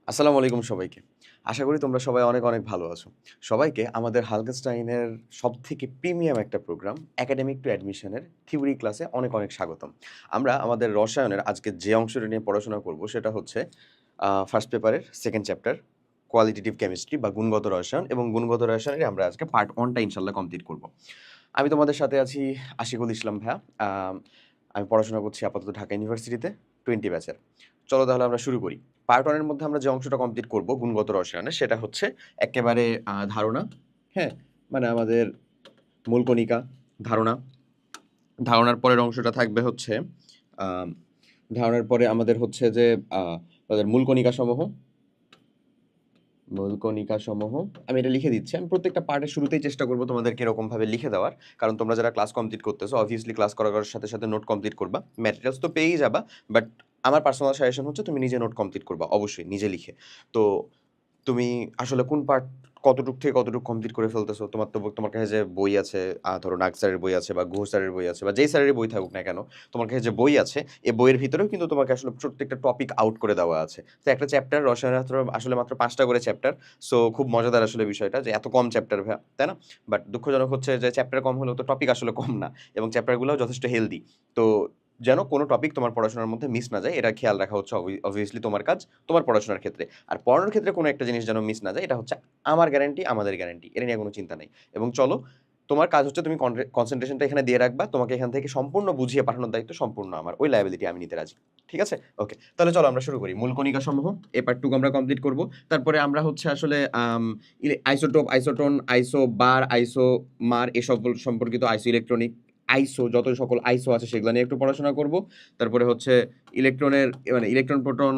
আসসালামু আলাইকুম সবাইকে। আশা করি তোমরা সবাই অনেক, অনেক ভালো আছো। সবাইকে আমাদের হালকেনস্টাইনের সবথেকে প্রিমিয়াম একটা প্রোগ্রাম একাডেমিক টু অ্যাডমিশনের থিওরি ক্লাসে অনেক, অনেক স্বাগতম। আমরা আমাদের রসায়নের আজকে যে অংশটা নিয়ে পড়াশোনা করব সেটা হচ্ছে ফার্স্ট পেপারের 2nd চ্যাপ্টার কোয়ালিটেটিভ কেমিস্ট্রি বা গুণগত রসায়ন এবং গুণগত রসায়নের আমরা আজকে পার্ট 1 টা ইনশাআল্লাহ কমপ্লিট করব। আমি তোমাদের সাথে আছি আশিকুল ইসলাম ভাইয়া। আমি পড়াশোনা করছি আপাতত ঢাকা ইউনিভার্সিটিতে 20 ব্যাচের। চলো তাহলে আমরা শুরু করি। পার্ট 1 এর মধ্যে আমরা যে অংশটা কমপ্লিট করব গুণগত রসায়নের সেটা হচ্ছে একেবারে ধারণা, হ্যাঁ? মানে আমাদের মূল কণিকা, ধারণা। ধারণার পরের অংশটা থাকবে হচ্ছে আম ধারণার পরে আমাদের হচ্ছে যে আ তাদের মূল কণিকাসমূহ আমি এটা লিখে দিচ্ছি। আমি প্রত্যেকটা পার্টের শুরুতেই চেষ্টা করব তোমাদেরকে এরকমভাবে লিখে দেওয়ার। কারণ তোমরা যারা ক্লাস কমপ্লিট করতেছো obviously ক্লাস করার সাথে, সাথে নোট কমপ্লিট করবা। ম্যাটেরিয়ালস তো পেয়েই যাবা। বাট আমার পার্সোনাল সাজেশন হচ্ছে তুমি নিজে নোট কমপ্লিট করবা অবশ্যই নিজে লিখে। তো তুমি আসলে কোন পার্ট কতটুক থেকে কতটুক কমপ্লিট করে ফেলতেছো? তোমার কাছে যে বই আছে, ধরো নাগ স্যারের বই আছে বা গুহ স্যারের বই আছে বা যেই স্যারেরই বই থাকুক না কেন, তোমার কাছে যে বই আছে, এই বইয়ের ভিতরেও কিন্তু তোমাকে আসলে প্রত্যেকটা টপিক আউট করে দেওয়া আছে। তো একটা চ্যাপ্টার রসায়নের আসলে মাত্র ৫ টা করে চ্যাপ্টার। সো খুব মজাদার আসলে বিষয়টা যে এত কম চ্যাপ্টার ভাইয়া, তাই না? বাট দুঃখজনক হচ্ছে যে চ্যাপ্টার কম হলেও তো টপিক আসলে কম না এবং চ্যাপ্টারগুলোও যথেষ্ট হেলদি। তো যেন কোনো টপিক তোমার পড়াশোনার মধ্যে মিস না যায় এটা খেয়াল রাখা হচ্ছে অবভিয়াসলি তোমার কাজ, তোমার পড়াশোনার ক্ষেত্রে। আর পড়ানোর ক্ষেত্রে কোনো একটা জিনিস যেন মিস না যায় এটা হচ্ছে আমার গ্যারান্টি, আমাদের গ্যারান্টি। এটা নিয়ে কোনো চিন্তা নাই। এবং চলো, তোমার কাজ হচ্ছে তুমি কনসেনট্রেশনটা এখানে দিয়ে রাখবা। তোমাকে এখান থেকে সম্পূর্ণ বুঝিয়ে পাঠানোর দায়িত্ব সম্পূর্ণ আমার। ওই লায়াবিলিটি আমি নিতে রাজি। ঠিক আছে? ওকে। তাহলে চলো আমরা শুরু করি। মূল কণিকাসমূহ এই পার্টটুকু আমরা কমপ্লিট করব। তারপরে আমরা হচ্ছে আসলে আইসোটোপ, আইসোটোন, আইসোবার, আইসোমার এসব সম্পর্কিত ইলেকট্রনিক যত সকল আইসো আছে সেগুলো নিয়ে একটু পড়াশোনা করব। তারপরে হচ্ছে ইলেকট্রনের মানে ইলেকট্রন, প্রোটন,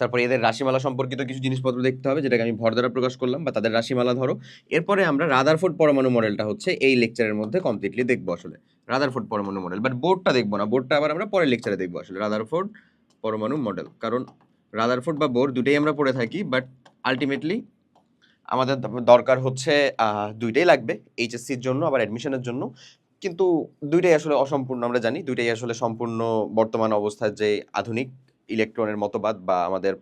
তারপরে এদের রাশিমালা সম্পর্কিত কিছু জিনিসপত্র দেখতে হবে যেটাকে আমি ভর দ্বারা প্রকাশ করলাম বা তাদের রাশিমালা ধরো। এরপরে আমরা রাদারফোর্ড পরমাণু মডেলটা হচ্ছে এই লেকচারের মধ্যে কমপ্লিটলি দেখবো আসলে। রাদারফোর্ড পরমাণু মডেল, বাট বোর্ডটা দেখবো না। বোর্ডটা আবার আমরা পরের লেকচারে দেখবো আসলে রাদারফোর্ড পরমাণু মডেল। কারণ রাদারফোর্ড বা বোর দুটোই আমরা পড়ে থাকি, বাট আল্টিমেটলি আমাদের দরকার হচ্ছে দুইটাই লাগবে এইচএসসির জন্য আবার অ্যাডমিশনের জন্য। কিন্তু দুইটাই আসলে অসম্পূর্ণ আমরা জানি। দুইটাই আসলে সম্পূর্ণ বর্তমান অবস্থার যে আধুনিক ইলেকট্রনের মতবাদ বা আমাদের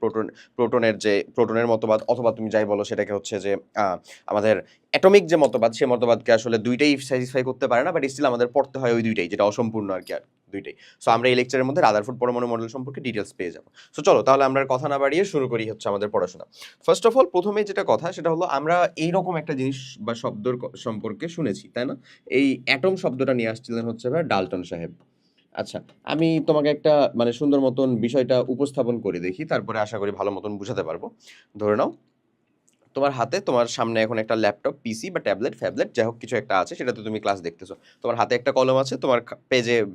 প্রোটনের মতবাদ অথবা তুমি যাই বলো সেটাকে হচ্ছে যে আ আমাদের অ্যাটমিক যে মতবাদ সে মতবাদকে আসলে দুইটাই স্যাটিসফাই করতে পারে না। বাট স্টিল আমাদের পড়তে হয় ওই দুইটাই যেটা অসম্পূর্ণ আরকি দুইটাই। সো আমরা এই লেকচারের মধ্যে রাদারফোর্ড পরমাণু মডেল সম্পর্কে ডিটেইলস পেয়ে যাব। সো চলো তাহলে আমরা আর কথা না বাড়িয়ে শুরু করি হচ্ছে আমাদের পড়াশোনা। ফার্স্ট অফ অল প্রথমেই যেটা কথা সেটা হলো আমরা এইরকম একটা জিনিস বা শব্দর সম্পর্কে শুনেছি, তাই না? এই অ্যাটম শব্দটা নিয়ে আসছিলেন হচ্ছে ভাই ডাল্টন সাহেব। আচ্ছা, আমি তোমাকে একটা মানে সুন্দর মতন বিষয়টা উপস্থাপন করে দেখি। তারপরে আশা করি ভালো মতন বুঝাতে পারবো। ধরে নাও তোমার হাতে তোমার সামনে এখন একটা ল্যাপটপ, পিসি বা ট্যাবলেট যাই হোক কিছু একটা আছে সেটাতে তুমি ক্লাস দেখতেছো। তোমার হাতে একটা কলম আছে, তোমার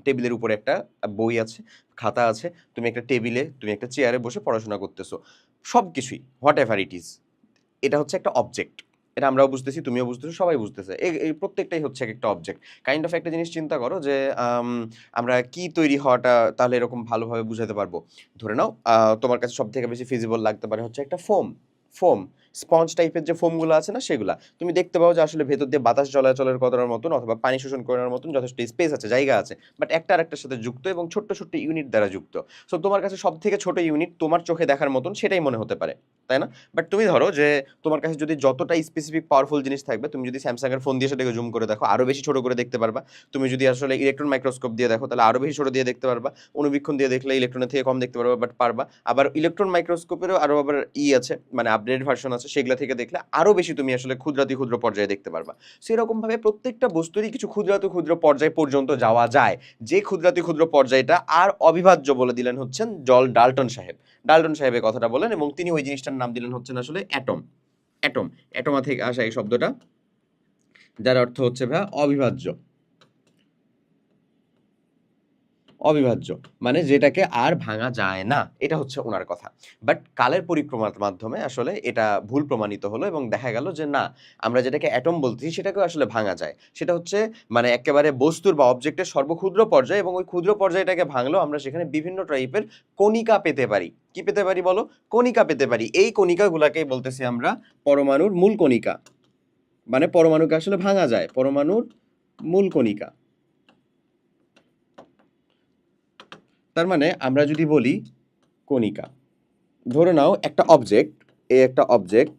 টেবিলের উপরে একটা বই আছে, খাতা আছে। তুমি একটা চেয়ারে বসে পড়াশোনা করতেছো। সবকিছুই হোয়াটএভার ইট ইজ এটা হচ্ছে একটা অবজেক্ট। এটা আমরাও বুঝতেছি, তুমিও বুঝতেছো, সবাই বুঝতেছে। এই প্রত্যেকটাই হচ্ছে একটা অবজেক্ট। কাইন্ড অফ একটা জিনিস চিন্তা করো যে আমরা কি তৈরি হওয়াটা তাহলে এরকম ভালোভাবে বুঝাতে পারবো। ধরে নাও তোমার কাছে সবথেকে বেশি ফিজিবল লাগতে পারে হচ্ছে একটা ফোম। স্পঞ্জ টাইপের যে ফোমগুলো আছে না সেগুলা। তুমি দেখতে পাও যে আসলে ভেতর দিয়ে বাতাস চলাচলের করার মতন অথবা পানি শোষণ করার মতন যথেষ্ট স্পেস আছে, জায়গা আছে। বাট একটা আরেকটার সাথে যুক্ত এবং ছোট্ট, ছোট্ট ইউনিট দ্বারা যুক্ত। সো তোমার কাছে সবথেকে ছোট ইউনিট তোমার চোখে দেখার মতন সেটাই মনে হতে পারে। তাই না? বাট তুমি ধরো যে তোমার কাছে যদি যতটা স্পেসিফিক পাওয়ারফুল জিনিস থাকবে, তুমি যদি স্যামসাং এর ফোন দিয়ে সেটাকে জুম করে দেখো আরো বেশি ছোট করে দেখতে পারবা। তুমি যদি আসলে ইলেকট্রন মাইক্রোস্কোপ দিয়ে দেখো তাহলে আরো বেশি ছোট দিয়ে দেখতে পারবা। অণুবীক্ষণ দিয়ে দেখলে ইলেকট্রনের থেকে কম দেখতে পারবা, বাট পারবা। আবার ইলেকট্রন মাইক্রোস্কোপেরও আরো আবার আছে মানে আপডেটেড ভার্সন আছে, সেগুলা থেকে দেখলে আরো বেশি তুমি আসলে ক্ষুদ্রাতি ক্ষুদ্র পর্যায়ে দেখতে পারবা। সেরকম ভাবে প্রত্যেকটা বস্তুরই কিছু ক্ষুদ্রাতি ক্ষুদ্র পর্যায় পর্যন্ত যাওয়া যায়। যে ক্ষুদ্রাতি ক্ষুদ্র পর্যায়টা আর অবিভাজ্য বলে দিলেন হচ্ছেন ডাল্টন সাহেব। ডাল্টন সাহেব এই কথাটা বলেন এবং তিনি ওই জিনিসটার নাম দিলেন হচ্ছেন আসলে অ্যাটম। অ্যাটম, অ্যাটোমা থেকে আসা এই শব্দটা, যার অর্থ হচ্ছে ভাইয়া অবিভাজ্য। অবিভাজ্য মানে যেটাকে আর ভাঙা যায় না, এটা হচ্ছে ওনার কথা। বাট কালের পরিক্রমার মাধ্যমে আসলে এটা ভুল প্রমাণিত হলো এবং দেখা গেল যে না, আমরা যেটাকে অ্যাটম বলতেছি সেটাকেও আসলে ভাঙা যায়। সেটা হচ্ছে মানে একেবারে বস্তুর বা অবজেক্টের সর্বক্ষুদ্র পর্যায় এবং ওই ক্ষুদ্র পর্যায়টাকে ভাঙলেও আমরা সেখানে বিভিন্ন টাইপের কণিকা পেতে পারি। কি পেতে পারি বলো? কণিকা পেতে পারি। এই কণিকাগুলাকেই বলতেছি আমরা পরমাণুর মূল কণিকা। মানে পরমাণুকে আসলে ভাঙা যায়, পরমাণুর মূল কণিকা। তার মানে আমরা যদি বলি কণিকা, ধরে নাও একটা অবজেক্ট, একটা অবজেক্ট,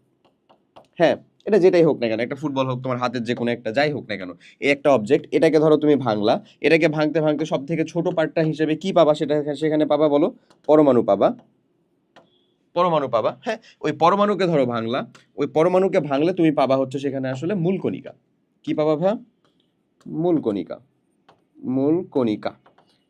হ্যাঁ, এটা যেটাই হোক না কেন, একটা ফুটবল হোক, তোমার হাতের যে কোনো একটা যাই হোক না কেন, এই একটা অবজেক্ট, এটাকে ধরো তুমি ভাঙলা, এটাকে ভাঙতে ভাঙতে সব থেকে ছোট পার্টটা হিসেবে কি পাবা, সেটা সেখানে পাবা বলো, পরমাণু পাবা, পরমাণু পাবা। হ্যাঁ, ওই পরমাণুকে ধরো ভাঙলা, ওই পরমাণুকে ভাঙলে তুমি পাবা হচ্ছে সেখানে আসলে মূল কণিকা। কি পাবা ভাইয়া? মূল কণিকা, মূল কণিকা।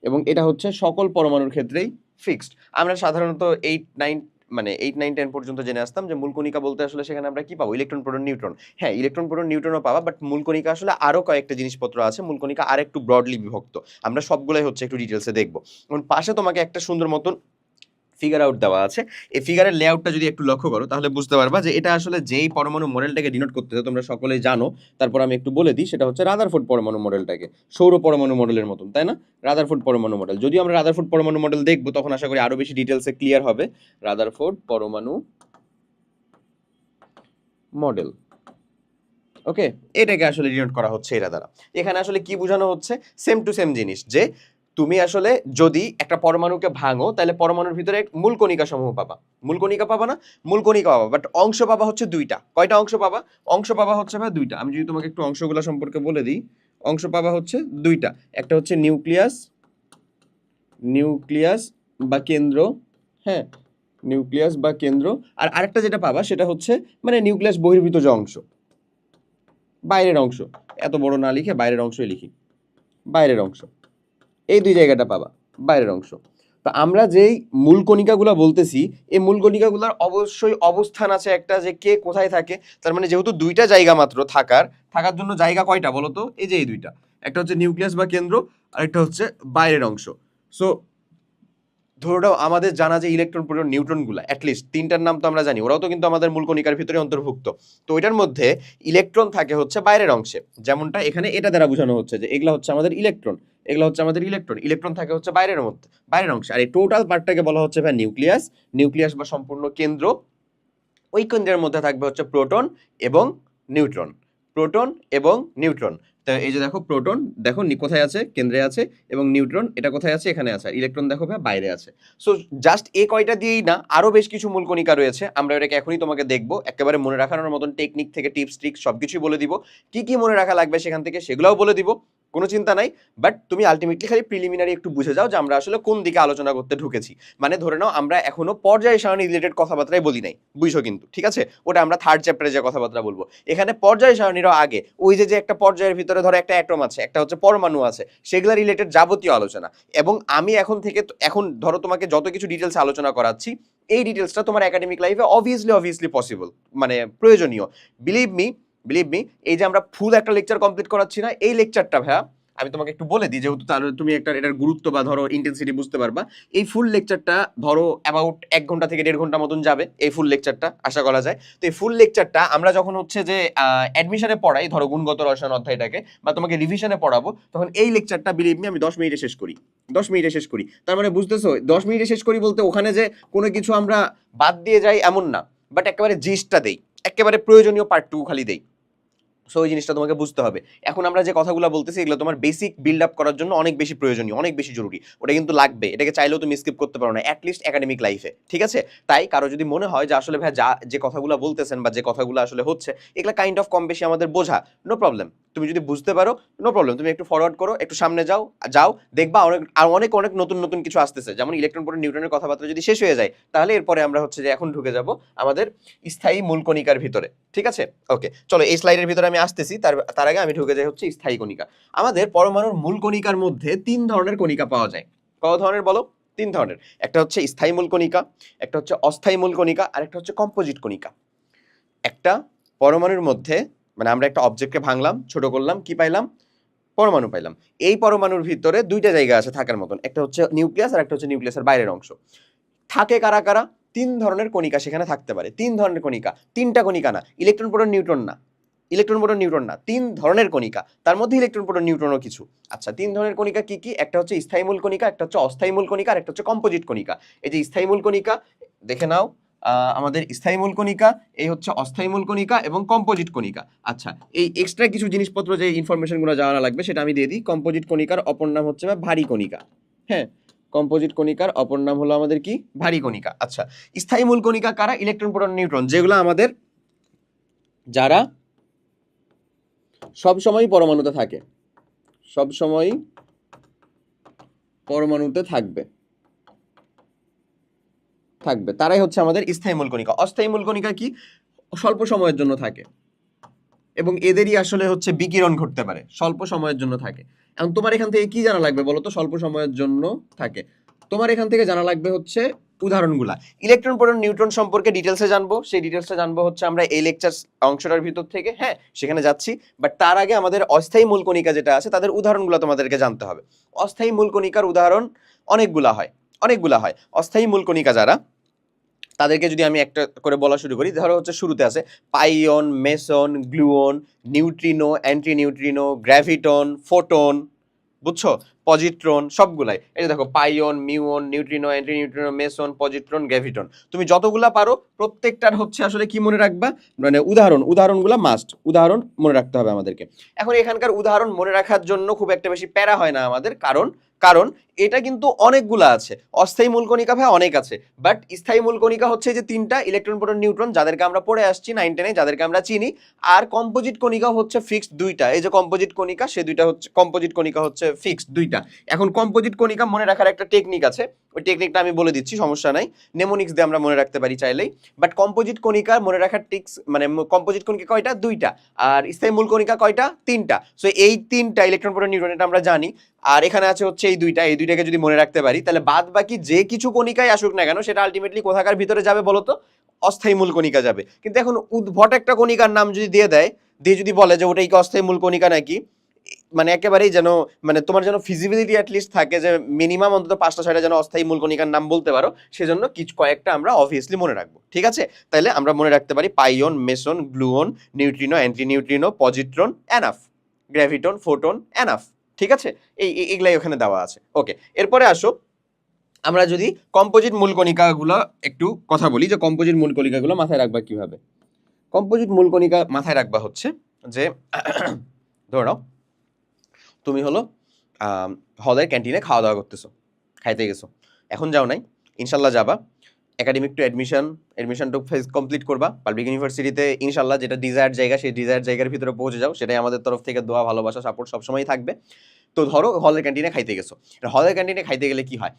এবং এটা হচ্ছে সকল পরমাণুর ক্ষেত্রেই ফিক্সড। আমরা সাধারণত 8, 9 মানে 8, 9, 10 পর্যন্ত জেনে আসতাম যে মূল কণিকা বলতে আসলে সেখানে আমরা কি পাবো, ইলেকট্রন, প্রোটন, নিউট্রন। হ্যাঁ, ইলেকট্রন, প্রোটন, নিউট্রনও পাবা, বাট মূল কণিকা আসলে আরো কয়েকটা জিনিসপত্র আছে, মূল কণিকা আর একটু ব্রডলি বিভক্ত। আমরা সবগুলাই হচ্ছে একটু ডিটেলসে দেখবো। এবং পাশে তোমাকে একটা সুন্দর মতন ফিগার আউট দেওয়া আছে। এই ফিগারের লেআউটটা যদি একটু লক্ষ্য করো তাহলে বুঝতে পারবা যে এটা আসলে যেই পরমাণু মডেলটাকে ডিনোট করতেছে তোমরা সকলেই জানো। তারপর আমি একটু বলে দিই, সেটা হচ্ছে রাদারফোর্ড পরমাণু মডেলটাকে, সৌর পরমাণু মডেলের মতন, তাই না? রাদারফোর্ড পরমাণু মডেল, যদি আমরা রাদারফোর্ড পরমাণু মডেল দেখবো তখন আশা করি আরো বেশি ডিটেলসে ক্লিয়ার হবে। রাদারফোর্ড পরমাণু মডেল, ওকে, এটাকে আসলে ডিনোট করা হচ্ছে এরা দ্বারা। এখানে আসলে কি বোঝানো হচ্ছে, সেম টু সেম জিনিস, যে তুমি আসলে যদি একটা পরমাণুকে ভাঙো তাহলে পরমাণুর ভিতরে মূল কণিকা সমূহ পাবা। মূল কণিকা পাবা না, মূল কণিকা পাবা, বাট অংশ পাবা হচ্ছে দুইটা। কয়টা অংশ পাবা? অংশ পাবা হচ্ছে ভাই দুইটা। আমি যদি তোমাকে একটু অংশগুলো সম্পর্কে বলে দিই, অংশ পাবা হচ্ছে দুইটা। একটা হচ্ছে নিউক্লিয়াস, নিউক্লিয়াস বা কেন্দ্র, হ্যাঁ, নিউক্লিয়াস বা কেন্দ্র। আর আরেকটা যেটা পাবা সেটা হচ্ছে মানে নিউক্লিয়াস বহির্ভূত যে অংশ, বাইরের অংশ, এত বড় না লিখে বাইরের অংশই লিখি, বাইরের অংশ, এই দুই জায়গাটা পাবা, বাইরের অংশ। তো আমরা যেই মূল কণিকাগুলো বলতেছি, এই মূল কণিকাগুলোর অবশ্যই অবস্থান আছে একটা, যে কে কোথায় থাকে। তার মানে যেহেতু দুইটা জায়গা মাত্র থাকার জন্য জায়গা কয়টা বলো তো? এই যে এই দুইটা, একটা হচ্ছে নিউক্লিয়াস বা কেন্দ্র, আর একটা হচ্ছে বাইরের অংশ। সো ধরে নাও আমাদের জানা যে ইলেকট্রন, প্রোটন, নিউট্রনগুলো অ্যাটলিস্ট তিনটার নাম তো আমরা জানি, ওরাও তো কিন্তু আমাদের মূল কণিকার ভিতরে অন্তর্ভুক্ত। তো ওইটার মধ্যে ইলেকট্রন থাকে হচ্ছে বাইরের অংশে, যেমনটা এখানে এটা দ্বারা বোঝানো হচ্ছে যে এগুলা হচ্ছে আমাদের ইলেকট্রন, এগুলো হচ্ছে আমাদের ইলেকট্রন। ইলেকট্রন থাকে হচ্ছে বাইরের মধ্যে, বাইরের অংশে। আর এই টোটাল পার্টটাকে বলা হচ্ছে ভাই নিউক্লিয়াস, নিউক্লিয়াস বা সম্পূর্ণ কেন্দ্র। ওই কেন্দ্রের মধ্যে থাকবে হচ্ছে প্রোটন এবং নিউট্রন, প্রোটন এবং নিউট্রন। তো এই যে দেখো প্রোটন, দেখো কোথায় আছে, কেন্দ্রে আছে, এবং নিউট্রন এটা কোথায় আছে, এখানে আছে। আর ইলেকট্রন দেখো ভাই বাইরে আছে। সো জাস্ট এই কয়টা দিয়েই না, আরো বেশ কিছু মূল কণিকা রয়েছে, আমরা এটাকে এখনই তোমাকে দেখবো। একেবারে মনে রাখানোর মতন টেকনিক থেকে টিপস ট্রিক্স সবকিছুই বলে দিব, কি কি মনে রাখা লাগবে সেখান থেকে সেগুলোও বলে দিব, কোনো চিন্তা নাই। বাট তুমি আলটিমেটলি খালি প্রিলিমিনারি একটু বুঝে যাও যে আমরা আসলে কোন দিকে আলোচনা করতে ঢুকেছি। মানে ধরে নাও আমরা এখনো পর্যায় সারণী রিলেটেড কথাবার্তাই বলি নাই, বুঝছো কিন্তু, ঠিক আছে? ওটা আমরা থার্ড চ্যাপ্টারে যে কথাবার্তা বলবো। এখানে পর্যায় সারণীরও আগে ওই যে একটা পর্যায়ের ভিতরে ধরো একটা অ্যাটম আছে, একটা হচ্ছে পরমাণু আছে, সেগুলা রিলেটেড যাবতীয় আলোচনা। এবং আমি এখন থেকে এখন ধরো তোমাকে যত কিছু ডিটেলস আলোচনা করাচ্ছি, এই ডিটেলসটা তোমার একাডেমিক লাইফে অবভিয়াসলি পসিবল, মানে প্রয়োজনীয়। বিলিভ মি, বিলিভ মি, এই যে আমরা ফুল একটা লেকচার কমপ্লিট করাচ্ছি না, এই লেকচারটা ভাইয়া আমি তোমাকে একটু বলে দিই, যেহেতু তার তুমি একটা এটার গুরুত্ব বা ধরো ইন্টেন্সিটি বুঝতে পারবা। এই ফুল লেকচারটা ধরো অ্যাবাউট 1 ঘন্টা থেকে 1.5 ঘন্টা মতন যাবে, এই ফুল লেকচারটা আশা করা যায়। তো এই ফুল লেকচারটা আমরা যখন হচ্ছে যে অ্যাডমিশনে পড়াই, ধরো গুণগত রসায়ন অধ্যায়টাকে, বা তোমাকে রিভিশনে পড়াবো, তখন এই লেকচারটা বিলিভ মি আমি 10 মিনিটে শেষ করি, 10 মিনিটে শেষ করি। তার মানে বুঝতেছো, 10 মিনিটে শেষ করি বলতে ওখানে যে কোনো কিছু আমরা বাদ দিয়ে যাই এমন না, বাট একেবারে জিস্টটা দেই, একেবারে প্রয়োজনীয় পার্টটুকু খালি দেই। সো ওই জিনিসটা তোমাকে বুঝতে হবে। এখন আমরা যে কথাগুলো বলতেছি এগুলো তোমার বেসিক বিল্ড আপ করার জন্য অনেক বেশি প্রয়োজনীয়, অনেক বেশি জরুরি। ওটা কিন্তু লাগবে, এটাকে চাইলেও তুমি স্কিপ করতে পারো না, অ্যাটলিস্ট একাডেমিক লাইফে, ঠিক আছে? তাই কারো যদি মনে হয় যে আসলে ভাই যা যে কথাগুলো বলতেছেন বা যে কথাগুলো আসলে হচ্ছে এগুলো কাইন্ড অফ কম বেশি আমাদের বোঝা, নো প্রবলেম। তুমি যদি বুঝতে পারো নো প্রবলেম, তুমি একটু ফরওয়ার্ড করো, একটু সামনে যাও, যাও দেখবা অনেক আর অনেক অনেক নতুন নতুন কিছু আসতেছে। যেমন ইলেকট্রন প্রোটন নিউট্রনের কথাবার্তা যদি শেষ হয়ে যায়, তাহলে এরপরে আমরা হচ্ছে যে এখন ঢুকে যাব আমাদের স্থায়ী মূল কণিকার ভিতরে, ঠিক আছে? ওকে, চলো এই স্লাইডের ভিতরে আমি আসতেছি, তার আগে আমি ঢুকে যাই হচ্ছে স্থায়ী কণিকা। আমাদের পরমাণুর মূল কণিকার মধ্যে 3 ধরনের কণিকা পাওয়া যায়। কত ধরনের বলো? 3 ধরনের। একটা হচ্ছে স্থায়ী মূল কণিকা, একটা হচ্ছে অস্থায়ী মূল কণিকা, আর একটা হচ্ছে কম্পোজিট কণিকা। একটা পরমাণুর মধ্যে, মানে আমরা একটা অবজেক্টকে ভাঙলাম, ছোট করলাম, কি পাইলাম? পরমাণু পাইলাম। এই পরমাণুর ভিতরে দুইটা জায়গা আছে থাকার মতন, একটা হচ্ছে নিউক্লিয়াস আর একটা হচ্ছে নিউক্লিয়াসের বাইরের অংশ। থাকে কারা কারা? 3 ধরনের কণিকা সেখানে থাকতে পারে। 3 ধরনের কণিকা, 3টা কণিকা না, ইলেকট্রন প্রোটন নিউট্রন না, ইলেকট্রন প্রোটন নিউট্রন না, 3 ধরনের কণিকা, তার মধ্যে ইলেকট্রন প্রোটন নিউট্রনও কিছু। আচ্ছা, 3 ধরনের কণিকা কি কি? একটা হচ্ছে স্থায়ী মূল কণিকা, একটা হচ্ছে অস্থায়ী মূল কণিকা, আর একটা হচ্ছে কম্পোজিট কণিকা। এই যে স্থায়ী মূল কণিকা দেখে নাও, আমাদের স্থায়ী মূল কণিকা, এই হচ্ছে অস্থায়ী মূল কণিকা এবং কম্পোজিট কণিকা। আচ্ছা, এই এক্সট্রা কিছু জিনিসপত্র যে ইনফরমেশনগুলো জানা লাগবে সেটা আমি দিয়ে দিই। কম্পোজিট কণিকার অপর নাম হচ্ছে ভারী কণিকা, হ্যাঁ, কম্পোজিট কণিকার অপর নাম হলো আমাদের কি ভারী কণিকা। আচ্ছা, স্থায়ী মূল কণিকা কারা? ইলেকট্রন প্রোটন নিউট্রন, যেগুলো আমাদের যারা সব সময় পরমাণুতে থাকে, সব সময় পরমাণুতে থাকবে তারাই হচ্ছে আমাদের স্থায়ী মূল কণিকা। অস্থায়ী মূল কণিকা কি? স্বল্প সময়ের জন্য থাকে এবং এদেরই আসলে হচ্ছে বিকিরণ ঘটতে পারে, স্বল্প সময়ের জন্য থাকে। এখন তোমার এখান থেকে কি জানা লাগবে বলো তো? স্বল্প সময়ের জন্য থাকে, তোমার এখান থেকে জানা লাগবে হচ্ছে উদাহরণগুলা। ইলেকট্রন প্রোটন নিউট্রন সম্পর্কে ডিটেলসে জানবো, সেই ডিটেলসটা জানবো হচ্ছে আমরা এই লেকচার অংশটার ভিতর থেকে, হ্যাঁ সেখানে যাচ্ছি। বাট তার আগে আমাদের অস্থায়ী মূল কণিকা যেটা আছে তাদের উদাহরণগুলো তোমাদেরকে জানতে হবে। অস্থায়ী মূল কণিকার উদাহরণ অনেকগুলা হয়। অস্থায়ী মূল কণিকা যারা, তাদেরকে যদি আমি একটা করে বলা শুরু করি, ধরো হচ্ছে শুরুতে আছে pion, meson, gluon, neutrino, anti neutrino, graviton, photon, বুঝছো, পজিট্রন, সবগুলাই। এই যে দেখো pion, muon, neutrino, anti neutrino, meson, positron, graviton, তুমি যতগুলা পারো প্রত্যেকটার হচ্ছে আসলে কি মনে রাখবা, মানে উদাহরণগুলা মাস্ট, উদাহরণ মনে রাখতে হবে আমাদেরকে। এখন এখানকার উদাহরণ মনে রাখার জন্য খুব একটা বেশি প্যারা হয় না আমাদের, কারণ এটা কিন্তু অনেকগুলা আছে। অস্থায়ী মূল কণিকা ভাই অনেক আছে, বাট স্থায়ী মূল কণিকা হচ্ছে যে তিনটা, ইলেকট্রন প্রোটন নিউট্রন, যাদেরকে আমরা পড়ে আসছি 9 10-এ, যাদেরকে আমরা চিনি। আর কম্পোজিট কণিকা হচ্ছে ফিক্সড দুইটা, এই যে কম্পোজিট কণিকা, সে দুইটা হচ্ছে কম্পোজিট কণিকা হচ্ছে ফিক্সড দুইটা। এখন কম্পোজিট কণিকা মনে রাখার একটা টেকনিক আছে, ওই টেকনিকটা আমি বলে দিচ্ছি, সমস্যা নাই, নেমোনিক্স দিয়ে আমরা মনে রাখতে পারি চাইলেই। বাট কম্পোজিট কণিকা মনে রাখার টিক্স, মানে কম্পোজিট কণিকা কয়টা? দুইটা। আর স্থায়ী মূল কণিকা কয়টা? তিনটা। সো এই তিনটা ইলেকট্রন প্রোটন নিউট্রন, এটা আমরা জানি। আর এখানে আছে হচ্ছে এই দুইটাকে যদি মনে রাখতে পারি, তাহলে বাদ বাকি যে কিছু কণিকায় আসুক না কেন সেটা আলটিমেটলি কোথাকার ভিতরে যাবে বলতো? অস্থায়ী মূল কণিকা যাবে। কিন্তু এখন উদ্ভট একটা কণিকার নাম যদি দিয়ে দেয়, দিয়ে যদি বলে যে ওটাই কি অস্থায়ী মূল কণিকা নাকি, মানে একেবারেই যেন, মানে তোমার যেন ফিজিবিলিটি অ্যাটলিস্ট থাকে যে মিনিমাম অন্তত 5টা 6টা যেন অস্থায়ী মূল কণিকার নাম বলতে পারো, সেজন্য কিছু কয়েকটা আমরা অবভিয়াসলি মনে রাখবো, ঠিক আছে? তাহলে আমরা মনে রাখতে পারি pion, meson, gluon, neutrino, anti neutrino, positron, enough, graviton, photon, enough, ঠিক আছে? এগুলাই ওখানে দেওয়া আছে। ওকে, এরপরে আসো আমরা যদি কম্পোজিট মূল কণিকাগুলো একটু কথা বলি, যে কম্পোজিট মূল কণিকাগুলো মাথায় রাখবা কিভাবে। কম্পোজিট মূল কণিকা মাথায় রাখবা হচ্ছে যে ধরো নাও তুমি হলো হলের ক্যান্টিনে খাওয়া দাওয়া করতেছো, খাইতে গেছো, এখন যাও নাই, ইনশাল্লাহ যাবা, academic to admission to phase complete করবা পাবলিক ইউনিভার্সিটিতে, ইনশাল্লাহ যেটা ডিজায়ার জায়গা, সেই ডিজায়ার জায়গার ভিতরে পৌঁছে যাও, সেটাই আমাদের তরফ থেকে দোয়া, ভালোবাসা, সাপোর্ট সবসময় থাকবে। তো ধরো হলের ক্যান্টিনে খাইতে গেছো, হলের ক্যান্টিনে খাইতে গেলে কি হয়,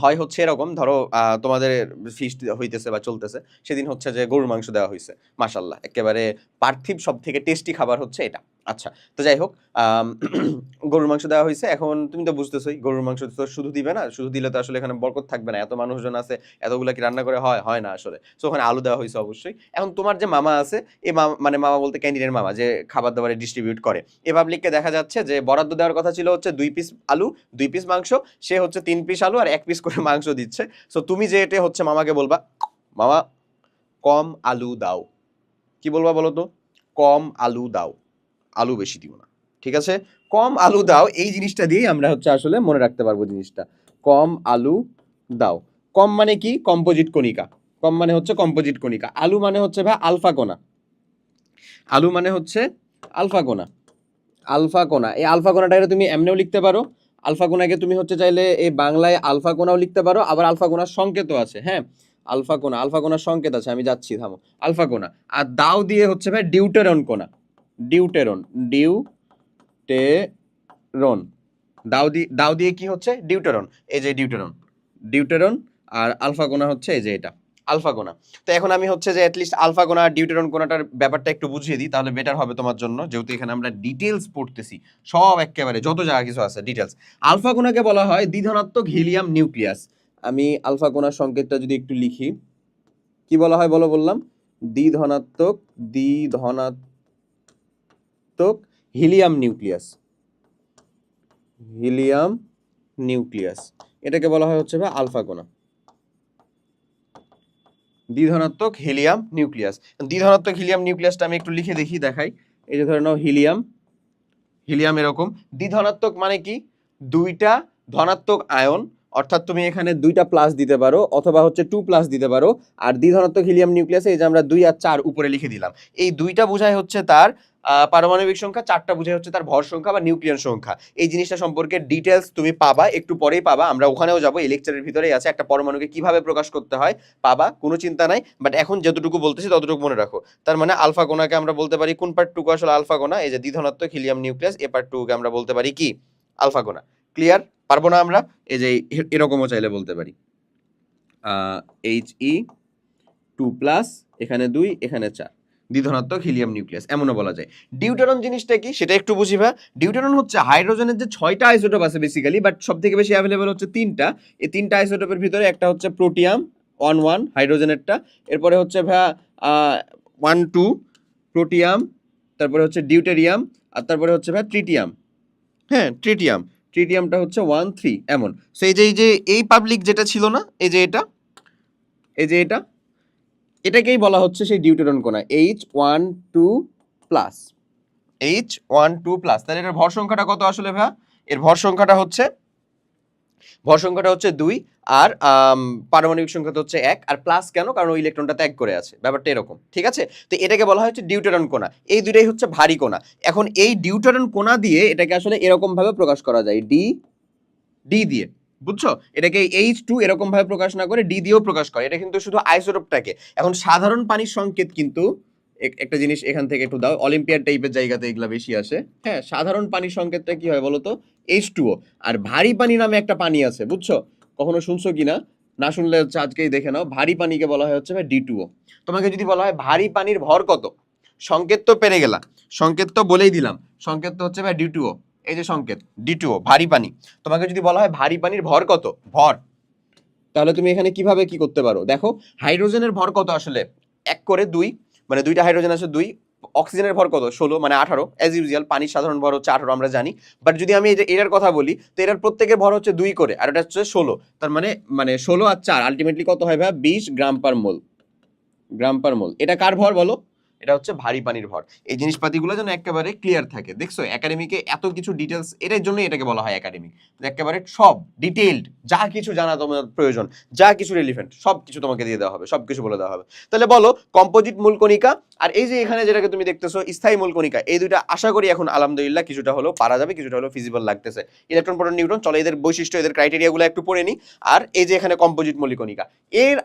হয় হচ্ছে এরকম, ধরো তোমাদের ফিস্ট হইতেছে বা চলতেছে, সেদিন হচ্ছে যে গরুর মাংস দেওয়া হয়েছে, মাশাল্লাহ একেবারে পার্থিব সব থেকে টেস্টি খাবার হচ্ছে এটা। আচ্ছা, তো যাই হোক, গরুর মাংস দেওয়া হয়েছে, এখন তুমি তো বুঝতেছোই গরুর মাংস তো শুধু দিবে না, শুধু দিলে তো আসলে এখানে বরকত থাকবে না, এত মানুষজন আছে, এতগুলা কি রান্না করে হয় না আসলে। সো ওখানে আলু দেওয়া হয়েছে অবশ্যই। এখন তোমার যে মামা আছে, এই মামা, মানে মামা বলতে ক্যান্টিনের মামা, যে খাবার দাবারে ডিস্ট্রিবিউট করে, এ পাবলিককে দেখা যাচ্ছে যে বরাদ্দ দেওয়ার কথা ছিল হচ্ছে 2 পিস আলু, 2 পিস মাংস, সে হচ্ছে 3 পিস আলু আর 1 পিস করে মাংস দিচ্ছে। সো তুমি যে এটা হচ্ছে মামাকে বলবা, মামা কম আলু দাও, কি বলবা বলো তো? কম আলু দাও, আলু বেশি দিও না, ঠিক আছে? কম আলু দাও, এই জিনিসটা দিয়েই আমরা হচ্ছে আসলে মনে রাখতে পারবো জিনিসটা, কম আলু দাও। কম মানে কি? কম্পোজিট কণিকা। কম মানে হচ্ছে কম্পোজিট কণিকা। আলু মানে হচ্ছে ভাই আলফা কণা, আলু মানে হচ্ছে আলফা কণা, আলফা কণা। এই আলফা কণাটাকে তুমি এমনিও লিখতে পারো, আলফা কণাকে তুমি হচ্ছে চাইলে এই বাংলায় আলফা কণাও লিখতে পারো, আবার আলফা কণার সংকেতও আছে, হ্যাঁ আলফা কণার সংকেত আছে, আমি যাচ্ছি, থামো। আলফা কণা। আর দাও দিয়ে হচ্ছে ভাই ডিউটেরন কণা, ডিউটেরন, দাও দিয়ে কি হচ্ছে? ডিউটেরন, এই যে ডিউটেরন, আর আলফা কণা হচ্ছে এই যে এটা আলফা কণা। তো এখন আমি হচ্ছে যে অ্যাটলিস্ট আলফা কণা আর ডিউটেরন কণাটার ব্যাপারটা একটু বুঝিয়ে দিই, তাহলে বেটার হবে তোমার জন্য, যেহেতু এখানে আমরা ডিটেলস পড়তেছি, সব একেবারে যত জায়গা কিছু আছে ডিটেলস। আলফা কণাকে বলা হয় দ্বিধনাত্মক হিলিয়াম নিউক্লিয়াস। আমি আলফা কণার সংকেতটা যদি একটু লিখি, কি বলা হয় বললাম, দ্বিধনাত্মক হিলিয়াম নিউক্লিয়াস, এটাকে বলা হয় হচ্ছে আলফা কণা, দ্বিধনাত্মক হিলিয়াম নিউক্লিয়াস। দ্বিধনাত্মক হিলিয়াম নিউক্লিয়াসটা আমি একটু লিখে দেখাই। এই যে ধরে নাও হিলিয়াম এরকম। দ্বিধনাত্মক মানে কি? দুইটা ধনাত্মক আয়ন, অর্থাৎ তুমি এখানে 2টা প্লাস দিতে পারো অথবা হচ্ছে 2 প্লাস দিতে পারো। আর দ্বিধনাত্মক হিলিয়াম নিউক্লিয়াসে এই যে আমরা 2 আর 4 উপরে লিখে দিলাম, এই 2টা বোঝায় হচ্ছে তার পারমাণবিক সংখ্যা, 4টা বুঝায় হচ্ছে তার ভর সংখ্যা বা নিউক্লিয়ন সংখ্যা। এই জিনিসটা সম্পর্কে ডিটেলস তুমি পাবা, একটু পরেই পাবা, আমরা ওখানেও যাবো, এই লেকচারের ভিতরেই আছে। একটা পরমাণুকে কিভাবে প্রকাশ করতে হয় পাবা, কোনো চিন্তা নাই। বাট এখন যতটুকু বলতেছি ততটুকু মনে রাখো। তার মানে আলফা কণাকে আমরা বলতে পারি কোন পার্টটুকু আসলে আলফা কণা, এই যে দ্বিধনাত্মক হিলিয়াম নিউক্লিয়াস, এ পার্টটুকুকে আমরা বলতে পারি কি আলফা কণা। ক্লিয়ার? পারবো না আমরা? এই যে এরকমও চাইলে বলতে পারি He2+, এখানে 2, এখানে 4, দ্বিধনাত্মক হিলিয়াম নিউক্লিয়াস, এমনও বলা যায়। ডিউটেরন জিনিসটা কি সেটা একটু বুঝিবা। ডিউটেরন হচ্ছে হাইড্রোজেনের যে 6টা আইসোটোপ আছে বেসিক্যালি, বাট সব থেকে বেশি অ্যাভেলেবল হচ্ছে 3টা। এই 3টা আইসোটোপের ভিতরে একটা হচ্ছে প্রোটিয়াম 1 1 হাইড্রোজেনেরটা, এরপরে হচ্ছে 1 2 প্রোটিয়াম, তারপরে হচ্ছে ডিউটেরিয়াম, আর তারপরে হচ্ছে ট্রিটিয়াম। হ্যাঁ, ট্রিটিয়ামটা হচ্ছে 1 3 এমন। সো এই পাবলিক যেটা ছিল না, এই যে এটা এটাকেই বলা হচ্ছে সেই ডিউটেরন কণা H12+। H12+, তাহলে এটার ভর সংখ্যাটা কত আসলে ভাইয়া? এর ভর সংখ্যাটা হচ্ছে 2, আর পারমাণবিক সংখ্যা হচ্ছে 1। আর প্লাস কেন? কারণ ওই ইলেকট্রনটা ত্যাগ করে আছে, ব্যাপারটা এরকম, ঠিক আছে? তো এটাকে বলা হচ্ছে ডিউটেরন কণা। এই দুইটাই হচ্ছে ভারী কণা। এখন এই ডিউটেরন কণা দিয়ে এটাকে আসলে এরকম ভাবে প্রকাশ করা যায়, ডি দিয়ে, বুঝছো? এটাকে H2 এরকম ভাবে প্রকাশ না করে ডি দিয়েও প্রকাশ করে। এটা কিন্তু শুধু আইসোটোপটাকে। এখন সাধারণ পানির সংকেত কিন্তু একটা জিনিস এখান থেকে একটু দাও, অলিম্পিয়াড টাইপের জায়গাতে এগুলা বেশি আসে। হ্যাঁ, সাধারণ পানির সংকেতটা কি হয় বলো তো? H2O। আর ভারী পানি নামে একটা পানি আছে, বুঝছো? কখনো শুনছো কিনা? না শুনলে হচ্ছে আজকেই দেখে নাও। ভারী পানিকে বলা হয় হচ্ছে D2O। তোমাকে যদি বলা হয় ভারী পানির ভর কত, সংকেত তো পেরে গেলা, সংকেত তো বলেই দিলাম, সংকেত তো হচ্ছে D2O। এই যে সংকেত D2O, ভারী পানি। তোমাকে যদি বলা হয় ভারী পানির ভর কত, ভর, তাহলে তুমি এখানে কিভাবে কি করতে পারো? দেখো, হাইড্রোজেনের ভর কত আসলে? 1 করে 2, মানে 2টা হাইড্রোজেন আছে 2। অক্সিজেনের ভর কত? 16, মানে 18। অ্যাজ ইউজুয়াল পানির সাধারণ ভর হচ্ছে 18, আমরা জানি। বাট যদি আমি এটার কথা বলি, তো এটার প্রত্যেকের ভর হচ্ছে 2 করে, আর এটা হচ্ছে 16। তার মানে 16 আর 4 আলটিমেটলি কত হয় ভাই? 20 গ্রাম পার মোল। এটা কার ভর বলো? এটা হচ্ছে ভারী পানির ভর। এই জিনিসপাতিগুলো যেন একেবারে ক্লিয়ার থাকে। দেখছো একাডেমিকে এত কিছু ডিটেলস, এটার জন্যই এটাকে বলা হয় একাডেমিক। একেবারে সব ডিটেইলড, যা কিছু জানা তোমার প্রয়োজন, যা কিছু রিলিভেন্ট, সব কিছু তোমাকে দিয়ে দেওয়া হবে, সব কিছু বলে দেওয়া হবে। তাহলে বলো, কম্পোজিট মূল কণিকা আর এই যে এখানে যেটাকে তুমি দেখতেছো স্থায়ী মূল কণিকা, এই দুইটা আশা করি এখন আলহামদুলিল্লাহ কিছুটা হলো পারা যাবে, কিছুটা হলো ফিজিবল লাগতেছে। ইলেকট্রন প্রোটন নিউট্রন, চলো এদের বৈশিষ্ট্য, এদের ক্রাইটেরিয়াগুলো একটু পড়ে নিই। আর এই যে এখানে কম্পোজিট মূল কণিকা, এর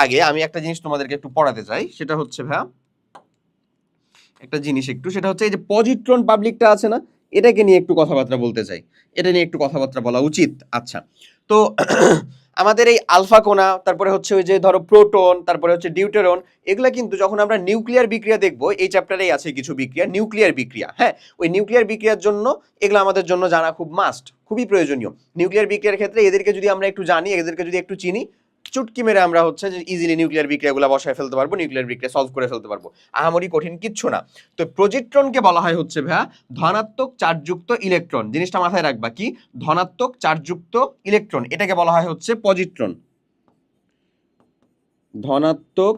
আগে আমি একটা জিনিস তোমাদেরকে একটু পড়াতে চাই। সেটা হচ্ছে ভাইয়া একটা জিনিস একটু, সেটা হচ্ছে এই যে পজিট্রন পাবলিকটা আছে না, এটাকে নিয়ে একটু কথাবার্তা বলতে চাই। এটা নিয়ে একটু কথাবার্তা বলা উচিত। আচ্ছা, তো আমাদের এই আলফা কণা, তারপরে হচ্ছে ওই যে ধরো প্রোটন, তারপরে হচ্ছে ডিউটেরন, এগুলা কিন্তু যখন আমরা নিউক্লিয়ার বিক্রিয়া দেখবো, এই চ্যাপ্টারেই আছে কিছু বিক্রিয়া, নিউক্লিয়ার বিক্রিয়া। হ্যাঁ, ওই নিউক্লিয়ার বিক্রিয়ার জন্য এগুলো আমাদের জন্য জানা খুব মাস্ট, খুবই প্রয়োজনীয়। নিউক্লিয়ার বিক্রিয়ার ক্ষেত্রে এদেরকে যদি আমরা একটু জানি, এদেরকে যদি একটু চিনি, চুটকি মেরে আমরা হচ্ছে যে ইজিলি নিউক্লিয়ার বিক্রিয়াগুলো বসায় ফেলতে পারবো, নিউক্লিয়ার বিক্রিয়া সলভ করে ফেলতে পারবো। আহামরি কঠিন কিচ্ছু না। তো পজিট্রনকে বলা হয় হচ্ছে ভাইয়া ধনাত্মক চার্জযুক্ত ইলেকট্রন। জিনিসটা মাথায় রাখবা, কি? ধনাত্মক চার্জযুক্ত ইলেকট্রন, এটাকে বলা হয় হচ্ছে পজিট্রন। ধনাত্মক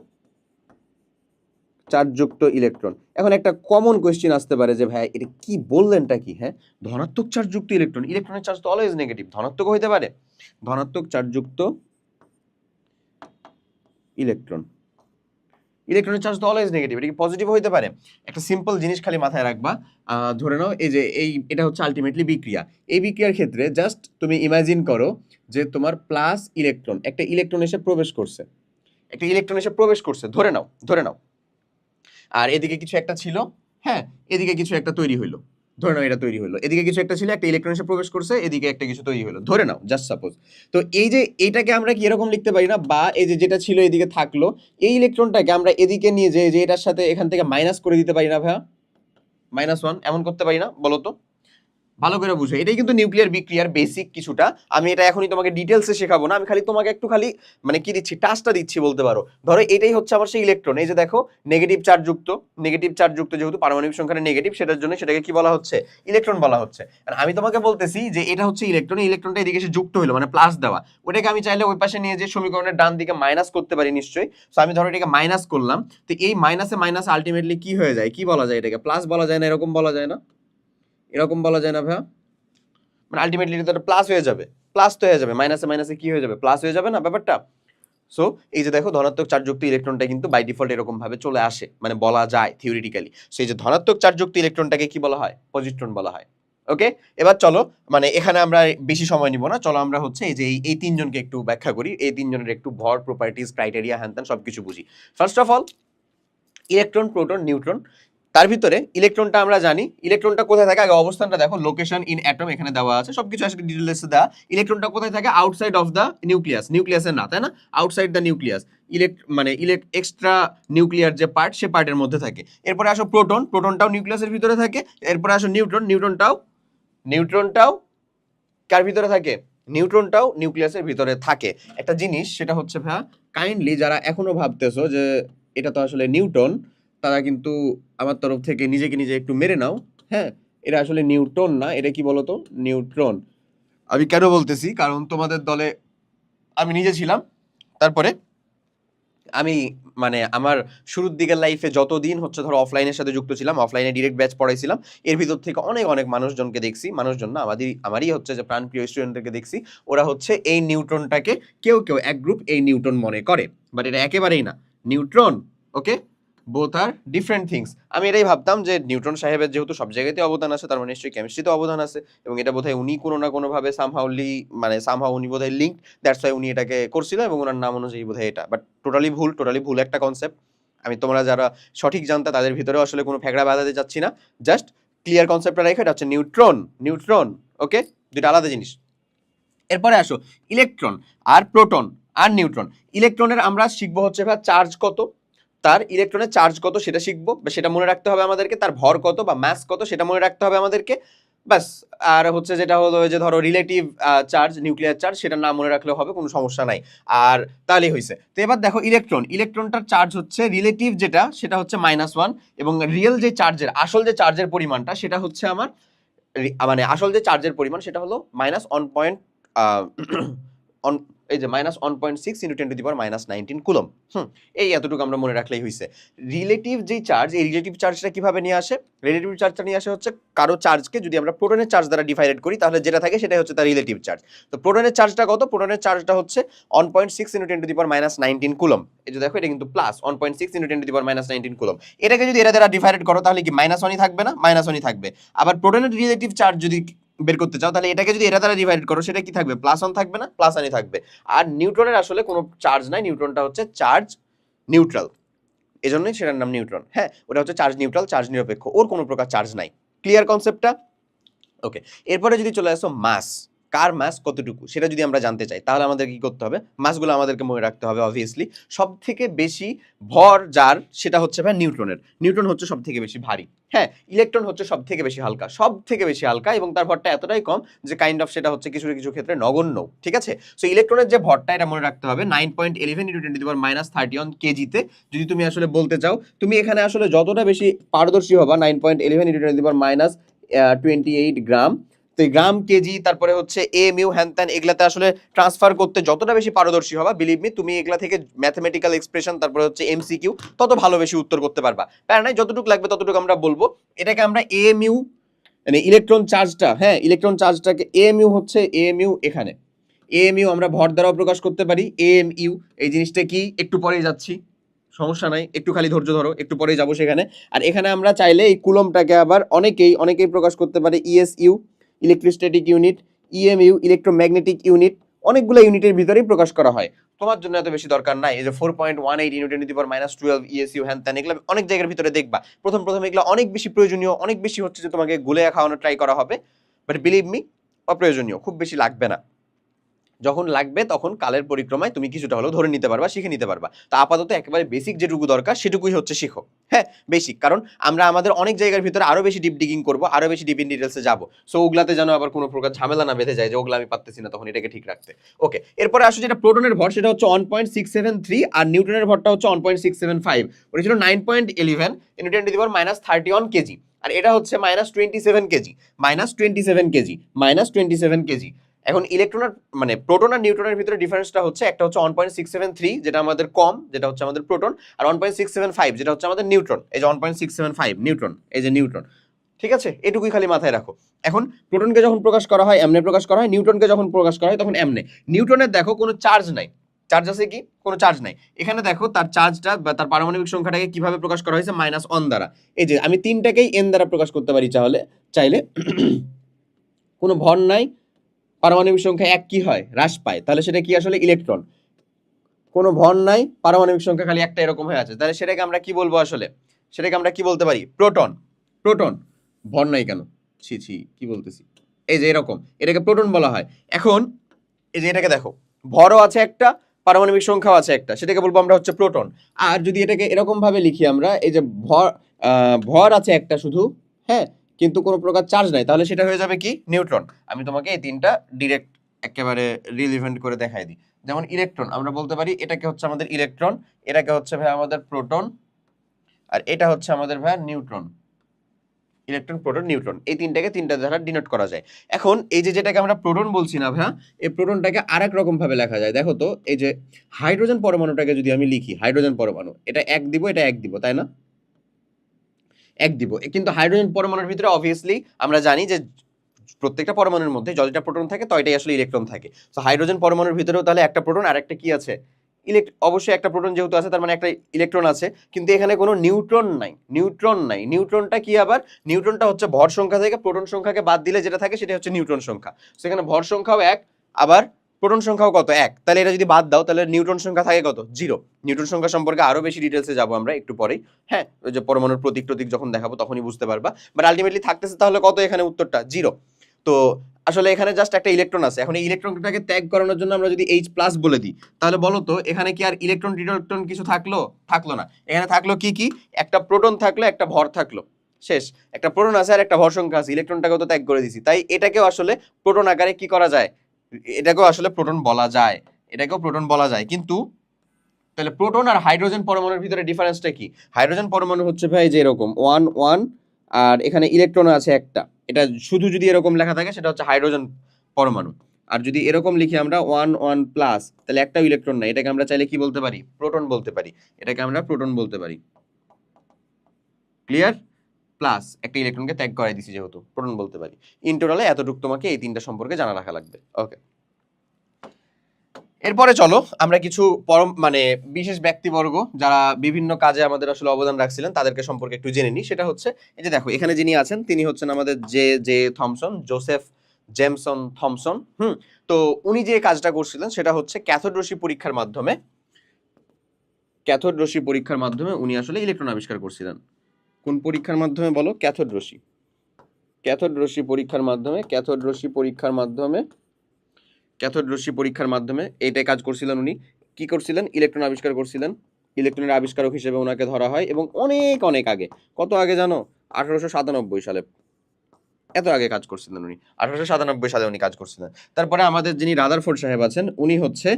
চার্জযুক্ত ইলেকট্রন। এখন একটা কমন কোয়েশ্চেন আসতে পারে যে ভাই এটা কি বললেনটা কি? হ্যাঁ, ধনাত্মক চার্জযুক্ত ইলেকট্রন, ইলেকট্রনের চার্জ তো অলওয়েজ নেগেটিভ, ধনাত্মক হইতে পারে? ধনাত্মক চার্জযুক্ত ইলেকট্রনের চার্জ তো অলওয়েজ নেগেটিভ, এটা কি পজিটিভ হইতে পারে? একটা সিম্পল জিনিস খালি মাথায় রাখবা, ধরে নাও এই যে এটা হচ্ছে আলটিমেটলি বিক্রিয়া। এই বিক্রিয়ার ক্ষেত্রে জাস্ট তুমি ইমাজিন করো যে তোমার প্লাস ইলেকট্রন, একটা ইলেকট্রন এসে প্রবেশ করছে, ধরে নাও, আর এদিকে কিছু একটা ছিল। হ্যাঁ, এদিকে কিছু একটা তৈরি হইলো, ধরে নাও এটা তৈরি হলো। এদিকে কিছু একটা ছিল, একটা ইলেকট্রন এসে প্রবেশ করছে, এদিকে একটা কিছু তৈরি হলো, ধরে নাও, জাস্ট সাপোজ। তো এই যে এইটাকে আমরা কি এরকম লিখতে পারি না? বা এই যে যেটা ছিল এদিকে থাকলো, এই ইলেকট্রনটাকে আমরা এদিকে নিয়ে যে এটার সাথে এখান থেকে মাইনাস করে দিতে পারি না ভাইয়া? -1 এমন করতে পারি না? বলো তো, ভালো করে বুঝো। এটাই কিন্তু নিউক্লিয়ার বিক্রিয়ার বেসিক কিছুটা। আমি এটা এখনই তোমাকে ডিটেলসে শেখাবো না, আমি খালি তোমাকে একটু খালি মানে কি দিচ্ছি, টাচটা দিচ্ছি বলতে পারো। ধরো এটাই হচ্ছে আমার সেই ইলেকট্রন, এই যে দেখো নেগেটিভ চার্জযুক্ত যেহেতু পারমাণবিক সংখ্যাটা নেগেটিভ, সেটার জন্য সেটাকে কি বলা হচ্ছে? ইলেকট্রন বলা হচ্ছে। আর আমি তোমাকে বলতেছি যে এটা হচ্ছে ইলেকট্রন, এই ইলেকট্রনটা এদিকে এসে যুক্ত হলো, মানে প্লাস দেওয়া। ওটাকে আমি চাইলে ওই পাশে নিয়ে যে সমীকরণের ডান দিকে মাইনাস করতে পারি নিশ্চয়ই। সো আমি ধরো এটাকে মাইনাস করলাম, তো এই মাইনাসে আলটিমেটলি কি হয়ে যায়? কি বলা যায় এটাকে? প্লাস বলা যায় না? এরকম বলা যায় না? এরকম বলা যায় না ভাইয়া? মানে আলটিমেটলি এটা প্লাস হয়ে যাবে, প্লাস তো হয়ে যাবে, মাইনাসে কি হয়ে যাবে? প্লাস হয়ে যাবে না ব্যাপারটা? সো এই যে দেখো ধনাত্মক চার্জযুক্ত ইলেকট্রনটা কিন্তু বাই ডিফল্ট এরকম ভাবে চলে আসে, মানে বলা যায় থিওরিটিক্যালি। সো এই যে ধনাত্মক চার্জযুক্ত ইলেকট্রনটাকে কি বলা হয়? পজিট্রন বলা হয়। ওকে, এবার চলো, মানে এখানে আমরা বেশি সময় নিব না, চলো আমরা হচ্ছে এই যে এই তিনজনকে একটু ব্যাখ্যা করি, এই তিনজনের একটু ভর, প্রপার্টিজ, ক্রাইটেরিয়া, হ্যান সবকিছু বুঝি। First of all electron, proton, neutron. তার ভিতরে ইলেকট্রনটা আমরা জানি, ইলেকট্রনটা কোথায় থাকে আগে অবস্থানটা দেখো, লোকেশন ইন অ্যাটম এখানে দেওয়া আছে, সবকিছু আসলে ডিটেইলসে দেওয়া। ইলেকট্রনটা কোথায় থাকে? আউটসাইড অফ দ্য নিউক্লিয়াস, নিউক্লিয়াসের না, তাই না? আউটসাইড দ্য নিউক্লিয়াস, মানে এক্সট্রা নিউক্লিয়ার যে পার্ট, সে পার্টের মধ্যে থাকে। এরপরে আসো প্রোটন, প্রোটনটাও নিউক্লিয়াসের ভিতরে থাকে। এরপরে আসো নিউট্রন, নিউট্রনটাও কার ভিতরে থাকে? নিউট্রনটাও নিউক্লিয়াসের ভিতরে থাকে। একটা জিনিস সেটা হচ্ছে ভাইয়া, কাইন্ডলি যারা এখনো ভাবতেছো যে এটা তো আসলে নিউটন, তারা কিন্তু আমার তরফ থেকে নিজেকে নিজে একটু মেরে নাও। হ্যাঁ, এটা আসলে নিউটন না, এটা কি বলতো? নিউট্রন। আমি কেন বলতেছি, কারণ তোমাদের দলে আমি নিজে ছিলাম। তারপরে আমি মানে আমার শুরুর দিকের লাইফে যতদিন হচ্ছে ধরো অফলাইনের সাথে যুক্ত ছিলাম, অফলাইনে ডিরেক্ট ব্যাচ পড়াইছিলাম, এর ভিতর থেকে অনেক অনেক মানুষজনকে দেখছি, মানুষজন না, আমারই হচ্ছে যে প্রাণপ্রিয় স্টুডেন্টদেরকে দেখছি, ওরা হচ্ছে এই নিউট্রনটাকে কেউ এক গ্রুপ এই নিউটন মনে করে, বাট এটা একেবারেই না নিউট্রন। ওকে, বোথ আর ডিফারেন্ট থিংস। আমি এটাই ভাবতাম যে নিউটন সাহেবের যেহেতু সব জায়গাতে অবদান আছে, তার মানে নিশ্চয়ই কেমিস্ট্রিতে অবদান আছে, এবং এটা বোধহয় উনি কোনো না কোনোভাবে সামহাউ উনি বোধহয় লিঙ্ক, দ্যাটস ওয়াই উনি এটাকে করছিল, এবং ওনার নাম অনুযায়ী বোধহয় এটা, বাট টোটালি ভুল একটা কনসেপ্ট। আমি তোমরা যারা সঠিক জানতা তাদের ভিতরেও আসলে কোনো ফ্যাকড়া বাঁধাতে যাচ্ছি না, জাস্ট ক্লিয়ার কনসেপ্টটা রেখে, এটা হচ্ছে নিউট্রন। ওকে, দুটো আলাদা জিনিস। এরপরে আসো ইলেকট্রন আর প্রোটন আর নিউট্রন। ইলেকট্রনের আমরা শিখবো হচ্ছে ভাই চার্জ কত, তার ইলেকট্রনের চার্জ কত সেটা শিখবো, বা সেটা মনে রাখতে হবে আমাদেরকে, তার ভর কত বা ম্যাস কত সেটা মনে রাখতে হবে আমাদেরকে, ব্যাস। আর হচ্ছে যেটা হলো যে ধরো রিলেটিভ চার্জ, নিউক্লিয়ার চার্জ, সেটা না মনে রাখলেও হবে, কোনো সমস্যা নাই। আর তাহলেই হয়েছে। তো এবার দেখো ইলেকট্রনটার চার্জ হচ্ছে রিলেটিভ যেটা, সেটা হচ্ছে -1, এবং রিয়েল যে চার্জের, আসল যে চার্জের পরিমাণটা, সেটা হচ্ছে আমার মানে আসল যে চার্জের পরিমাণ সেটা হলো -1 পয়েন্ট এই যে -1.6 × 10⁻19 কুলম। এই এতটুকু আমরা মনে রাখলেই হয়েছে। রিলেটিভ যেই চার্জ, এই রিলেটিভ চার্জটা কিভাবে নিয়ে আসে? রিলেটিভ চার্জটা নিয়ে আসে হচ্ছে কারো চার্জকে যদি আমরা প্রোটনের চার্জ দ্বারা ডিভাইডেড করি, তাহলে যেটা থাকে সেটাই হচ্ছে তার রিলেটিভ চার্জ। তো প্রোটনের চার্জটা কত? প্রোটনের চার্জটা হচ্ছে 1.6 × 10⁻19 কুলম। এই যে দেখো, এটা কিন্তু প্লাস 1.6 × 10⁻19 কুলম। এটাকে যদি এটা দ্বারা ডিভাইডেড করো, তাহলে কি -1ই থাকবে না? -1ই থাকবে। আবার প্রোটনের রিলেটিভ চার্জ যদি বের করতে চাও, তাহলে এটাকে যদি এটা দ্বারা ডিভাইড করো, সেটা কি থাকবে? +1 থাকবে না? +1ই থাকবে। আর নিউট্রনের আসলে কোনো চার্জ নাই, নিউট্রনটা হচ্ছে চার্জ নিউট্রাল, এজন্যই সেটার নাম নিউট্রন। হ্যাঁ, ওটা হচ্ছে চার্জ নিউট্রাল, চার্জ নিরপেক্ষ, ওর কোনো প্রকার চার্জ নাই। ক্লিয়ার কনসেপ্টটা? ওকে, এরপরে যদি চলে আসো মাস, কার মাস কতটুকু সেটা যদি আমরা জানতে চাই, তাহলে আমাদের কি করতে হবে? মাসগুলো আমাদেরকে মনে রাখতে হবে অবভিয়াসলি। সব থেকে বেশি ভর যার, সেটা হচ্ছে ভাই নিউট্রনের। নিউট্রন হচ্ছে সব থেকে বেশি ভারী। হ্যাঁ, ইলেকট্রন হচ্ছে সব থেকে বেশি হালকা, সব থেকে বেশি হালকা, এবং তার ভরটা এতটাই কম যে কাইন্ড অফ সেটা হচ্ছে কিছু কিছু ক্ষেত্রে নগণ্য। ঠিক আছে, সো ইলেকট্রনের যে ভরটা, এটা মনে রাখতে হবে 9.11 × 10⁻31 কেজিতে। যদি তুমি আসলে বলতে চাও, তুমি এখানে আসলে যতটা বেশি পারদর্শী হবা, 9.11 × 10⁻28 গ্রাম, তো গ্রাম, কেজি, তারপরে হচ্ছে এমইউ, হ্যান ত্যান, এগুলাতে আসলে ট্রান্সফার করতে যতটা বেশি পারদর্শী হবা, বিলিভ মি, তুমি এগুলা থেকে ম্যাথমেটিক্যাল এক্সপ্রেশন, তারপরে হচ্ছে এমসিকিউ, তত ভালো বেশি উত্তর করতে পারবা। প্যারা নাই, যতটুকু লাগবে ততটুকু আমরা বলবো। এটাকে আমরা এমইউ, মানে ইলেকট্রন চার্জটা, হ্যাঁ ইলেকট্রন চার্জটাকে এমইউ হচ্ছে এমইউ, এখানে এমইউ আমরা ভর দ্বারাও প্রকাশ করতে পারি। এমইউ এই জিনিসটা কি, একটু পরেই যাচ্ছি, সমস্যা নাই, একটু খালি ধৈর্য ধরো, একটু পরেই যাবো সেখানে। আর এখানে আমরা চাইলে এই কুলমটাকে আবার অনেকেই প্রকাশ করতে পারে ESU, electrostatic unit, EMU, electromagnetic unit, অনেকগুলো ইউনিটের ভিতরেই প্রকাশ করা হয়। তোমার জন্য এত বেশি দরকার নাই। এই যে 4.18 × 10⁻12 ইএসইউ, হ্যান ত্যান, এগুলো অনেক জায়গার ভিতরে দেখবা। প্রথম এগুলো অনেক বেশি প্রয়োজনীয়, অনেক বেশি হচ্ছে যে তোমাকে গুলে খাওয়ানো ট্রাই করা হবে, বাট বিলিভ মি, অপ্রয়োজনীয়, খুব বেশি লাগবে না। যখন লাগবে তখন কালের পরিক্রমায় তুমি কিছুটা হলেও ধরে নিতে পারবা, শিখে নিতে পারবা। তা আপাতত একেবারে বেসিক যেটুকু দরকার সেটুকুই হচ্ছে শিখো। হ্যাঁ, বেসিক, কারণ আমরা আমাদের অনেক জায়গার ভিতরে আরো বেশি ডিপ ডিগিং করবো, আরো বেশি ডিপ ইন ডিটেলসে যাবো। সো ওগুলাতে যেন আবার কোনো প্রকার ঝামেলা না বেঁধে যায় যে ওগুলো আমি পারতেছি না, তখন এটাকে ঠিক রাখতে। ওকে, এরপরে আসো যেটা প্রোটনের ভর, সেটা হচ্ছে 1.673, আর নিউট্রনের ভরটা হচ্ছে 1.675। ওটা ছিল 9.11 × 10⁻31 কেজি, আর এটা হচ্ছে -27 কেজি, -27 কেজি। এখন ইলেকট্রন মানে প্রোটন আর নিউট্রনের ভিতরে ডিফারেন্সটা হচ্ছে, একটা হচ্ছে 1.673 যেটা আমাদের কম, যেটা হচ্ছে আমাদের প্রোটন, আর 1.675 যেটা হচ্ছে আমাদের নিউট্রন। এই যে 1.675 নিউট্রন, এই যে নিউট্রন। ঠিক আছে, এটুকুই খালি মাথায় রাখো। এখন প্রোটনকে যখন প্রকাশ করা হয় এমনে প্রকাশ করা হয়, নিউট্রনকে যখন প্রকাশ করা হয় তখন এমনে। নিউট্রনের দেখো কোনো চার্জ নাই, চার্জ আছে কি? কোনো চার্জ নাই। এখানে দেখো তার চার্জটা বা তার পারমাণবিক সংখ্যাটাকে কিভাবে প্রকাশ করা হয়েছে? -1 দ্বারা। এই যে আমি তিনটাকেই n দ্বারা প্রকাশ করতে পারি চাইলে কোনো ভর নাই, পারমাণবিক সংখ্যা 1 কি হয়? হ্রাস পায়। তাহলে সেটা কি আসলে? ইলেকট্রন। কোনো ভর নাই, পারমাণবিক সংখ্যা খালি একটা এরকম হয়ে আছে, তাহলে সেটাকে আমরা কি বলবো আসলে? সেটাকে আমরা কি বলতে পারি? প্রোটন। প্রোটন। ভর নাই কেন? ছি ছি, কি বলতেছি? এই যে এরকম, এটাকে প্রোটন বলা হয়। এখন এই যে এটাকে দেখো, ভরও আছে একটা, পারমাণবিক সংখ্যাও আছে একটা, সেটাকে বলবো আমরা হচ্ছে প্রোটন। আর যদি এটাকে এরকম ভাবে লিখি আমরা, এই যে ভর আছে একটা শুধু, হ্যাঁ, কিন্তু কোনো প্রকার চার্জ নাই, তাহলে সেটা হয়ে যাবে কি? নিউট্রন। আমি তোমাকে এই তিনটা ডিরেক্ট একেবারে রিলিভেন্ট করে দেখাই দিই। যেমন ইলেকট্রন, আমরা বলতে পারি এটাকে হচ্ছে আমাদের ইলেকট্রন, এটাকে হচ্ছে ভাই আমাদের প্রোটন, আর এটা হচ্ছে আমাদের ভাই নিউট্রন। ইলেকট্রন, প্রোটন, নিউট্রন, এই তিনটাকে তিনটা দ্বারা ডিনোট করা যায়। এখন এই যে যেটাকে আমরা প্রোটন বলছি না ভাইয়া, এই প্রোটনটাকে আরেক রকম ভাবে লেখা যায়। দেখো তো, এই যে হাইড্রোজেন পরমাণুটাকে যদি আমি লিখি, হাইড্রোজেন পরমাণু, এটা এক দিব, এটা এক দিব, তাই না? এক দিব, কিন্তু হাইড্রোজেন পরমাণুর ভিতরে অবভিয়াসলি আমরা জানি যে প্রত্যেকটা পরমাণুর মধ্যে যতটা প্রোটন থাকে ততটাই আসলে ইলেকট্রন থাকে। তো হাইড্রোজেন পরমাণুর ভিতরেও তাহলে একটা প্রোটন আর একটা কি আছে? অবশ্যই একটা প্রোটন যেহেতু আছে, তার মানে একটা ইলেকট্রন আছে, কিন্তু এখানে কোনো নিউট্রন নাই। নিউট্রন নাই। নিউট্রনটা কি আবার? নিউট্রনটা হচ্ছে ভর সংখ্যা থেকে প্রোটন সংখ্যাকে বাদ দিলে যেটা থাকে সেটা হচ্ছে নিউট্রন সংখ্যা। সেখানে ভর সংখ্যাও এক, আবার প্রোটন সংখ্যাও কত? এক। তাহলে এটা যদি বাদ দাও তাহলে নিউট্রন সংখ্যা থাকে কত? 0। নিউট্রন সংখ্যা সম্পর্কে আরো বেশি ডিটেলসে যাবো আমরা একটু পরেই, হ্যাঁ, ওই যে পরমাণুর প্রতীক টতীক যখন দেখাবো তখনই বুঝতে পারবা। বাট আলটিমেটলি থাকতেছে তাহলে কত? এখানে উত্তরটা 0। তো আসলে এখানে জাস্ট একটা ইলেকট্রন আছে। এখন এই ইলেকট্রনটাকে ত্যাগ করানোর জন্য আমরা যদি H+ বলে দিই, তাহলে বলো তো এখানে কি আর ইলেকট্রন টিলেকট্রন কিছু থাকলো? থাকলো না। এখানে থাকলো কি কি? একটা প্রোটন থাকলো, একটা ভর থাকলো, শেষ। একটা প্রোটন আছে আর একটা ভর সংখ্যা আছে, ইলেকট্রনটাকেও তো ত্যাগ করে দিছি, তাই এটাকেও আসলে প্রোটন আকারে কি করা যায়? এটাকেও আসলে প্রোটন বলা যায়। এটাকেও প্রোটন বলা যায়। কিন্তু তাহলে প্রোটন আর হাইড্রোজেন পরমাণুর ভিতরে ডিফারেন্সটা কি? হাইড্রোজেন পরমাণু হচ্ছে ভাই যে এরকম 1 1, আর এখানে ইলেকট্রন আছে একটা। এটা শুধু যদি এরকম লেখা থাকে সেটা হচ্ছে হাইড্রোজেন পরমাণু। আর যদি এরকম লিখি আমরা 1 1 প্লাস, তাহলে একটাও ইলেকট্রন নাই, এটাকে আমরা চাইলে কি বলতে পারি? প্রোটন বলতে পারি। এটাকে আমরা প্রোটন বলতে পারি। ক্লিয়ার? প্লাস একটা ইলেকট্রনকে ত্যাগ করাই দিছি যেহেতু, প্রোটন বলতে পারি। ইন টোটালে এতটুকু তোমাকে এই তিনটা সম্পর্কে জানা রাখা লাগবে। ওকে, এরপরে চলো আমরা কিছু মানে বিশেষ ব্যক্তিবর্গ যারা বিভিন্ন কাজে আমাদের আসলে অবদান রাখছিলেন তাদেরকে সম্পর্কে একটু জেনে নিই। সেটা হচ্ছে এই যে দেখো এখানে যিনি আছেন তিনি হচ্ছেন আমাদের J J Thomson, Joseph Jameson Thomson. তো উনি যে কাজটা করছিলেন সেটা হচ্ছে ক্যাথোড রশ্মি পরীক্ষার মাধ্যমে, ক্যাথোড রশ্মি পরীক্ষার মাধ্যমে উনি আসলে ইলেকট্রন আবিষ্কার করছিলেন। কোন পরীক্ষার মাধ্যমে বলো? ক্যাথোড রশ্মি। ক্যাথোড রশ্মি পরীক্ষার মাধ্যমে, ক্যাথোড রশ্মি পরীক্ষার মাধ্যমে, ক্যাথোড রশ্মি পরীক্ষার মাধ্যমে এইটাই কাজ করছিলেন উনি। কি করছিলেন? ইলেকট্রন আবিষ্কার করছিলেন। ইলেকট্রনের আবিষ্কারক হিসেবে ওনাকে ধরা হয়, এবং অনেক অনেক আগে, কত আগে জানো? 1897 সালে, এত আগে কাজ করছিলেন উনি। 1897 সালে উনি কাজ করছিলেন। তারপরে আমাদের যিনি রাদারফোর্ড সাহেব আছেন, উনি হচ্ছে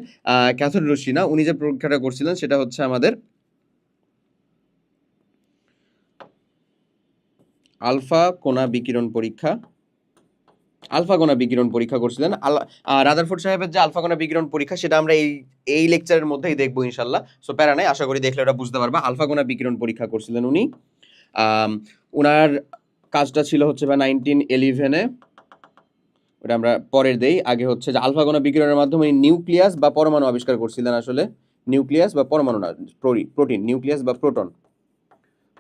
ক্যাথোড রশ্মি না, উনি যে পরীক্ষাটা করছিলেন সেটা হচ্ছে আমাদের আলফা কণা বিকিরণ পরীক্ষা। আলফা কণা বিকিরণ পরীক্ষা করছিলেন। রাদারফোর্ড সাহেবের যে আলফা কণা বিকিরণ পরীক্ষা সেটা আমরা এই লেকচারের মধ্যেই দেখবো ইনশাল্লাহ। সো প্যারা নাই, আশা করি দেখলে ওটা বুঝতে পারবা। আলফা কণা বিকিরণ পরীক্ষা করছিলেন উনি। উনার কাজটা ছিল হচ্ছে বা 1911-এ, ওটা আমরা পরের দেই। আগে হচ্ছে যে আলফা কণা বিকিরণের মাধ্যমে নিউক্লিয়াস বা পরমাণু আবিষ্কার করছিলেন। আসলে নিউক্লিয়াস বা পরমাণু না, প্রোটিন, নিউক্লিয়াস বা প্রোটন,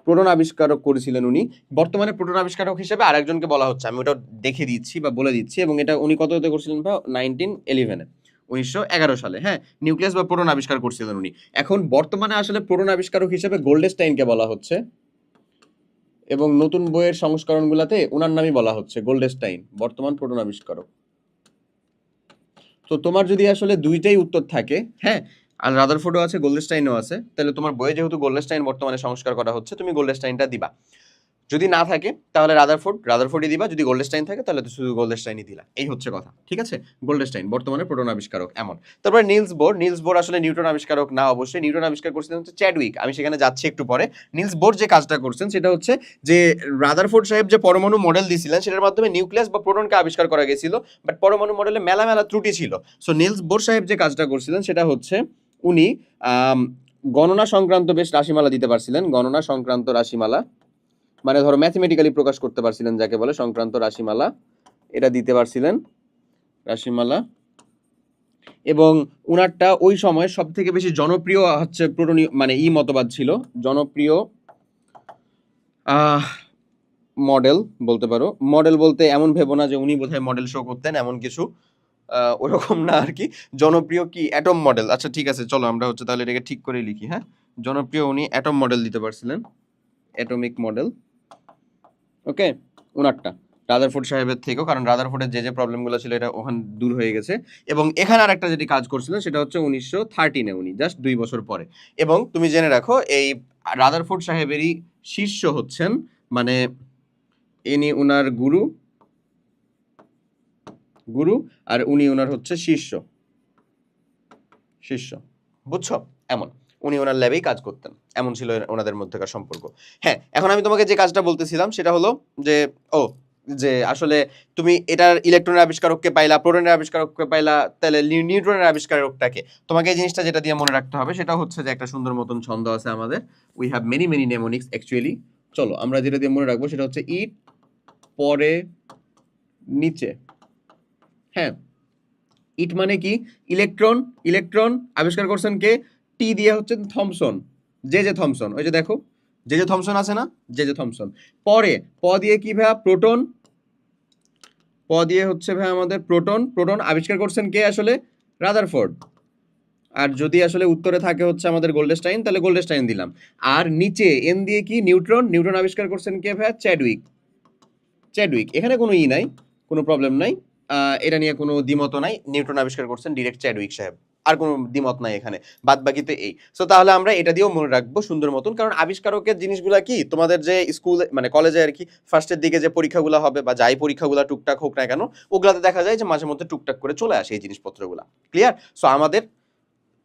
প্রোটন আবিষ্কারক করেছিলেন উনি। বর্তমানে প্রোটন আবিষ্কারক হিসেবে আরেকজনকে বলা হচ্ছে, আমি ওটা দেখে দিচ্ছি বা বলে দিচ্ছি। এবং এটা উনি কততে করছিলেন ভাই? 1911-এ, 1911 সালে, হ্যাঁ, নিউক্লিয়াস বা প্রোটন আবিষ্কার করছিলেন উনি। এখন বর্তমানে আসলে প্রোটন আবিষ্কারক হিসেবে গোল্ডস্টাইনকে বলা হচ্ছে, এবং নতুন বইয়ের সংস্করণগুলোতে ওনার নামই বলা হচ্ছে, গোল্ডস্টাইন, বর্তমান প্রোটন আবিষ্কারক। তো তোমার যদি আসলে দুইটাই উত্তর থাকে, হ্যাঁ, আর রাদারফোর্ডও আছে, গোল্ডস্টাইনও আছে, তাহলে তোমার বইয়ে যেহেতু গোল্ডস্টাইন বর্তমানে সংস্কার করা হচ্ছে, তুমি গোল্ডস্টাইনটা দিবা। যদি না থাকে তাহলে রাদারফোর্ডই দিবা। যদি গোল্ডস্টাইন থাকে তাহলে তো শুধু গোল্ডস্টাইনই দিলা। এই হচ্ছে কথা, ঠিক আছে? গোল্ডস্টাইন বর্তমানে প্রোটন আবিষ্কারক, এমন। তারপরে নিলস বোর আসলে নিউটন আবিষ্কারক না, অবশ্যই নিউটন আবিষ্কার করছিলেন হচ্ছে চ্যাডউইক। আমি সেখানে যাচ্ছি একটু পরে। নিলস বোর যে কাজটা করছেন সেটা হচ্ছে যে রাদারফোর্ড সাহেব যে পরমাণু মডেল দিয়েছিলেন সেটার মাধ্যমে নিউক্লিয়াস বা প্রোটনকে আবিষ্কার করা গেছিল, বাট পরমাণু মডেলে মেলা মেলা ত্রুটি ছিল। সো নিলস বোর সাহেব যে কাজটা করছিলেন সেটা হচ্ছে উনি গণনা সংক্রান্ত বেশ রাশিমালা দিতে পারছিলেন। গণনা সংক্রান্ত রাশিমালা, মানে ধরো ম্যাথমেটিক্যালি প্রকাশ করতে পারছিলেন যাকে বলে সংক্রান্ত রাশিমালা, এটা দিতে পারছিলেন, রাশিমালা। এবং উনারটা ওই সময় সব থেকে বেশি জনপ্রিয় হচ্ছে প্রোটনীয় মানে মতবাদ ছিল, জনপ্রিয় মডেল বলতে পারো। মডেল বলতে এমন ভেবো না যে উনি বোধহয় মডেল শো করতেন, এমন কিছু ওরকম না আর কি। জনপ্রিয় কি অ্যাটম মডেল। আচ্ছা ঠিক আছে, চলো আমরা হচ্ছে তাহলে এটাকে ঠিক করে লিখি। হ্যাঁ, জনপ্রিয় উনি অ্যাটম মডেল দিতে পারছিলেন, অ্যাটমিক মডেল। ওকে, উনারটা রাদারফোর্ড সাহেবের থেকেও, কারণ রাদারফোর্ডের যে প্রবলেমগুলো ছিল এটা ওখানে দূর হয়ে গেছে। এবং এখানে আর একটা যেটি কাজ করছিলেন সেটা হচ্ছে 1913-এ, উনি জাস্ট 2 বছর পরে। এবং তুমি জেনে রাখো এই রাদারফোর্ড সাহেবেরই শিষ্য হচ্ছেন, মানে ইনি উনার গুরু, আর উনি ওনার হচ্ছে শিষ্য। বুঝছো? এমন উনি ওনার ল্যাবেই কাজ করতেন, এমন ছিল ওনাদের মধ্যেকার সম্পর্ক। হ্যাঁ, এখন আমি তোমাকে যে কাজটা বলতেছিলাম সেটা হলো যে আসলে তুমি এটার ইলেকট্রনের আবিষ্কারককে পাইলা, প্রোটনের আবিষ্কারককে পাইলা, তাহলে নিউট্রনের আবিষ্কারকটাকে। তোমাকে এই জিনিসটা যেটা দিয়ে মনে রাখতে হবে সেটা হচ্ছে যে একটা সুন্দর মতন ছন্দ আছে আমাদের, we have many mnemonics actually. চলো আমরা যেটা দিয়ে মনে রাখবো সেটা হচ্ছে ইট, পরে, নিচে। হ্যাঁ, ইট মানে কি? ইলেকট্রন আবিষ্কার করছেন কে? টি দিয়ে হচ্ছে থমসন, জে থমসন। ওই যে দেখো জে থমসন আছে না, জে থমসন। পরে প দিয়ে কি ভাইয়া? প্রোটন। প দিয়ে হচ্ছে ভাই আমাদের প্রোটন আবিষ্কার করছেন কে আসলে? রাদারফোর্ড। আর যদি আসলে উত্তরে থাকে হচ্ছে আমাদের গোল্ডস্টাইন, তাহলে গোল্ডস্টাইন দিলাম। আর নিচে এন দিয়ে কি? নিউট্রন আবিষ্কার করছেন কে ভাইয়া? চ্যাডউইক। এখানে কোনো নাই, কোনো প্রবলেম নাই, এটা নিয়ে কোনো দ্বিমত নাই। নিউটন আবিষ্কার করছেন ডিরেক্ট চ্যাডউইক সাহেব, আর কোনো দ্বিমত নাই এখানে, বাদ বাকিতে এই। সো তাহলে আমরা এটা দিয়েও মনে রাখবো সুন্দর মতন, কারণ আবিষ্কারকের জিনিসগুলো কি তোমাদের যে স্কুল মানে কলেজে আর কি ফার্স্টের দিকে যে পরীক্ষাগুলো হবে বা যাই পরীক্ষাগুলো টুকটাক হোক না কেন, ওগুলাতে দেখা যায় যে মাঝে মধ্যে টুকটাক করে চলে আসে এই জিনিসপত্রগুলো। ক্লিয়ার? সো আমাদের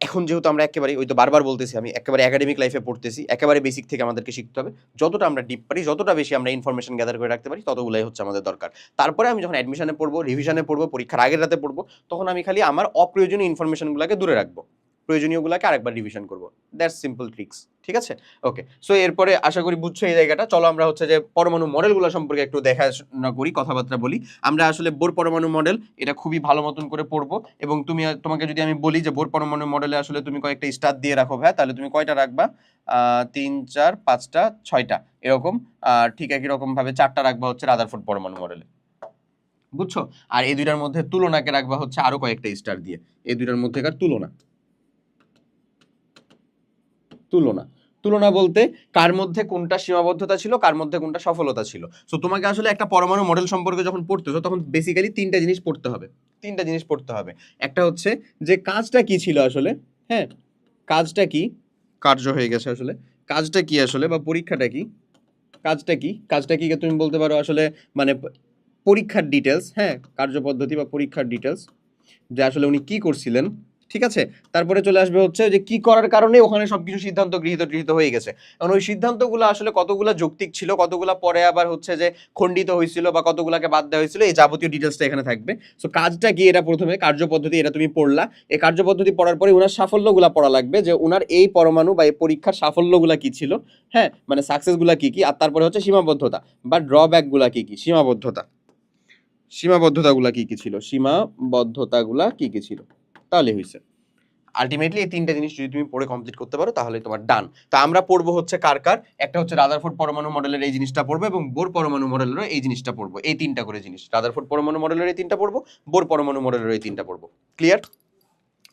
এখন যেহেতু আমরা একেবারে, ওই তো বারবার বলতেছি আমি, একেবারে একাডেমিক লাইফে পড়তেছি, একেবারে বেসিক থেকে আমাদেরকে শিখতে হবে। যতটা আমরা ডিপ পারি, যতটা বেশি আমরা ইনফরমেশন গ্যাদার করে রাখতে পারি, ততগুলাই হচ্ছে আমাদের দরকার। তারপরে আমি যখন অ্যাডমিশনে পড়বো, রিভিশনে পড়বো, পরীক্ষার আগের রাতে পড়বো, তখন আমি খালি আমার অপ্রয়োজনীয় ইনফরমেশনগুলোকে দূরে রাখবো, প্রয়োজনীয়গুলোকে আরেকবার রিভিশন করবো। That's simple tricks. ঠিক আছে? ওকে, সো এরপরে আশা করি বুঝছো এই জায়গাটা। চলো আমরা হচ্ছে যে পরমাণু মডেলগুলো সম্পর্কে একটু দেখাশোনা করি, কথাবার্তা বলি। আমরা আসলে বোর পরমাণু মডেল এটা খুবই ভালো মতন করে পড়বো। এবং তোমাকে যদি আমি বলি যে বোর পরমাণু মডেলে আসলে তুমি কয়েকটা স্টার দিয়ে রাখো ভাই, তাহলে তুমি কয়টা রাখবা? 3, 4, 5টা, 6টা এরকম। ঠিক একই রকম ভাবে 4টা রাখবা হচ্ছে রাদারফোর্ড পরমাণু মডেলে। বুঝছো? আর এই দুইটার মধ্যে তুলনাকে রাখবা হচ্ছে আরো কয়েকটা স্টার দিয়ে, এই দুইটার মধ্যেকার তুলনা বলতে কার মধ্যে কোনটা সীমাবদ্ধতা ছিল, কার মধ্যে কোনটা সফলতা ছিল। সো তোমাকে আসলে একটা পরমাণু মডেল সম্পর্কে যখন পড়তেছো তখন বেসিক্যালি তিনটা জিনিস পড়তে হবে। একটা হচ্ছে যে কাজটা কি ছিল আসলে, হ্যাঁ, কাজটা কি, কার্য হয়ে গেছে আসলে, কাজটা কি আসলে বা পরীক্ষাটা কি, কাজটা কি তুমি বলতে পারো আসলে মানে পরীক্ষার ডিটেলস, হ্যাঁ, কার্যপদ্ধতি বা পরীক্ষার ডিটেলস, যে আসলে উনি কি করছিলেন। ঠিক আছে? তারপরে চলে আসবে হচ্ছে যে কি করার কারণে ওখানে সবকিছু সিদ্ধান্ত গৃহীত হয়ে গেছে। কারণ ওই সিদ্ধান্তগুলো আসলে কতগুলা যৌক্তিক ছিল, কতগুলা পরে আবার হচ্ছে যে খণ্ডিত হয়েছিল বা কতগুলাকে বাদ দেওয়া হয়েছিল, এই যাবতীয় ডিটেলসটা এখানে থাকবে। সো কাজটা কি, এটা প্রথমে কার্যপদ্ধতি, এটা তুমি পড়লা। এই কার্যপদ্ধতি পড়ার পরে ওনার সাফল্যগুলা পড়া লাগবে, যে ওনার এই পরমাণু বা এই পরীক্ষার সাফল্যগুলা কি ছিল, হ্যাঁ, মানে সাকসেসগুলা কি কি। আর তারপরে হচ্ছে সীমাবদ্ধতা বা ড্রব্যাকগুলা কি কি, সীমাবদ্ধতাগুলা কি কি ছিল, তাহলে হয়েছে। আলটিমেটলি এই তিনটা জিনিস যদি তুমি পড়ে কমপ্লিট করতে পারো তাহলে তোমার ডান। তা আমরা পড়বো হচ্ছে কার, একটা হচ্ছে রাদারফোর্ড পরমাণু মডেলের এই জিনিসটা পড়বো এবং বোর পরমাণু মডেলেরও এই জিনিসটা পড়বো। এই তিনটা করে জিনিস, রাদারফোর্ড পরমাণু মডেলের এই তিনটা পড়বো, বোর পরমাণু মডেলের এই তিনটা পড়বো। ক্লিয়ার?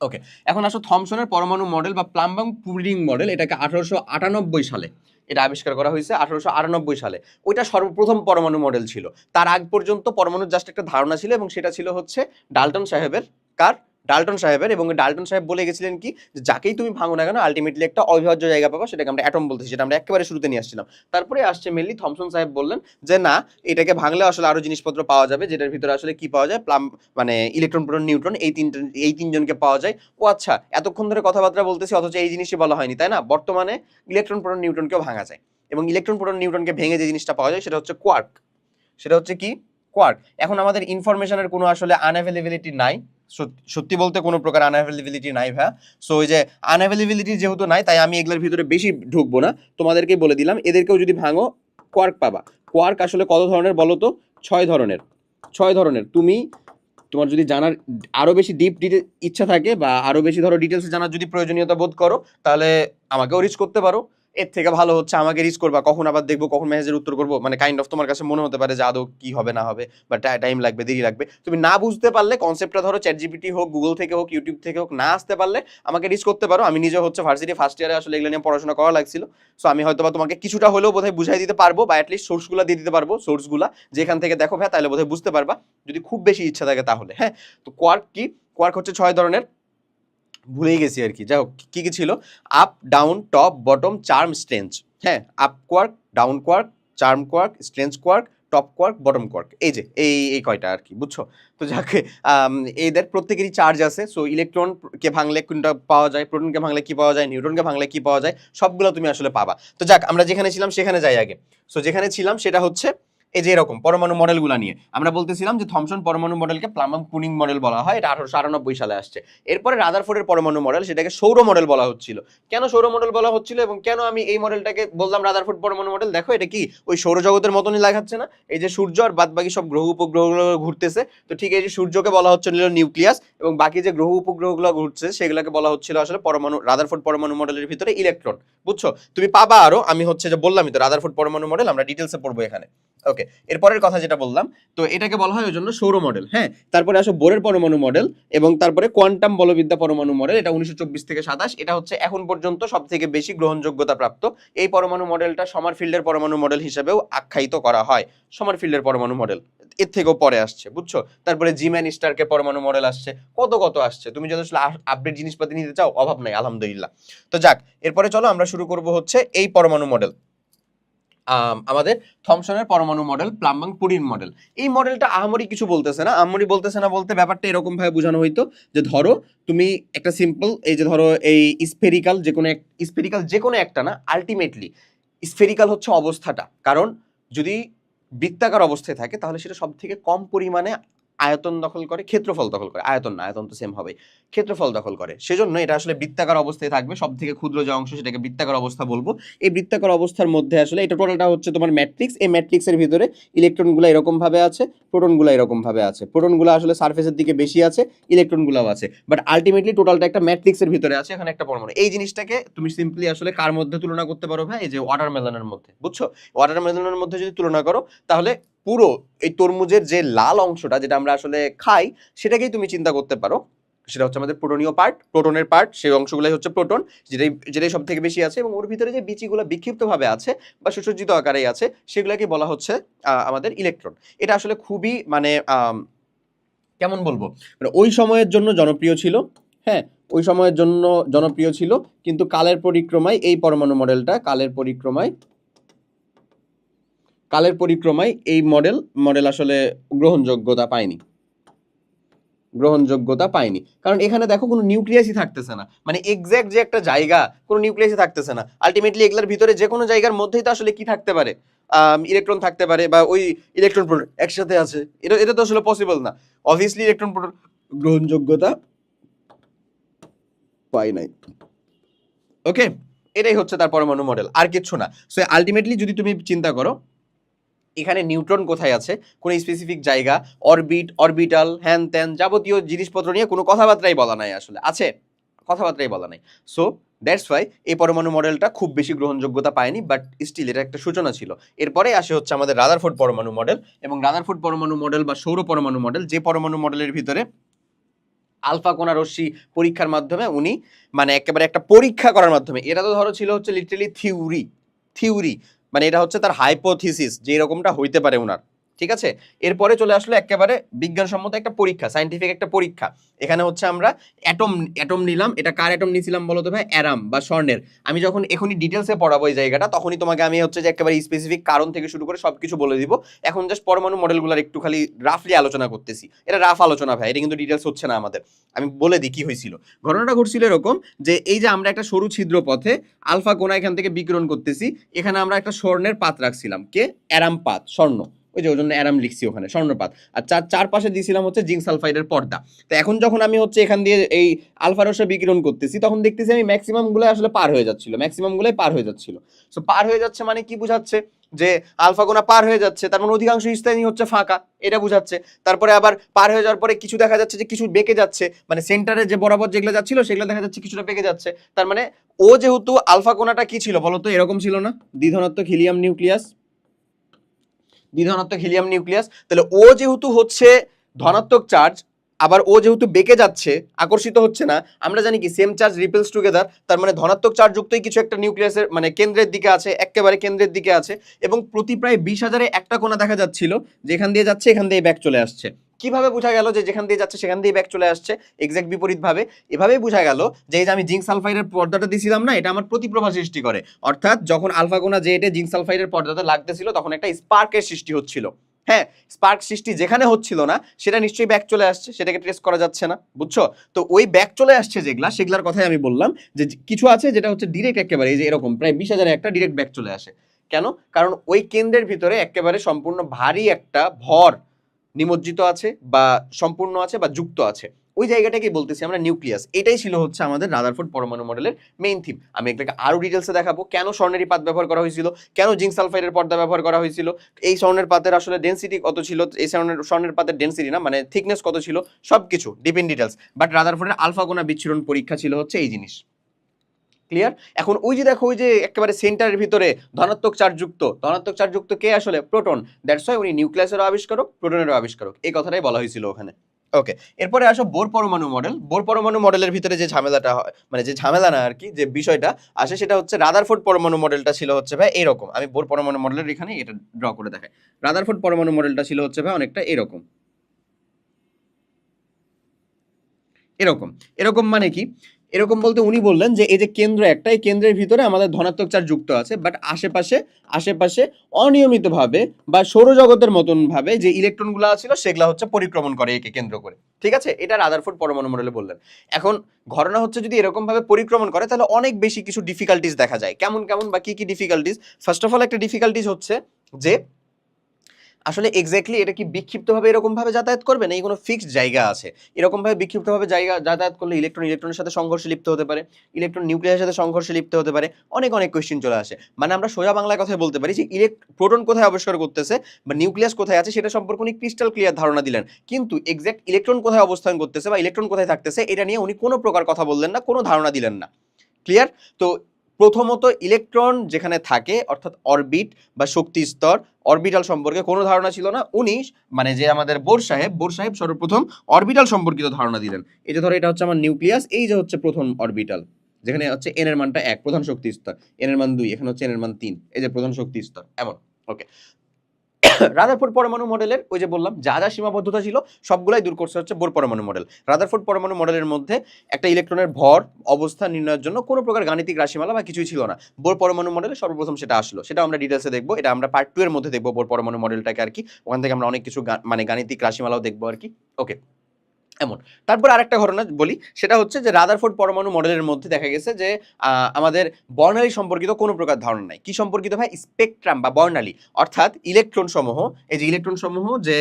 ওকে, এখন আসো থমসনের পরমাণু মডেল বা প্লাম্বাং পুডিং মডেল। এটাকে 1898 সালে এটা আবিষ্কার করা হয়েছে, 1898 সালে। ওইটা সর্বপ্রথম পরমাণু মডেল ছিল। তার আগ পর্যন্ত পরমাণুর জাস্ট একটা ধারণা ছিল, এবং সেটা ছিল হচ্ছে ডাল্টন সাহেবের। এবং ডাল্টন সাহেব বলে গেছিলেন কি, যে যাকেই তুমি ভাঙো না কেন আলটিমেটলি একটা অবিভাজ্য জায়গা পাবা, সেটাকে আমরা অ্যাটম বলতেছি, যেটা আমরা একেবারে শুরুতে নিয়ে আসছিলাম। তারপরে আসছে মেনলি থমসন সাহেব বললেন যে না, এটাকে ভাঙলে আসলে আরো জিনিসপত্র পাওয়া যাবে, যেটার ভিতরে আসলে কি পাওয়া যায়, মানে ইলেকট্রন, প্রোটন, নিউট্রন, এই তিনজনকে পাওয়া যায়। ও আচ্ছা, এতক্ষণ ধরে কথাবার্তা বলতেছি অথচ এই জিনিসই বলা হয়নি, তাই না? বর্তমানে ইলেকট্রন, প্রোটন, নিউট্রনকেও ভাঙা যায়, এবং ইলেকট্রন, প্রোটন, নিউট্রনকে ভেঙে যে জিনিসটা পাওয়া যায় সেটা হচ্ছে কোয়ার্ক। এখন আমাদের ইনফরমেশনের কোনো আসলে আনঅ্যাভেলেবিলিটি নাই, সত্যি বলতে কোনো প্রকার আনঅ্যাভেলেবিলিটি নাই ভাইয়া। সো ওই যে আনঅ্যাভেলেবিলিটি যেহেতু নাই, তাই আমি এগুলোর ভিতরে বেশি ঢুকবো না, তোমাদেরকে বলে দিলাম এদেরকেও যদি ভাঙো কোয়ার্ক পাবা। কোয়ার্ক আসলে কত ধরনের বলো তো? 6 ধরনের। তুমি তোমার যদি জানার আরো বেশি ডিপ ইচ্ছা থাকে বা আরো বেশি ধরো ডিটেলসে জানার যদি প্রয়োজনীয়তা বোধ করো, তাহলে আমাকেও রিচ করতে পারো। এর থেকে ভালো হচ্ছে আমাকে রিচ করবা, কখন আবার দেখবো, কখন মেসেজের উত্তর করবো, মানে কাইন্ড অফ তোমার কাছে মনে হতে পারে যে আদৌ কি হবে না হবে বা টাইম লাগবে, দেরি লাগবে। তুমি না বুঝতে পারলে কনসেপ্টটা ধরো চ্যাট জিপিটি হোক, গুগল থেকে হোক, ইউটিউব থেকে হোক, না আসতে পারলে আমাকে রিচ করতে পারো। আমি নিজে হচ্ছে ভার্সিটি ফার্স্ট ইয়ারে আসলে এগুলো নিয়ে পড়াশোনা করা লাগছিল। সো আমি হয়তো বা তোমাকে কিছুটা হলেও বোধহয় বুঝাই দিতে পারবো, বা অ্যাটলিস্ট সোর্সগুলো দিয়ে দিতে পারবো, সোর্সগুলা যেখান থেকে দেখো ভাই, তাহলে বোধহয় বুঝতে পারবা যদি খুব বেশি ইচ্ছা থাকে তাহলে। হ্যাঁ, তো কোয়ার্ক কি? কোয়ার্ক হচ্ছে 6 ধরনের, ভুলেই গেছি আর কি। যাই হোক, কি কি ছিল? Up, down, top, bottom, charm, strange. হ্যাঁ, up quark, down quark, charm quark, strange quark, top quark, bottom quark. এই যে এই কয়টা আর কি, বুঝছো? তো যাকে এদের প্রত্যেকেরই চার্জ আছে। সো ইলেকট্রনকে ভাঙলে কোনটা পাওয়া যায়, প্রোটনকে ভাঙলে কি পাওয়া যায়, নিউট্রনকে ভাঙলে কি পাওয়া যায়, সবগুলো তুমি আসলে পাবা। তো যাক, আমরা যেখানে ছিলাম সেখানে যাই আগে। সো যেখানে ছিলাম সেটা হচ্ছে এই যে এরকম পরমাণু মডেলগুলো নিয়ে আমরা বলতেছিলাম যে থমসন পরমাণু মডেলকে প্লামাম পুনিং মডেল বলা হয়, এটা 1898 সালে আসছে। এরপরে রাদারফোর্ডের পরমাণু মডেল, সেটাকে সৌর মডেল বলা হচ্ছিল। কেন সৌর মডেল বলা হচ্ছিল এবং কেন আমি এই মডেলটাকে বললাম রাদারফোর্ড পরমাণু মডেল? দেখো, এটা কি ওই সৌরজগতের মতনই লাগাচ্ছে না? এই যে সূর্য আর বাদ বাকি সব গ্রহ উপগ্রহগুলো ঘুরতেছে, তো ঠিক এই যে সূর্যকে বলা হচ্ছিল নিউক্লিয়াস, এবং বাকি যে গ্রহ উপগ্রহগুলো ঘুরছে সেগুলোকে বলা হচ্ছিল আসলে পরমাণু, রাদারফোর্ড পরমাণু মডেলের ভিতরে ইলেকট্রন। বুঝছো? তুমি পাবা আরো, আমি হচ্ছে যে বললামই তো রাদারফোর্ড পরমাণু মডেল আমরা ডিটেলসে পড়বো এখানে। ওকে, এরপরের কথা যেটা বললাম, তো এটাকে বলা হয় ওই জন্য সৌর মডেল। হ্যাঁ, তারপরে আসো বোরের পরমাণু মডেল, এবং তারপরে কোয়ান্টাম বলবিদ্যা পরমাণু মডেল, এটা 1924 থেকে 27। এটা হচ্ছে এখন পর্যন্ত সব থেকে বেশি গ্রহণযোগ্যতা প্রাপ্ত। এই পরমাণু মডেলটা সমারফিল্ডের পরমাণু মডেল হিসেবেও আখ্যায়িত করা হয়। সমারফিল্ডের পরমাণু মডেল এর থেকেও পরে আসছে, বুঝছো? তারপরে জিম্যান স্টারকে পরমাণু মডেল আসছে, কত কত আসছে। তুমি যদি আসলে আপডেট জিনিসপাতি নিতে চাও, অভাব নাই, আলহামদুলিল্লাহ। তো যাক, এরপরে চলো আমরা শুরু করব হচ্ছে এই পরমাণু মডেল, আমাদের থমসনের পরমাণু মডেল, প্লাম্বাং পুরিন মডেল। এই মডেলটা আহামরি কিছু বলতেছে না, আহামরি বলতেছে না বলতে ব্যাপারটা এরকম ভাবে বোঝানো হইতো যে ধরো তুমি একটা সিম্পল, এই যে ধরো এই স্ফেরিক্যাল যে কোনো একটা না, আলটিমেটলি স্ফেরিক্যাল হচ্ছে অবস্থাটা। কারণ যদি বৃত্তাকার অবস্থায় থাকে তাহলে সেটা সব থেকে কম পরিমাণে আয়তন দখল করে, ক্ষেত্রফল দখল করে, আয়তন না, আয়তন তো সেম হবে, ক্ষেত্রফল দখল করে। সেজন্য এটা আসলে বৃত্তাকার অবস্থায় থাকবে, সব থেকে ক্ষুদ্র যে অংশ সেটাকে বৃত্তাকার অবস্থা বলবো। এই বৃত্তাকার অবস্থার মধ্যে আসলে এটা টোটালটা হচ্ছে তোমার ম্যাট্রিক্স। এই ম্যাট্রিক্সের ভিতরে ইলেকট্রনগুলো এরকম ভাবে আছে, প্রোটনগুলো এরকম ভাবে আছে। প্রোটনগুলো আসলে সারফেসের দিকে বেশি আছে, ইলেকট্রনগুলোও আছে, বাট আলটিমেটলি টোটালটা একটা ম্যাট্রিক্সের ভিতরে আছে, এখানে একটা পরমাণু। এই জিনিসটাকে তুমি সিম্পলি আসলে কার মধ্যে তুলনা করতে পারো ভাই? এই যে ওয়াটারমেলনের মধ্যে, বুঝছো? ওয়াটারমেলনের মধ্যে যদি তুলনা করো, তাহলে পুরো এই তরমুজের যে লাল অংশটা যেটা আমরা আসলে খাই, সেটাকেই তুমি চিন্তা করতে পারো। সেটা হচ্ছে আমাদের প্রোটনীয় পার্ট, প্রোটনের পার্ট, সেই অংশগুলোই হচ্ছে প্রোটন, যেটাই সব থেকে বেশি আছে, এবং ওর ভিতরে যে বিচিগুলো বিক্ষিপ্তভাবে আছে বা সুসজ্জিত আকারেই আছে, সেগুলোকে বলা হচ্ছে আমাদের ইলেকট্রন। এটা আসলে খুবই মানে কেমন বলবো, মানে ওই সময়ের জন্য জনপ্রিয় ছিল। হ্যাঁ, ওই সময়ের জন্য জনপ্রিয় ছিল, কিন্তু কালের পরিক্রমায় এই পরমাণু মডেলটা, কালের পরিক্রমায় এই মডেল আসলে গ্রহণযোগ্যতা পায়নি। কারণ এখানে দেখো কোনো নিউক্লিয়াসই থাকতেছে না, মানে এক্স্যাক্ট যে একটা জায়গা, কোনো নিউক্লিয়াসই থাকতেছে না। আলটিমেটলি এগুলোর ভিতরে যে কোনো জায়গার মধ্যেই তো আসলে কি থাকতে পারে, ইলেকট্রন থাকতে পারে, বা ওই ইলেকট্রন প্রোটন একসাথে আছে, এটা তো আসলে পসিবল না। অবভিয়াসলি ইলেকট্রন প্রোটন গ্রহণযোগ্যতা পায় নাই। ওকে, এটাই হচ্ছে তার পরমাণু মডেল, আর কিচ্ছু না। সো আলটিমেটলি যদি তুমি চিন্তা করো, এখানে নিউট্রন কোথায় আছে, কোন স্পেসিফিক জায়গা, অরবিটাল, হ্যান ত্যান যাবতীয় জিনিসপত্র নিয়ে কোনো কথাবার্তাই বলা নাই, আসলে আছে, কথাবার্তাই বলা নাই। সো দ্যাটস ওয়াই এই পরমাণু মডেলটা খুব বেশি গ্রহণযোগ্যতা পায়নি, বাট স্টিল এটা একটা সূচনা ছিল। এরপরে আসে হচ্ছে আমাদের রাদারফোর্ড পরমাণু মডেল, এবং রাদারফোর্ড পরমাণু মডেল বা সৌর পরমাণু মডেল, যে পরমাণু মডেলের ভিতরে আলফা কোণা রশ্মি পরীক্ষার মাধ্যমে উনি, মানে একেবারে একটা পরীক্ষা করার মাধ্যমে, এটা তো ধরো ছিল হচ্ছে লিটারালি থিওরি, মানে এটা হচ্ছে তার হাইপোথিসিস যে এরকমটা হইতে পারে ওনার, ঠিক আছে? এরপরে চলে আসলো একেবারে বিজ্ঞানসম্মত একটা পরীক্ষা, সায়েন্টিফিক একটা পরীক্ষা। এখানে হচ্ছে আমরা অ্যাটম নিলাম। এটা কার অ্যাটম নিয়েছিলাম বলো তো ভাই? অ্যারাম বা স্বর্ণের। আমি যখন এখনই ডিটেলসে পড়াবো এই জায়গাটা, তখনই তোমাকে আমি হচ্ছে যে একেবারে স্পেসিফিক কারণ থেকে শুরু করে সবকিছু বলে দিব। এখন জাস্ট পরমাণু মডেলগুলোর একটু খালি রাফলি আলোচনা করতেছি। এটা রাফ আলোচনা ভাই, এটা কিন্তু ডিটেলস হচ্ছে না আমাদের। আমি বলে দিই কি হয়েছিল। ঘটনাটা ঘটছিল এরকম যে এই যে আমরা একটা সরু ছিদ্র পথে আলফা কোণা এখান থেকে বিকিরণ করতেছি, এখানে আমরা একটা স্বর্ণের পাত রাখছিলাম, কে? অ্যারাম পাত, স্বর্ণ। ওই যে ওই জন্য অ্যারাম লিখছি ওখানে স্বর্ণপাত। আর চারপাশে দিয়েছিলাম হচ্ছে জিঙ্ক সালফাইডের পর্দা। তো এখন যখন আমি হচ্ছে এখান দিয়ে এই আলফা রশ্মি বিকিরণ করতেছি তখন দেখতেছি আমি ম্যাক্সিমাম গুলো আসলে পার হয়ে যাচ্ছিল, ম্যাক্সিমাম গুলোই পার হয়ে যাচ্ছিল। সো পার হয়ে যাচ্ছে মানে কি বোঝাচ্ছে, যে আলফা গোনা পার হয়ে যাচ্ছে, তার মানে অধিকাংশ স্থানই হচ্ছে ফাঁকা, এটা বোঝাচ্ছে। তারপরে আবার পার হয়ে যাওয়ার পরে কিছু দেখা যাচ্ছে যে কিছু বেঁকে যাচ্ছে, মানে সেন্টারে যে বরাবর যেগুলো যাচ্ছিল সেগুলো দেখা যাচ্ছে কিছুটা বেঁকে যাচ্ছে। তার মানে ও যেহেতু আলফা কোনাটা কি ছিল বলতো, এরকম ছিল না, দ্বিধনাত্মক হিলিয়াম নিউক্লিয়াস, দ্বিধনাত্মক হিলিয়াম নিউক্লিয়াস। তাহলে ও যেহেতু হচ্ছে ধনাত্মক চার্জ, আবার ও যেহেতু বেঁকে যাচ্ছে, আকর্ষিত হচ্ছে না, আমরা জানি কি সেম চার্জ রিপেলস টুগেদার, তার মানে ধনাত্মক চার্জ যুক্তই কিছু একটা নিউক্লিয়াসের মানে কেন্দ্রের দিকে আছে, একেবারে কেন্দ্রের দিকে আছে, এবং প্রতি প্রায় 20,000-এ একটা কোণা দেখা যাচ্ছিল যেখান দিয়ে যাচ্ছে এখান দিয়ে ব্যাক চলে আসছে। কিভাবে বোঝা গেল যে যেখান দিয়ে যাচ্ছে সেখান দিয়ে ব্যাক চলে আসছে? এক্সাক্ট বিপরীত ভাবে। এভাবেই বোঝা গেল যে এই যে আমি জিঙ্ক সালফাইডের পর্দাটা দিছিলাম না, এটা আমার প্রতিপ্রভা সৃষ্টি করে, অর্থাৎ যখন আলফা কোণা জেটে জিঙ্ক সালফাইডের পর্দাতে লাগতেছিল তখন একটা স্পার্কের সৃষ্টি হচ্ছিল। হ্যাঁ, স্পার্ক সৃষ্টি যেখানে হচ্ছিল না সেটা নিশ্চয়ই ব্যাক চলে আসছে, সেটাকে ট্রেস করা যাচ্ছে না, বুঝছো? তো ওই ব্যাক চলে আসছে যেগুলা, সেগুলার কথাই আমি বললাম যে কিছু আছে যেটা হচ্ছে ডিরেক্ট একেবারে এই যে এরকম প্রায় 20,000-এ একটা ডিরেক্ট ব্যাক চলে আসে। কেন? কারণ ওই কেন্দ্রের ভিতরে একেবারে সম্পূর্ণ ভারী একটা ভর নিমজ্জিত আছে বা সম্পূর্ণ আছে বা যুক্ত আছে, ওই জায়গাটাকে বলতেছি আমরা নিউক্লিয়াস। এটাই ছিল হচ্ছে আমাদের রাদারফোর্ড পরমাণু মডেলের মেইন থিম। আমি এটাকে আরো ডিটেলসে দেখাবো, কেন স্বর্ণের পাত ব্যবহার করা হয়েছিল, কেন জিঙ্ক সালফাইডের পর্দা ব্যবহার করা হয়েছিল, এই স্বর্ণের পাতের আসলে ডেনসিটি কত ছিল, এই স্বর্ণের পাতের ডেনসিটি না মানে থিকনেস কত ছিল, সবকিছু ডিপ ইন ডিটেলস। বাট রাদারফোর্ডের আলফা কোনা বিচ্ছুরণ পরীক্ষা ছিল হচ্ছে এই জিনিস। ক্লিয়ার? এখন ওই যে দেখো, ওই যে একেবারে সেন্টারের ভিতরে ধনাত্মক চার্জযুক্ত কে আসলে? প্রোটন। দ্যাটস ওয়াই উনি নিউক্লিয়াসেরও আবিষ্কারক, প্রোটনেরও আবিষ্কারক, এই কথাটাই বলা হয়েছিল ওখানে। ওকে, এরপরে আসো বোর পরমাণু মডেল। বোর পরমাণু মডেলের ভিতরে যে ঝামেলাটা হয়, মানে যে ঝামেলা না আর কি, যে বিষয়টা আসে সেটা হচ্ছে রাদারফোর্ড পরমাণু মডেলটা ছিল হচ্ছে ভাই এরকম। আমি বোর পরমাণু মডেলের এখানে এটা ড্র করে দেখাই। রাদারফোর্ড পরমাণু মডেলটা ছিল হচ্ছে ভাই অনেকটা এরকম। এরকম এরকম মানে কি? এরকম বলতে উনি বললেন যে এই যে কেন্দ্র একটা, এই কেন্দ্রের ভিতরে আমাদের ধনাত্মক চার্জ যুক্ত আছে, বাট আশেপাশে অনিয়মিতভাবে বা সৌরজগতের মতন ভাবে যে ইলেকট্রনগুলো ছিল সেগুলো হচ্ছে পরিক্রমণ করে একে কেন্দ্র করে। ঠিক আছে, এটা রাদারফোর্ড পরমাণু মডেলে বললেন। এখন ঘটনা হচ্ছে যদি এরকম ভাবে পরিক্রমণ করে তাহলে অনেক বেশি কিছু ডিফিকাল্টিস দেখা যায়। কেমন বা কি ডিফিকাল্টিস? ফার্স্ট অফ অল একটা ডিফিকাল্টিস হচ্ছে যে আসলে এক্স্যাক্টলি এটা কি বিক্ষিপ্তভাবে এরকম ভাবে যাতায়াত করবে, না এই কোনো ফিক্সড জায়গা আছে? এরকম ভাবে বিক্ষিপ্তভাবে যাতায়াত করলে ইলেকট্রনের সাথে সংঘর্ষে লিপ্ত হতে পারে, ইলেকট্রন নিউক্লিয়াসের সাথে সংঘর্ষে লিপ্ত হতে পারে, অনেক কোয়েশ্চেন চলে আসে। মানে আমরা সোজা বাংলায় কথায় বলতে পারি যে প্রোটন কোথায় আবিষ্কার করতেছে বা নিউক্লিয়াস কোথায় আছে সেটা সম্পর্কে উনি ক্রিস্টাল ক্লিয়ার ধারণা দিলেন, কিন্তু এক্স্যাক্ট ইলেকট্রন কোথায় অবস্থান করতেছে বা ইলেকট্রন কোথায় থাকতেছে এটা নিয়ে উনি কোনো প্রকার কথা বললেন না, কোনো ধারণা দিলেন না। ক্লিয়ার? তো প্রথমত ইলেকট্রন যেখানে থাকে অর্থাৎ অরবিট বা শক্তি স্তর, অরবিটাল সম্পর্কে কোনো ধারণা ছিল না। উনি মানে যে আমাদের বোর সাহেব সর্বপ্রথম অরবিটাল সম্পর্কিত ধারণা দিলেন। এই যে ধরো এটা হচ্ছে আমার নিউক্লিয়াস, এই যে হচ্ছে প্রথম অরবিটাল, যেখানে হচ্ছে এন এর মানটা 1 প্রধান শক্তি স্তর, এন এর মান 2, এখানে হচ্ছে এন এর মান 3, এই যে প্রধান শক্তি স্তর এমন। ওকে, রাদারফোর্ড পরমাণু মডেলের ওই যে বললাম যা যা সীমাবদ্ধতা ছিল সবগুলাই দূর করছে হচ্ছে বোর পরমাণু মডেল। রাদারফোর্ড পরমাণু মডেলের মধ্যে একটা ইলেকট্রনের ভর অবস্থান নির্ণয়ের জন্য কোনো প্রকার গাণিতিক রাশিমালা বা কিছুই ছিল না। বোর পরমাণু মডেলে সর্বপ্রথম সেটা আসলো, সেটা আমরা ডিটেলসে দেখবো, এটা আমরা পার্ট 2 এর মধ্যে দেখবো বোর পরমাণু মডেলটাকে আর কি। ওখান থেকে আমরা অনেক কিছু মানে গাণিতিক রাশিমালাও দেখবো আর কি। ওকে, এমন। তারপর আরেকটা ঘটনা বলি, সেটা হচ্ছে যে রাদারফোর্ড পরমাণু মডেলের মধ্যে দেখা গেছে যে আমাদের বর্ণালী সম্পর্কিত কোনো প্রকার ধারণা নাই। কি সম্পর্কিত ভাই? স্পেকট্রাম বা বর্ণালী, অর্থাৎ ইলেকট্রন সমূহ, এই যে ইলেকট্রন সমূহ যে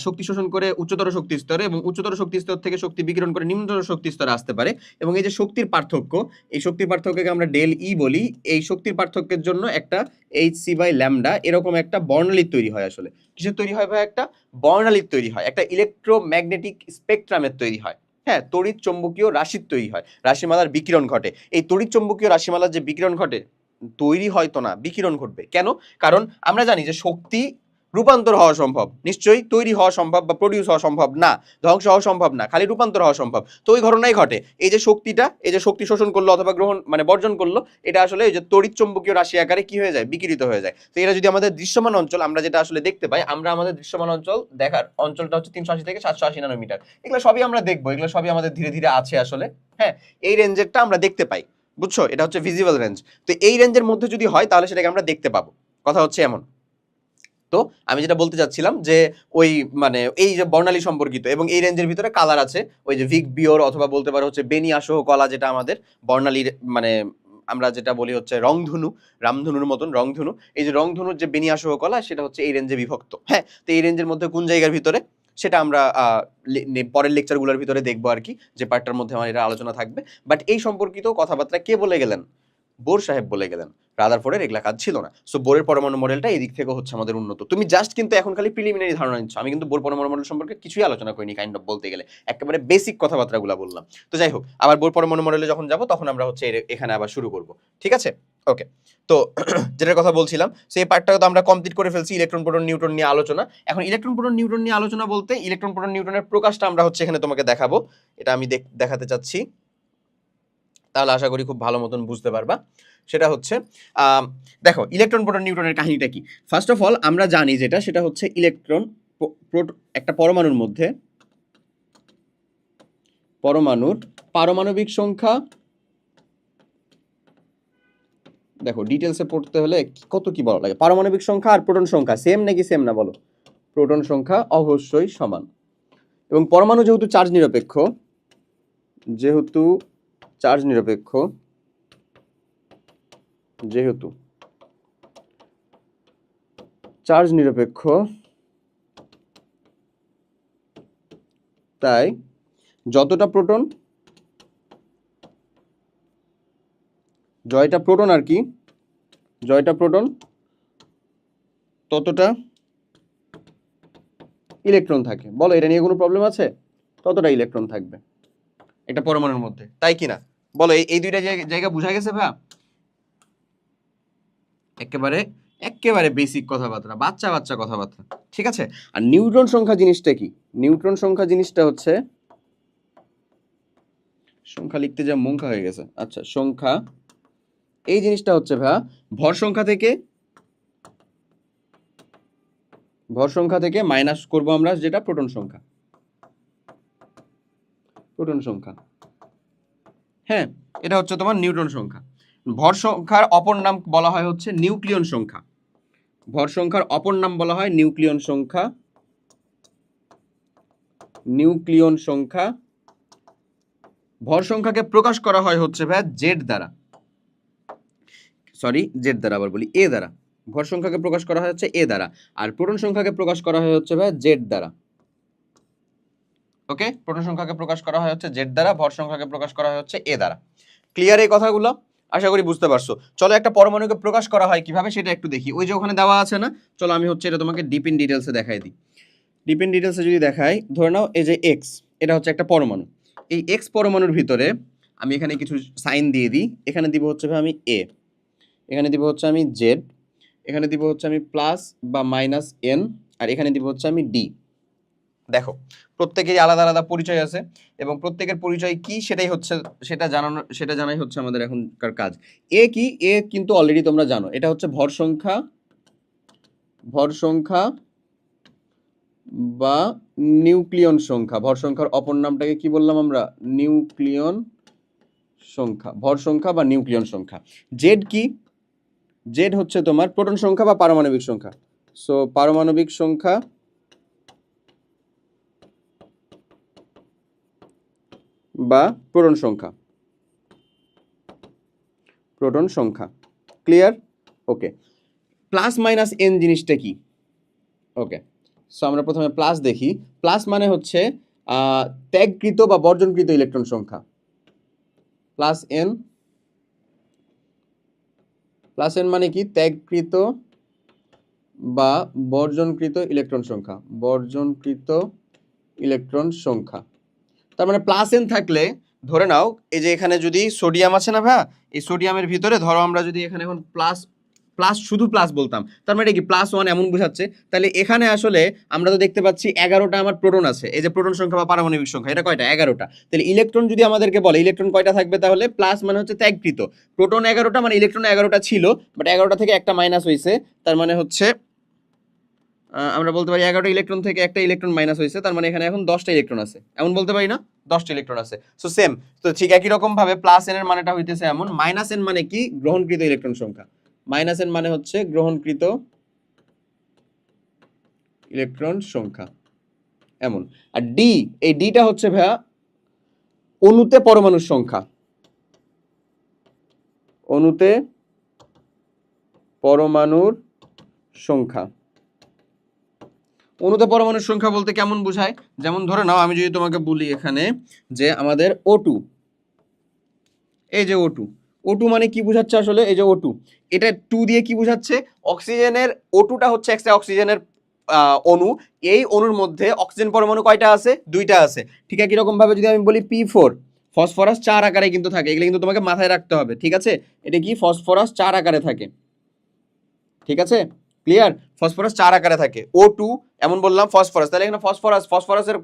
শক্তি শোষণ করে উচ্চতর শক্তি স্তরে এবং উচ্চতর শক্তি স্তর থেকে শক্তি বিকিরণ করে নিম্নতর শক্তি স্তরে আসতে পারে, এবং এই যে শক্তির পার্থক্য, এই শক্তির পার্থক্যকে আমরা ডেল ই বলি, এই শক্তির পার্থক্যের জন্য একটা hc/λ এরকম একটা বর্ণালীর তৈরি হয়। আসলে কিসের তৈরি হয় ভাই? একটা বর্ণালীর তৈরি হয়, একটা ইলেকট্রোম্যাগনেটিক স্পেকট্রামের তৈরি হয়। হ্যাঁ, তড়িৎ চৌম্বকীয় রাশির তৈরি হয়, রাশিমালার বিকিরণ ঘটে। এই তড়িৎ চৌম্বকীয় রাশিমালার যে বিকিরণ ঘটে, তৈরি হয়তো না, বিকিরণ ঘটবে। কেন? কারণ আমরা জানি যে শক্তি রূপান্তর হওয়া সম্ভব, নিশ্চয়ই তৈরি হওয়া সম্ভব বা প্রডিউস হওয়া সম্ভব না, ধ্বংস হওয়া সম্ভব না, খালি রূপান্তর হওয়া সম্ভব। তো ওই ঘটনাই ঘটে, এই যে শক্তিটা, এই যে শক্তি শোষণ করলো অথবা গ্রহণ মানে বর্জন করলো, এটা আসলে এই যে তড়িৎ চৌম্বকীয় রাশি আকারে কি হয়ে যায়? বিকিরিত হয়ে যায়। তো এটা যদি আমাদের দৃশ্যমান অঞ্চল, আমরা যেটা আসলে দেখতে পাই, আমরা আমাদের দৃশ্যমান অঞ্চল দেখার অঞ্চলটা হচ্ছে 380 থেকে 780 ন্যানোমিটার, এগুলো সবই আমরা দেখবো, এগুলো সবই আমাদের ধীরে ধীরে আছে আসলে। হ্যাঁ, এই রেঞ্জেরটা আমরা দেখতে পাই, বুঝছো? এটা হচ্ছে ভিজিবল রেঞ্জ। তো এই রেঞ্জের মধ্যে যদি হয় তাহলে সেটাকে আমরা দেখতে পাবো, কথা হচ্ছে এমন। তো আমি যেটা বলতে চাচ্ছিলাম যে ওই মানে এই যে বর্ণালী সম্পর্কিত এবং এই রেঞ্জের ভিতরে কালার আছে, ওই যে ভিক বিওর অথবা বলতে পারো হচ্ছে বেনি আসহ কলা, যেটা আমাদের বর্ণালীর মানে আমরা যেটা বলি হচ্ছে রংধনু, রামধনুর মতন রংধনু, এই যে রংধনুর যে বেনিয়াসহ কলা সেটা হচ্ছে এই রেঞ্জে বিভক্ত। হ্যাঁ, তো এই রেঞ্জের মধ্যে কোন জায়গার ভিতরে সেটা আমরা পরের লেকচারগুলোর ভিতরে দেখবো আর কি, যে পার্টটার মধ্যে আমার এটা আলোচনা থাকবে। বাট এই সম্পর্কিত কথাবার্তা কে বলে গেলেন? বোর সাহেব বলে গেলেন, রাদারফোর্ডের এগুলা কাজ ছিল না। সো বোরের পরমাণু মডেলটা এই দিক থেকে হচ্ছে আমাদের উন্নত। তুমি জাস্ট কিন্তু এখন খালি প্রিলিমিনারি ধারণা নিচ্ছ, আমি কিন্তু বোর পরমাণু মডেল সম্পর্কে কিছুই আলোচনা করিনি, কাইন্ড অফ বলতে গেলে একেবারে বেসিক কথাবার্তাগুলো বললাম। তো যাই হোক, আবার বোর পরমাণু মডেলে যখন যাব তখন আমরা হচ্ছে এখানে আবার শুরু করব, ঠিক আছে? ওকে, তো যেটার কথা বলছিলাম সেই পার্টটা তো আমরা কমপ্লিট করে ফেলছি, ইলেকট্রন প্রোটন নিউট্রন নিয়ে আলোচনা। এখন ইলেকট্রন প্রোটন নিউট্রন নিয়ে আলোচনা বলতে ইলেকট্রন প্রোটন নিউট্রনের প্রকাশটা আমরা হচ্ছে এখানে তোমাকে দেখাবো, এটা আমি দেখাতে চাচ্ছি, তাহলে আশা করি খুব ভালো মতন বুঝতে পারবা। সেটা হচ্ছে দেখো ইলেকট্রন প্রোটন নিউট্রনের কাহিনীটা কি। ফার্স্ট অফ অল আমরা জানি যেটা, সেটা হচ্ছে ইলেকট্রন একটা পরমাণুর মধ্যে পরমাণুর পারমাণবিক সংখ্যা, দেখো ডিটেলসে পড়তে হলে কত কি বলা লাগে, পারমাণবিক সংখ্যা আর প্রোটন সংখ্যা সেম নাকি সেম না বলো? প্রোটন সংখ্যা অবশ্যই সমান। এবং পরমাণু যেহেতু চার্জ নিরপেক্ষ, যেহেতু চার্জ নিরপেক্ষ তাই যতটা প্রোটন, জয়টা প্রোটন আর কি, জয়টা প্রোটন ততটা ইলেকট্রন থাকে। বলো এটা নিয়ে কোনো প্রবলেম আছে? ততটা ইলেকট্রন থাকবে একটা পরমাণুর মধ্যে, তাই কি না? বলো এই দুইটা জায়গা বোঝা গেছে ভাই? একেবারে একেবারে বেসিক কথাবার্তা, বাচ্চা বাচ্চা কথাবার্তা, ঠিক আছে? আর নিউট্রন সংখ্যা জিনিসটা কি? নিউট্রন সংখ্যা জিনিসটা হচ্ছে, সংখ্যা লিখতে যা মঙ্খা হয়ে গেছে, আচ্ছা সংখ্যা, এই জিনিসটা হচ্ছে ভাই ভর সংখ্যা থেকে মাইনাস করব আমরা যেটা প্রোটন সংখ্যা। হ্যাঁ, এটা হচ্ছে তোমার নিউট্রন সংখ্যা। ভর সংখ্যার অপর নাম বলা হয় হচ্ছে নিউক্লিয়ন সংখ্যা। ভর সংখ্যার অপর নাম বলা হয় নিউক্লিয়ন সংখ্যা। ভর সংখ্যাকে প্রকাশ করা হয় হচ্ছে ভাই জেড দ্বারা, আবার বলি এ দ্বারা। ভর সংখ্যাকে প্রকাশ করা হয় হচ্ছে এ দ্বারা, আর প্রোটন সংখ্যাকে প্রকাশ করা হয় হচ্ছে ভাই জেড দ্বারা। ওকে, প্রোটন সংখ্যাকে প্রকাশ করা হয় হচ্ছে জেড দ্বারা, ভর সংখ্যাকে প্রকাশ করা হয় হচ্ছে এ দ্বারা। ক্লিয়ার এই কথাগুলো? আশা করি বুঝতে পারছো। চলো একটা পরমাণুকে প্রকাশ করা হয় কিভাবে সেটা একটু দেখি। ওই যে ওখানে দেওয়া আছে না, চলো আমি হচ্ছে এটা তোমাকে ডিপ ইন ডিটেলসে দেখাই দিই। ডিপ ইন ডিটেলসে যদি দেখাই, ধরে নাও এই যে এক্স, এটা হচ্ছে একটা পরমাণু। এই এক্স পরমাণুর ভিতরে আমি এখানে কিছু সাইন দিয়ে দিই। এখানে দিব হচ্ছে আমি এ, এখানে দিব হচ্ছে আমি জেড, এখানে দিব হচ্ছে আমি প্লাস বা মাইনাস এন, আর এখানে দিব হচ্ছে আমি ডি। দেখো প্রত্যেকেরই আলাদা আলাদা পরিচয় আছে, এবং প্রত্যেকের পরিচয় কি সেটা জানাই হচ্ছে আমাদের এখনকার কাজ। এ কি? এ কিন্তু অলরেডি তোমরা জানো, এটা হচ্ছে ভর সংখ্যা বা নিউক্লিয়ন সংখ্যা। ভর সংখ্যার অপর নামটাকে কি বললাম আমরা? নিউক্লিয়ন সংখ্যা, ভর সংখ্যা বা নিউক্লিয়ন সংখ্যা। জেড কি? জেড হচ্ছে তোমার প্রোটন সংখ্যা বা পারমাণবিক সংখ্যা। সো পারমাণবিক সংখ্যা বা প্রোটন সংখ্যা। ক্লিয়ার? ওকে, প্লাস মাইনাস এন জিনিসটা কি? ওকে, সো আমরা প্রথমে প্লাস দেখি। প্লাস মানে হচ্ছে ত্যাগকৃত বা বর্জনকৃত ইলেকট্রন সংখ্যা। প্লাস এন মানে কি? ত্যাগকৃত বা বর্জনকৃত ইলেকট্রন সংখ্যা। তার মানে প্লাস এন থাকলে ধরে নাও এই যে এখানে যদি সোডিয়াম আছে না ভাই, এই সোডিয়ামের ভিতরে ধরো আমরা যদি এখানে এখন শুধু প্লাস বলতাম, তার মানে কি +1 এমন বোঝাচ্ছে। তাহলে এখানে আসলে আমরা তো দেখতে পাচ্ছি 11টা আমার প্রোটন আছে। এই যে প্রোটন সংখ্যা বা পারমাণবিক সংখ্যা, এটা কয়টা? 11টা। তাহলে ইলেকট্রন যদি আমাদেরকে বলে ইলেকট্রন কয়টা থাকবে, তাহলে প্লাস মানে হচ্ছে ত্যাগকৃত, প্রোটন 11টা, মানে ইলেকট্রন 11টা ছিল, বাট 11টা থেকে একটা মাইনাস হয়েছে, তার মানে হচ্ছে আমরা বলতে পারি 11টা ইলেকট্রন থেকে একটা ইলেকট্রন মাইনাস হয়েছে, তার মানে এখানে এখন 10টা ইলেকট্রন আছে, এমন বলতে পারি না? 10টা ইলেকট্রন আছে। সো সেম, তো ঠিক একই রকম ভাবে প্লাস এন এর মানেটা হইতেছে এমন। মাইনাস এন মানে কি? গ্রহণকৃত ইলেকট্রন সংখ্যা। মাইনাস এন মানে হচ্ছে গ্রহণকৃত ইলেকট্রন সংখ্যা, এমন। আর ডি, এই ডিটা হচ্ছে ভাইয়া অণুতে পরমাণুর সংখ্যা। অণুতে পরমাণুর সংখ্যা। অণুতে পরমাণুর সংখ্যা বলতে কেমন বোঝায়? যেমন ধরে নাও আমি যদি তোমাকে বলি এখানে যে আমাদের O2, এই যে O2 মানে কি বোঝাচ্ছে আসলে? এই যে O2, এটা 2 দিয়ে কি বোঝাচ্ছে? অক্সিজেনের O2টা হচ্ছে একটা অক্সিজেনের অণু। এই অণুর মধ্যে অক্সিজেন পরমাণু কয়টা আছে? 2টা আছে। ঠিক আছে, কিরকম ভাবে যদি আমি বলি P4, ফসফরাস 4 আকারে কিন্তু থাকে, এগুলো কিন্তু তোমাকে মাথায় রাখতে হবে। ঠিক আছে, এটা কি ফসফরাস 4 আকারে থাকে। ঠিক আছে, ক্লিয়ার? ফসফরাস 4 আকারে থাকে। O2 এমন বললাম ফসফরাস, তাহলে এখানে ফসফরাসের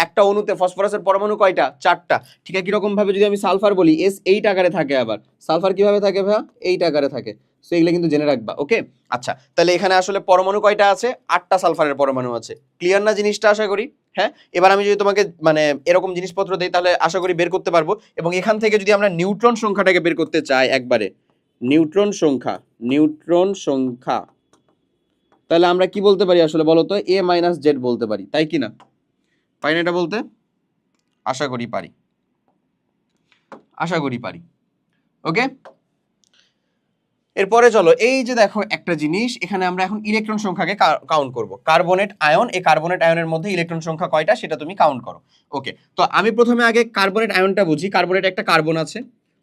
একটা অণুতে ফসফরাসের পরমাণু কয়টা? 4টা। ঠিক আছে, কিরকম ভাবে যদি আমি সালফার বলি S8 আকারে থাকে। আবার সালফার কিভাবে থাকে ভাইয়া? 8 আকারে থাকে। সো এগুলো কিন্তু জেনে রাখবা। ওকে, আচ্ছা, তাহলে এখানে আসলে পরমাণু কয়টা আছে? 8টা সালফারের পরমাণু আছে। ক্লিয়ার না জিনিসটা? আশা করি। হ্যাঁ, এবার আমি যদি তোমাকে মানে এরকম জিনিসপত্র দেই তাহলে আশা করি বের করতে পারবো। এবং এখান থেকে যদি আমরা নিউট্রন সংখ্যাটাকে বের করতে চাই একবারে, নিউট্রন সংখ্যা, তাহলে আমরা কি বলতে পারি আসলে বলো তো? A মাইনাস জেড বলতে পারি, তাই কি না? পারি না এটা বলতে? আশা করি পারি। ওকে, এরপরে চলো, এই যে দেখো একটা জিনিস, এখানে আমরা এখন ইলেকট্রন সংখ্যাকে কাউন্ট করব। কার্বনেট আয়ন, এই কার্বনেট আয়নের মধ্যে ইলেকট্রন সংখ্যা কয়টা সেটা তুমি কাউন্ট করো। ওকে, তো আমি প্রথমে আগে কার্বনেট আয়নটা বুঝি। কার্বনেট একটা কার্বন আছে,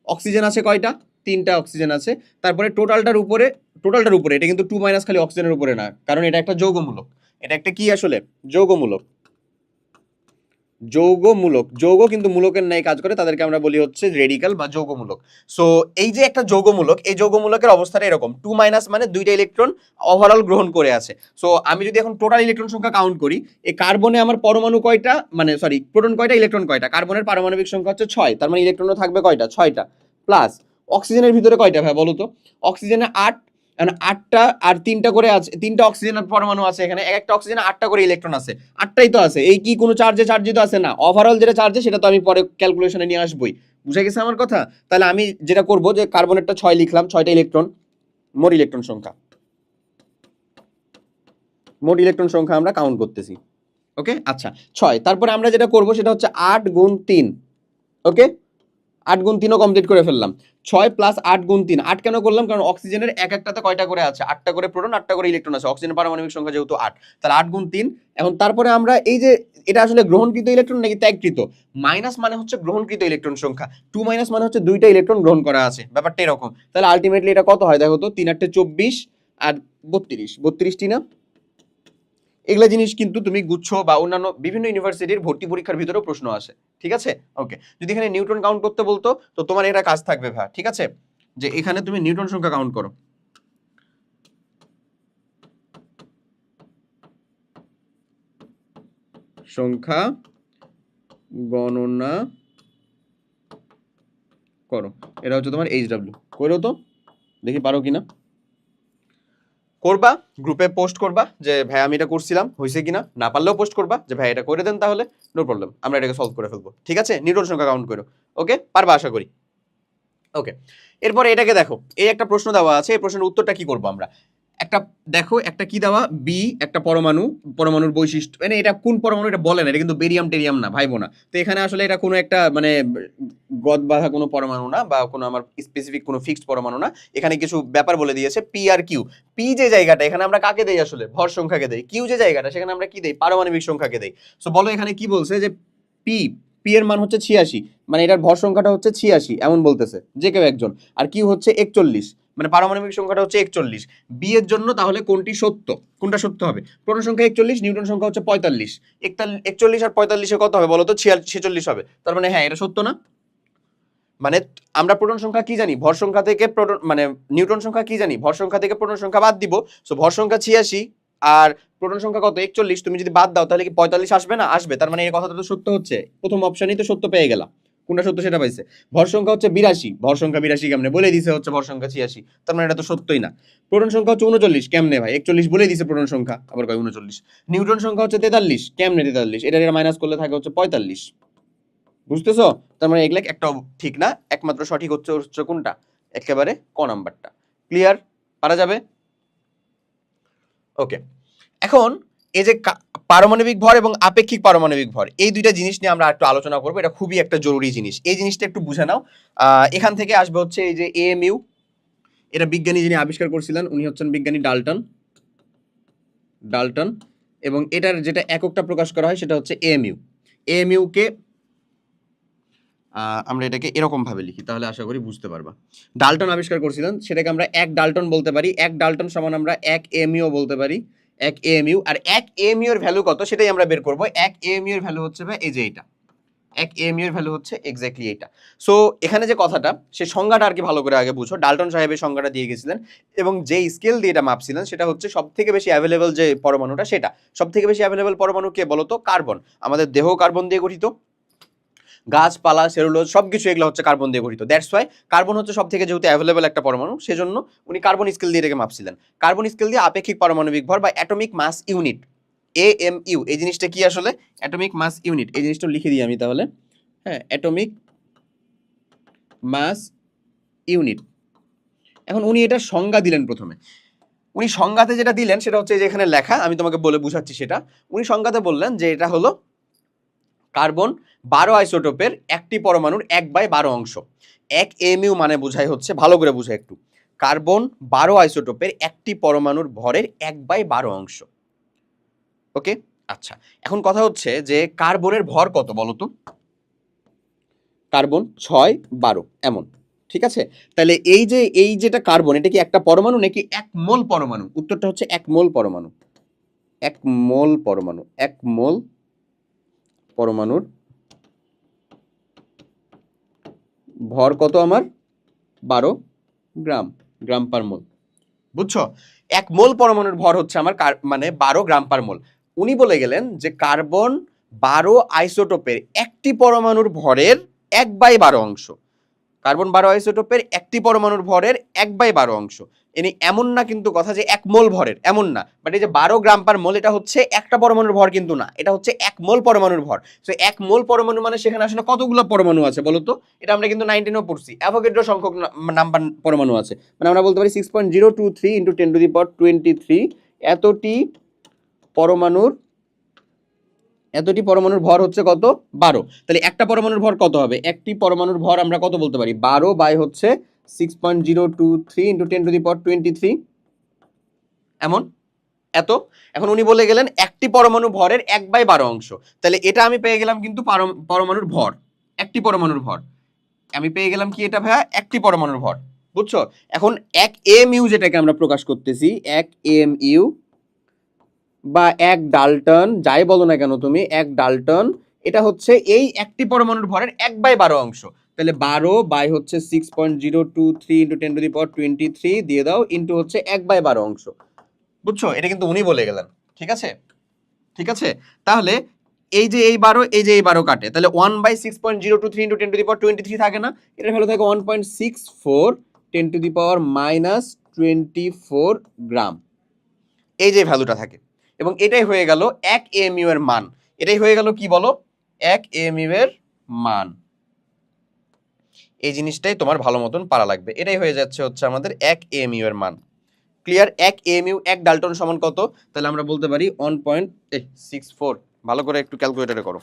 অক্সিজেন আছে কয়টা? 3টা অক্সিজেন আছে। তারপরে টোটালটার উপরে এটা কিন্তু 2 মাইনাস খালি অক্সিজেনের উপরে না, কারণ এটা একটা যৌগমূলক। এটা একটা কি আসলে? যৌগমূলক। যৌগ কিন্তু মূলকের ন্যায় কাজ করে, তাদেরকে আমরা বলি হচ্ছে রেডিকাল বা যৌগমূলক। সো এই যে একটা যৌগমূলক, এই যৌগমূলকের অবস্থাটা এরকম, 2 মাইনাস মানে 2টা ইলেকট্রন ওভারঅল গ্রহণ করে আছে। সো আমি যদি এখন টোটাল ইলেকট্রন সংখ্যা কাউন্ট করি, এই কার্বনে আমার পরমাণু কয়টা, মানে সরি প্রোটন কয়টা, ইলেকট্রন কয়টা? কার্বনের পারমাণবিক সংখ্যা হচ্ছে 6, তার মানে ইলেকট্রনও থাকবে কয়টা? 6টা। প্লাস অক্সিজেনের ভিতরে কয়টা ভাই বলো তো? অক্সিজেনে 8, মানে 8টা, আর 3টা করে আছে, 3টা অক্সিজেনের পরমাণু আছে এখানে। একটা অক্সিজেনে 8টা করে ইলেকট্রন আছে। 8টাই তো আছে, এই কি কোনো চার্জিত আছে? না, ওভারঅল যেটা চার্জে সেটা তো আমি পরে ক্যালকুলেশনে নিয়ে আসবই। বুঝে গেছে আমার কথা? তাহলে আমি যেটা করব যে কার্বনেটটা 6 লিখলাম, 6টা ইলেকট্রন, মোট ইলেকট্রন সংখ্যা আমরা কাউন্ট করতেছি। ওকে, আচ্ছা 6। তারপরে আমরা যেটা করব সেটা হচ্ছে 8 গুণ 3। ওকে, 8 গুণ 3ও কমপ্লিট করে ফেললাম। 6 প্লাস 8 গুণ 3, 8 কেন করলাম? কারণ অক্সিজেনের একটাতে কয়টা করে আছে? 8টা করে প্রোটন, 8টা করে ইলেকট্রন আছে। অক্সিজেনের পারমাণবিক সংখ্যা যেহেতু 8, তাহলে 8 গুণ 3। এখন তারপরে আমরা এই যে এটা আসলে গ্রহণকৃত ইলেকট্রন নাকি ত্যাগকৃত? মাইনাস মানে হচ্ছে গ্রহণকৃত ইলেকট্রন সংখ্যা, 2 মাইনাস মানে হচ্ছে 2টা ইলেকট্রন গ্রহণ করা আছে। ব্যাপারটা এরকম। তাহলে আলটিমেটলি এটা কত হয় দেখো তো? 3 8 24 আর 32টি না? এগুলা জিনিস কিন্তু তুমি গুচ্ছ বা অন্যান্য বিভিন্ন ইউনিভার্সিটির ভর্তি পরীক্ষার ভিতরেও প্রশ্ন আসে। ঠিক আছে, ওকে। যদি এখানে নিউটন কাউন্ট করতে বলতো তো তোমার এটা কাজ থাকবে ভাই। ঠিক আছে, যে এখানে তুমি নিউটন সংখ্যা কাউন্ট করো। সংখ্যা গণনা করো, এটা হচ্ছে তোমার HW। করো তো, দেখি পারো কিনা। করবা, গ্রুপে পোস্ট করবা যে ভাই আমি এটা করছিলাম, হয়েছে কিনা। না পারলেও পোস্ট করবা যে ভাই এটা করে দেন, তাহলে নো প্রবলেম, আমরা এটাকে সলভ করে ফেলবো। ঠিক আছে, নিউটন সংখ্যা কাউন্ট করো। ওকে, পারবা আশা করি। ওকে, এরপরে এটাকে দেখো, এই একটা প্রশ্ন দেওয়া আছে, এই প্রশ্নের উত্তরটা কি করবো আমরা? একটা দেখো, একটা কি দেওয়া, বি একটা পরমাণুর বৈশিষ্ট্য, মানে এটা কোন পরমাণু এটা বলে না, এটা কিন্তু বেরিয়াম টেরিয়াম না, ভাইবো না। তো এখানে আসলে এটা কোনো একটা মানে গদ বাঁধা কোনো পরমাণু না, বা কোনো আমার স্পেসিফিক কোনো ফিক্সড পরমাণু না। এখানে কিছু ব্যাপার বলে দিয়েছে, পি আর কিউ। পি যে জায়গাটা, এখানে আমরা কাকে দেই আসলে? ভর সংখ্যাকে দেই। কিউ যে জায়গাটা, সেখানে আমরা কি দেই? পারমাণবিক সংখ্যাকে দেই। সো বলো এখানে কি বলছে যে পি, পি এর মান হচ্ছে 86, মানে এটার ভর সংখ্যাটা হচ্ছে 86 এমন বলতেছে যে কেউ একজন। আর কিউ হচ্ছে 41, মানে পারমাণবিক সংখ্যাটা হচ্ছে 41। বি এর জন্য তাহলে কোনটি সত্য? কোনটা সত্য হবে? প্রোটন সংখ্যা 41, নিউটন সংখ্যা হচ্ছে 45। 41 আর 45 কত হবে বলো তো? 46 হবে। তার মানে হ্যাঁ, এটা সত্য না? মানে আমরা প্রোটন সংখ্যা কি জানি? ভর সংখ্যা থেকে প্রোটন, মানে নিউটন সংখ্যা কি জানি? ভর সংখ্যা থেকে প্রোটন সংখ্যা বাদ দিব। সো ভর সংখ্যা 86 আর প্রোটন সংখ্যা কত? 41। তুমি যদি বাদ দাও তাহলে কি 45 আসবে না? আসবে। তার মানে এই কথাটা তো সত্য হচ্ছে। প্রথম অপশনই তো সত্য পেয়ে গেলাম। কোনটা সত্য সেটা পাইছে। ভর সংখ্যা হচ্ছে 82, ভর সংখ্যা 82 কেমনে? বলে দিছে হচ্ছে ভর সংখ্যা 86, তার মানে এটা তো সত্যই না। প্রোটন সংখ্যা হচ্ছে 39, কেমনে ভাই? 41 বলে দিছে প্রোটন সংখ্যা, আবার কয় 39। নিউটন সংখ্যা হচ্ছে 43, কেমনে 43? এটা মাইনাস করলে থাকে হচ্ছে 45। বুঝতেছো? তার মানে এগুলা একটাও ঠিক না, একমাত্র সঠিক হচ্ছে কোনটা? একেবারে ক নাম্বারটা। ক্লিয়ার? পারা যাবে? ওকে, এখন এই যে পারমাণবিক ভর এবং আপেক্ষিক পারমাণবিক ভর, এই দুইটা জিনিস নিয়ে আমরা একটু আলোচনা করবো। এটা খুবই একটা জরুরি জিনিস, এই জিনিসটা একটু বুঝে নাও। এখান থেকে আসবে হচ্ছে এই যে এএমইউ, এটা বিজ্ঞানী যিনি আবিষ্কার করছিলেন উনি হচ্ছেন বিজ্ঞানী ডাল্টন এবং এটার যেটা এককটা প্রকাশ করা হয় সেটা হচ্ছে এএমইউ। এএমইউকে আমরা এটাকে এরকম ভাবে লিখি, তাহলে আশা করি বুঝতে পারবা। ডাল্টন আবিষ্কার করছিলেন, সেটাকে আমরা 1 ডাল্টন বলতে পারি। 1 ডাল্টন সমান আমরা 1 এএমইউ বলতে পারি। 1 এএমইউ, আর 1 এএমইউ এর ভ্যালু কত সেটাই আমরা বের করব। 1 এএমইউ এর ভ্যালু হচ্ছে ভাই এই যে এটা, 1 এএমইউ এর ভ্যালু হচ্ছে এক্স্যাক্টলি এটা। সো এখানে যে কথাটা, সে সংজ্ঞাটা আর কি ভালো করে আগে বুঝো। ডাল্টন সাহেবের সংজ্ঞাটা দিয়ে গেছিলেন এবং যে স্কেল দিয়ে এটা মাপছিলেন সেটা হচ্ছে সবথেকে বেশি অ্যাভেলেবল যে পরমাণুটা, সেটা সবথেকে বেশি অ্যাভেলেবল পরমাণু কে বলতো? কার্বন। আমাদের দেহ কার্বন দিয়ে গঠিত, গাছপালা, সেলুলোজ সবকিছু এগুলো হচ্ছে কার্বন দিয়ে গঠিত। দ্যাটস ওয়াই কার্বন হচ্ছে সবথেকে যেহেতু অ্যাভেলেবল একটা পরমাণু, সেজন্য উনি কার্বন স্কেল দিয়ে এটাকে মাপছিলেন। কার্বন স্কেল দিয়ে আপেক্ষিক পারমাণবিক ভর বা অ্যাটমিক মাস ইউনিট, এএমইউ, এই জিনিসটা কি আসলে? Atomic mass unit. এই জিনিসটা লিখে দিই আমি তাহলে, হ্যাঁ, অ্যাটমিক মাস ইউনিট। এখন উনি এটা সংজ্ঞা দিলেন প্রথমে। উনি সংজ্ঞাতে যেটা দিলেন সেটা হচ্ছে যে এখানে লেখা, আমি তোমাকে বলে বুঝাচ্ছি সেটা। উনি সংজ্ঞাতে বললেন যে এটা হলো কার্বন 12 আইসোটোপের একটি পরমাণুর 1/12 অংশ। 1 এমইউ মানে বোঝায় হচ্ছে, ভালো করে বুঝায় একটু, কার্বন 12 আইসোটোপের একটি পরমাণুর ভরের 1/12 অংশ। ওকে, আচ্ছা, এখন কথা হচ্ছে যে কার্বনের ভর কত বলো তো? কার্বন 6, 12 এমন, ঠিক আছে? তাহলে এই যেটা কার্বন, এটা কি একটা পরমাণু নাকি 1 মোল পরমাণু? উত্তরটা হচ্ছে 1 মোল পরমাণু। 1 মোল পরমাণু, 1 মোল পরমাণুর ভর কত আমার? 12 গ্রাম, গ্রাম পার মোল। বুঝছো? 1 মোল পরমাণুর ভর হচ্ছে আমার মানে 12 গ্রাম পার মোল। উনি বলে গেলেন যে কার্বন 12 আইসোটোপের একটি পরমাণুর ভরের 1/12 অংশ। কার্বন 12 আইসোটোপের একটি পরমাণুর ভরের 1/12 অংশ। এমন না কিন্তু কথা যে 1 মোল ভরের, এমন না। বাট এই যে 12 গ্রাম পার মোল, এটা হচ্ছে একটা পরমাণুর ভর কিন্তু না, এটা হচ্ছে 1 মোল পরমাণুর ভর। সো 1 মোল পরমাণু মানে সেখানে আসলে কতগুলো পরমাণু আছে বলো তো? এটা আমরা কিন্তু 19 পড়ছি, অ্যাভোগাড্রো সংখ্যক নাম্বার পরমাণু আছে। মানে আমরা বলতে পারি 6.023 × 10⁻23 এতটি পরমাণুর ভর হচ্ছে কত? 12। তাহলে একটা পরমাণুর ভর কত হবে? একটি পরমাণুর ভর আমরা কত বলতে পারি? 12 বাই হচ্ছে 6.023 × 10⁻23 এমন, এত। এখন উনি বলে গেলেন একটি পরমাণু ভরের 1/12 অংশ। তাহলে এটা আমি পেয়ে গেলাম কিন্তু পরমাণুর ভর, একটি পরমাণুর ভর আমি পেয়ে গেলাম কি? এটা ভাইয়া একটি পরমাণুর ভর, বুঝছো? এখন 1 এমইউ যেটাকে আমরা প্রকাশ করতেছি, 1 এমইউ বা 1 ডাল্টন, যাই বলো না কেন তুমি, 1 ডাল্টন, এটা হচ্ছে এই একটি পরমাণুর ভরের 1/12 অংশ। তাহলে 12 বাই হচ্ছে 6.023 × 10⁻23 দিয়ে দাও, ইন্টু হচ্ছে 1/12 অংশ। বুঝছো? এটা কিন্তু উনি বলে গেলেন, ঠিক আছে? ঠিক আছে, তাহলে এই যে এই 12, এই যে এই 12 কাটে, তাহলে 1/6.023 × 10⁻23 থাকে না? এটার ভ্যালু থাকে 1.64 10⁻24 গ্রাম। এই যে ভ্যালুটা থাকে, এবং এটাই হয়ে গেল 1 এমইউ এর মান। এটাই হয়ে গেল কি বলো? 1 এমইউ এর মান। এই জিনিসটাই তোমার ভালো মতন পারা লাগবে। এটাই হয়ে যাচ্ছে হচ্ছে আমাদের 1 এমইউ এর মান। ক্লিয়ার? 1 এমইউ 1 ডাল্টন সমান কত? তাহলে আমরা বলতে পারি 1.64। ভালো করে একটু ক্যালকুলেটরে করো,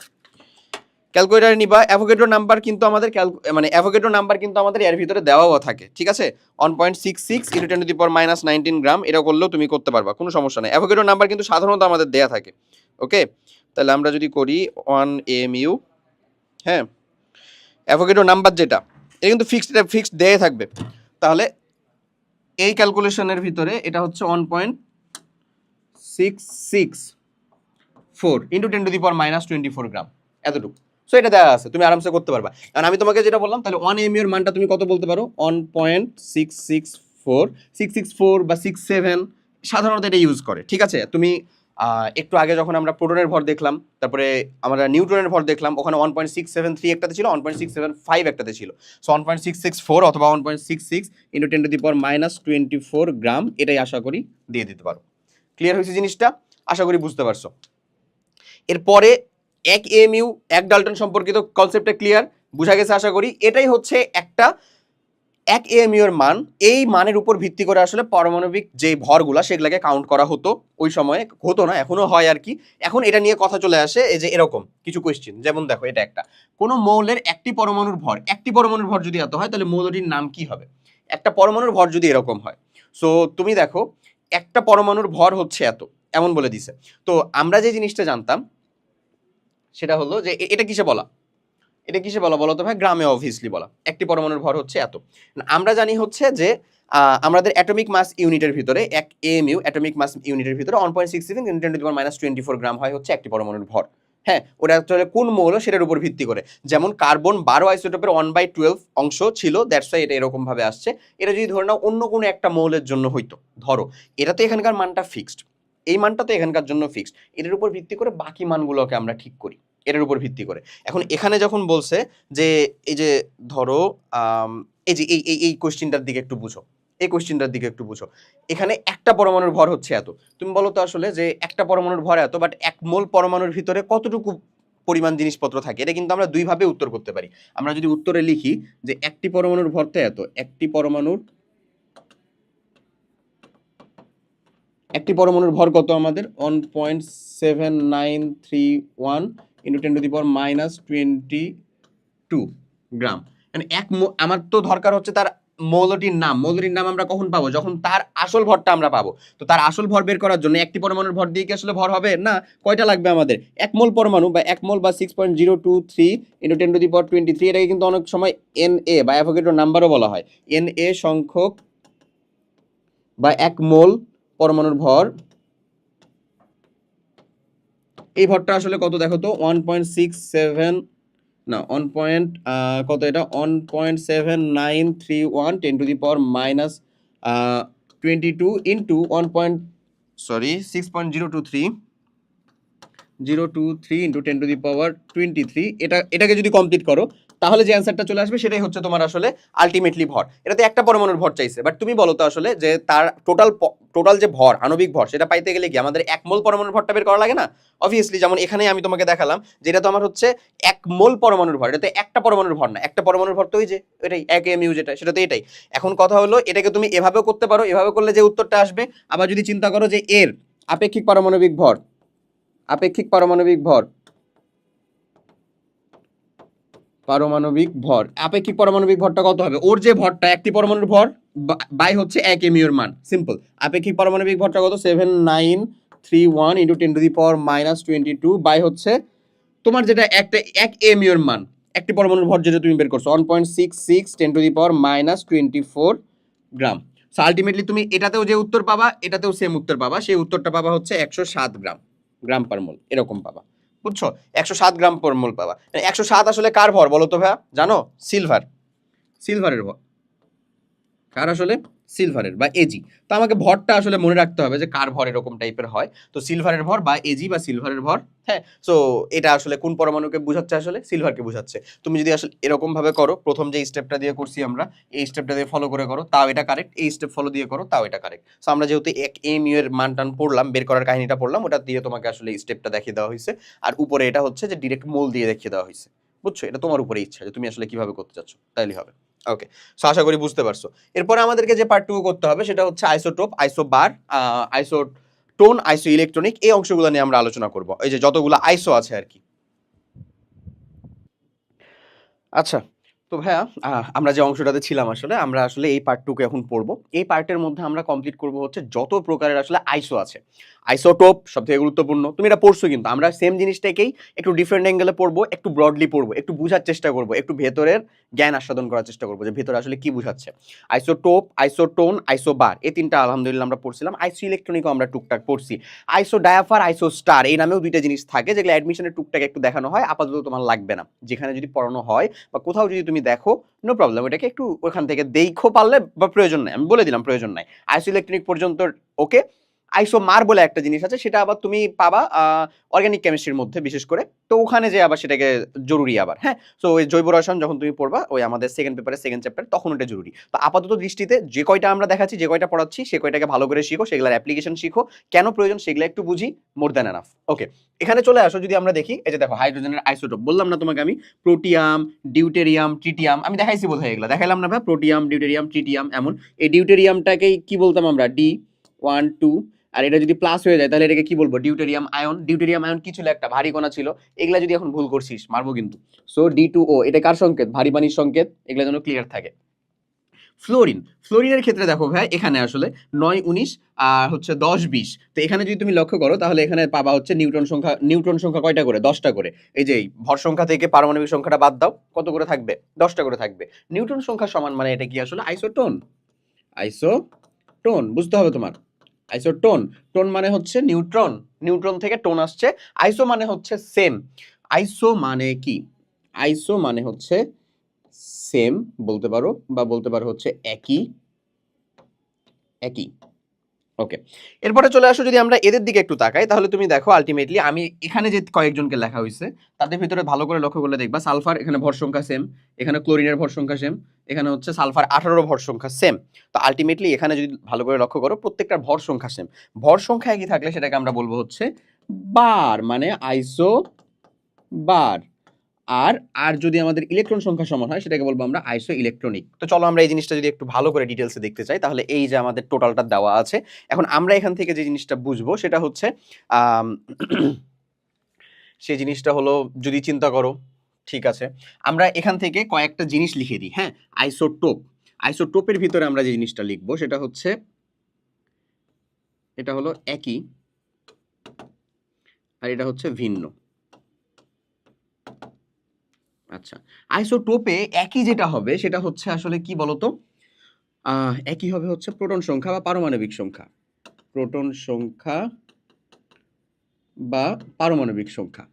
ক্যালকুলেটরে নিবা। অ্যাভোগাড্রো নাম্বার কিন্তু আমাদের মানে অ্যাভোগাড্রো নাম্বার কিন্তু আমাদের এর ভিতরে দেওয়াও থাকে, ঠিক আছে? 1.66 × 10⁻19 গ্রাম, এটা করলেও তুমি করতে পারবা, কোনো সমস্যা নেই। অ্যাভোগাড্রো নাম্বার কিন্তু সাধারণত আমাদের দেয়া থাকে। ওকে, তাহলে আমরা যদি করি 1 এমইউ, হ্যাঁ, অ্যাভোগাড্রো নাম্বার যেটা, এটা কিন্তু ফিক্সড দেয়া থাকবে। তাহলে এই ক্যালকুলেশনের ভিতরে এটা হচ্ছে 1.664 × 10⁻24 গ্রাম, এতটুকু। সো এটা দেওয়া আছে, তুমি আরামসে করতে পারবা। কারণ আমি তোমাকে যেটা বললাম, তাহলে 1 এমইউ এর মানটা তুমি কত বলতে পারো? 1.664 বা 67 সাধারণত এটা ইউজ করে, ঠিক আছে? তুমি একটু আগে যখন আমরা প্রোটনের ভর দেখলাম, তারপরে আমরা নিউট্রনের ভর দেখলাম, ওখানে 1.673 একটাতে ছিল, 1.675 একটাতে ছিল। সো 1.664 অথবা 1.66 × 10⁻24 গ্রাম, এটাই আশা করি দিয়ে দিতে পারো। ক্লিয়ার হয়েছে জিনিসটা? আশা করি বুঝতে পারছো। এরপরে 1 এমইউ 1 ডাল্টন সম্পর্কিত কনসেপ্টটা ক্লিয়ার, বুঝা গেছে আশা করি। এটাই হচ্ছে একটা 1 এমইউ এর মান। এই মানের উপর ভিত্তি করে আসলে পারমাণবিক যে ভরগুলা সেগুলোকে কাউন্ট করা হতো। ওই সময়ে হতো না, এখনো হয় আর কি। এখন এটা নিয়ে কথা চলে আসে এই যে এরকম কিছু কোয়েশ্চেন, যেমন দেখো এটা একটা, কোন মৌলের একটি পরমাণুর ভর যদি এত হয় তাহলে মৌলটির নাম কি হবে? একটা পরমাণুর ভর যদি এরকম হয়, সো তুমি দেখো একটা পরমাণুর ভর হচ্ছে এত, এমন বলে দিছে। তো আমরা যে জিনিসটা জানতাম সেটা হলো যে এটা কিসে বলা, এটা কিসে বলা বলো তো ভাই? গ্রামে অবভিয়াসলি বলা। একটি পরমাণুর ভর হচ্ছে এত। আমরা জানি হচ্ছে যে আমাদের অ্যাটমিক মাস ইউনিটের ভিতরে এক এমইউ অ্যাটমিক মাস ইউনিটের ভিতরে 1.67 × 10⁻24 গ্রাম হয় হচ্ছে একটি পরমাণুর ভর। হ্যাঁ, ওটা আসলে কোন মৌল সেটার উপর ভিত্তি করে। যেমন কার্বন 12 আইসোটোপের 1/12 অংশ ছিল, দ্যাটস ওয়াই এটা এরকম ভাবে আসছে। এটা যদি ধরে নাও অন্য কোনো একটা মৌলের জন্য হইতো, ধরো এটা তো এখানকার মানটা ফিক্সড, এই মানটা তো এখানকার জন্য ফিক্সড, এটার উপর ভিত্তি করে বাকি মানগুলোকে আমরা ঠিক করি এটার উপর ভিত্তি করে। এখন এখানে যখন বলছে যে এই যে ধরো এই যে এই কোশ্চেনটার দিকে একটু বুঝো, এই কোশ্চেনটার দিকে একটু বুঝো। এখানে একটা পরমাণুর ভর হচ্ছে এত, তুমি বলো তো আসলে যে একটা পরমাণুর ভর এত, বাট এক মোল পরমাণুর ভিতরে কতটুকু পরিমাণ জিনিসপত্র থাকে? এটা কিন্তু আমরা দুইভাবে উত্তর করতে পারি। আমরা যদি উত্তরে লিখি যে একটি পরমাণুর ভরটা এত, একটি পরমাণুর ভর কত আমাদের? 1.7931 × 10⁻22 গ্রাম। মানে আমার তো দরকার হচ্ছে তার মৌলটির নাম। মৌলটির নাম আমরা কখন পাবো? যখন তার আসল ভরটা আমরা পাবো। তো তার আসল ভর বের করার জন্য একটি পরমাণুর ভর দিয়ে কি আসলে ভর হবে না? কয়টা লাগবে আমাদের? এক মোল পরমাণু বা এক মোল বা 6.023 × 10⁻23, এটাকে কিন্তু অনেক সময় Na বা অ্যাভোগাড্রো নাম্বারও বলা হয়। Na সংখ্যক বা এক মোল পরমাণুর ভর, এই ভরটা আসলে কত দেখো তো? 1.67 না 1. কত এটা? 1.7931 10⁻22 ইন্টু 6.023 ইন্টু 10⁻23। এটাকে যদি কমপ্লিট করো তাহলে যে অ্যান্সারটা চলে আসবে সেটাই হচ্ছে তোমার আসলে আলটিমেটলি ভর। এটাতে একটা পরমাণুর ভর চাইছে, বাট তুমি বলো তো আসলে যে তার টোটাল যে ভর, আণবিক ভর, সেটা পাইতে গেলে কি আমাদের এক মোল পরমাণুর ভরটা বের করা লাগে না? অবভিয়াসলি, যেমন এখানে আমি তোমাকে দেখালাম যে এটা তো আমার হচ্ছে এক মোল পরমাণুর ভর, এটাতে একটা পরমাণুর ভর না, একটা পরমাণুর ভর তো ওই যে এটাই এক এমইউ, যেটা সেটা তো এটাই। এখন কথা হলো এটাকে তুমি এভাবেও করতে পারো, এভাবে করলে যে উত্তরটা আসবে। আবার যদি চিন্তা করো যে এর আপেক্ষিক পারমাণবিক ভর, আপেক্ষিক পারমাণবিক ভর, আপেক্ষিক পারমাণবিক ভরটা কত হবে? ওর যে ভরটা একটি পরমাণুর ভর বাই হচ্ছে এক এমইউর মান, সিম্পল। আপেক্ষিক পারমাণবিক ভরটা কত? 7931 × 10⁻22 বাই হচ্ছে তোমার যেটা একটা এক এমইউর মান, একটি পরমাণুর ভর যেটা তুমি বের করছো 1.66 10⁻24 গ্রাম। সো আলটিমেটলি তুমি এটাতেও যে উত্তর পাবা, এটাতেও সেম উত্তর পাবা। সেই উত্তরটা পাবা হচ্ছে 107 গ্রাম পার মোল, এরকম পাবা। বুঝছো? 107 গ্রাম পার মোল পাবা। 107 আসলে কার ভর বলো তো ভাইয়া? জানো? সিলভারের ভর। কার আসলে? সিলভারের বা এজি। তো আমাকে ভরটা আসলে মনে রাখতে হবে যে কার ভর এরকম টাইপের হয়। তো সিলভারের ভর বা এজি বা সিলভারের ভর। হ্যাঁ, সো এটা আসলে কোন পরমাণুকে বোঝাচ্ছে? আসলে সিলভারকে বোঝাচ্ছে। তুমি যদি আসলে এরকম ভাবে করো, প্রথম যে স্টেপটা দিয়ে করছি আমরা, এই স্টেপটা দিয়ে ফলো করে করো, তাও এটা কারেক্ট। এই স্টেপ ফলো দিয়ে করো, তাও এটা কারেক্ট। সো আমরা যেহেতু এক এমইউ এর মান টান পড়লাম, বের করার কাহিনীটা পড়লাম, ওটা দিয়ে তোমাকে আসলে এই স্টেপটা দেখিয়ে দেওয়া হয়েছে। আর উপরে এটা হচ্ছে যে ডিরেক্ট মোল দিয়ে দেখিয়ে দেওয়া হয়েছে। বুঝছো? এটা তোমার উপরে ইচ্ছা যে তুমি আসলে কিভাবে করতে চাচ্ছ, তাইলে হবে। ওকে, সো আশা করি বুঝতে পারছো। এরপরে আমাদেরকে যে পার্টটুকু করতে হবে সেটা হচ্ছে আইসোটোপ, আইসোবার, আইসোটোন, আইসো ইলেকট্রনিক, এই অংশগুলো নিয়ে আমরা আলোচনা করব, এই যে যতগুলো আইসো আছে আর কি। আচ্ছা, তো ভাইয়া আমরা যে অংশটাতে ছিলাম আসলে, আমরা আসলে এই পার্টটুকু এখন পড়বো। এই পার্টের মধ্যে আমরা কমপ্লিট করব হচ্ছে যত প্রকারের আসলে আইসো আছে। আইসোটোপ সবথেকে গুরুত্বপূর্ণ, তুমি এটা পড়ছো কিন্তু আমরা সেম জিনিসটাকেই একটু ডিফারেন্ট অ্যাঙ্গেলে পড়বো, একটু ব্রডলি পড়বো, একটু বুঝার চেষ্টা করবো, একটু ভেতরের জ্ঞান আস্বাদন করার চেষ্টা করবো যে ভেতরে আসলে কি বুঝাচ্ছে। আইসোটোপ, আইসোটোন, আইসোবার, এই তিনটা আলহামদুলিল্লাহ আমরা পড়ছিলাম। আইসো ইলেকট্রনিকও আমরা টুকটাক পড়ছি। আইসো ডায়াফার, আইসো স্টার, এই নামেও দুইটা জিনিস থাকে যেগুলো অ্যাডমিশনের টুকটাক একটু দেখানো হয়, আপাতত তোমার লাগবে না। যেখানে যদি পড়ানো হয় বা কোথাও যদি তুমি দেখো, নো প্রবলেম, ওটাকে একটু ওখান থেকে দেখো পারলে, বা প্রয়োজন নাই, আমি বলে দিলাম প্রয়োজন নাই। আইসো ইলেকট্রনিক পর্যন্ত ওকে। আইসোমার বলে একটা জিনিস আছে, সেটা আবার তুমি পাবা অর্গানিক কেমিস্ট্রির মধ্যে বিশেষ করে, তো ওখানে যে আবার সেটাকে জরুরি আবার। হ্যাঁ, সো ওই জৈব রসায়ন যখন তুমি পড়বা ওই আমাদের সেকেন্ড পেপারে সেকেন্ড চ্যাপ্টার, তখন ওটা জরুরি। তো আপাতত দৃষ্টিতে যে কয়টা আমরা দেখাচ্ছি, যে কয়টা পড়াচ্ছি, সে কয়টাকে ভালো করে শিখো, সেগুলোর অ্যাপ্লিকেশন শিখো, কেন প্রয়োজন সেগুলো একটু বুঝি, মোর দ্যান এনাফ। ওকে, এখানে চলে আসো। যদি আমরা দেখি, এই যে দেখো হাইড্রোজেনের আইসোটোপ, বললাম না তোমাকে আমি? প্রোটিয়াম, ডিউটেরিয়াম, ট্রিটিয়াম, আমি দেখাইছি বোধহয়, এগুলো দেখাইলাম না ভাই? প্রোটিয়াম, ডিউটেরিয়াম, ট্রিটিয়াম, এমন। এই ডিউটেরিয়ামটাকেই কি বলতাম আমরা? D12। আর এটা যদি প্লাস হয়ে যায় তাহলে এটাকে কি বলবো? Deuterium ion. ডিউটেরিয়াম আয়ন কি ছিল? একটা ভারী কণা ছিল। এগুলা যদি এখন ভুল করছিস মারবো কিন্তু। সো D2O, এটা কার সংকেত? ভারী পানির সংকেত। এগুলা যেন ক্লিয়ার থাকে। ফ্লোরিনের ক্ষেত্রে দেখো ভাই এখানে আসলে 9 19 আর হচ্ছে 10 20, তো এখানে যদি তুমি লক্ষ্য করো তাহলে এখানে পাবা হচ্ছে নিউট্রন সংখ্যা কয়টা করে, 10টা করে। এই যে ভর সংখ্যা থেকে পারমাণবিক সংখ্যাটা বাদ দাও, কত করে থাকবে, 10টা করে থাকবে। নিউট্রন সংখ্যা সমান মানে এটা কি আসলে আইসোটোন। আইসোটোন বুঝতে হবে তোমার, আইসোটোন। টোন মানে হচ্ছে নিউট্রন, নিউট্রন থেকে টোন আসছে। আইসো মানে হচ্ছে সেম। আইসো মানে কি, আইসো মানে হচ্ছে সেম বলতে পারো, বা বলতে পারো হচ্ছে একই, একই। ওকে, এরপরে চলে আসো, যদি আমরা এদের দিকে একটু তাকাই তাহলে তুমি দেখো আলটিমেটলি আমি এখানে যে কয়েকজনকে লেখা হয়েছে তাদের ভিতরে ভালো করে লক্ষ্য করলে দেখবা সালফার এখানে ভর সংখ্যা সেম, এখানে ক্লোরিনের ভর সংখ্যা সেম, এখানে হচ্ছে সালফার 18 ভর সংখ্যা সেম। তো আলটিমেটলি এখানে যদি ভালো করে লক্ষ্য করো প্রত্যেকটা ভর সংখ্যা সেম। ভর সংখ্যা একই থাকলে সেটাকে আমরা বলবো হচ্ছে বার, মানে আইসো বার। আর আর যদি আমাদের ইলেকট্রন সংখ্যা সমান হয় সেটাকে বলবো আমরা আইসো ইলেকট্রনিক। তো চলো আমরা এই জিনিসটা যদি একটু ভালো করে ডিটেলসে দেখতে চাই তাহলে এই যে আমাদের টোটালটা দেওয়া আছে, এখন আমরা এখান থেকে যে জিনিসটা বুঝবো সেটা হচ্ছে সেই জিনিসটা হলো, যদি চিন্তা করো, ঠিক আছে, আমরা এখান থেকে কয়েকটা জিনিস লিখে দিই। হ্যাঁ, আইসোটোপ, আইসোটোপের ভিতরে আমরা যে জিনিসটা লিখবো সেটা হচ্ছে, এটা হলো একই আর এটা হচ্ছে ভিন্ন। আচ্ছা, আইসোটোপে একই যেটা হবে সেটা হচ্ছে আসলে কি বলতো, একই হবে হচ্ছে প্রোটন সংখ্যা বা পারমাণবিক সংখ্যা, প্রোটন সংখ্যা বা পারমাণবিক সংখ্যা।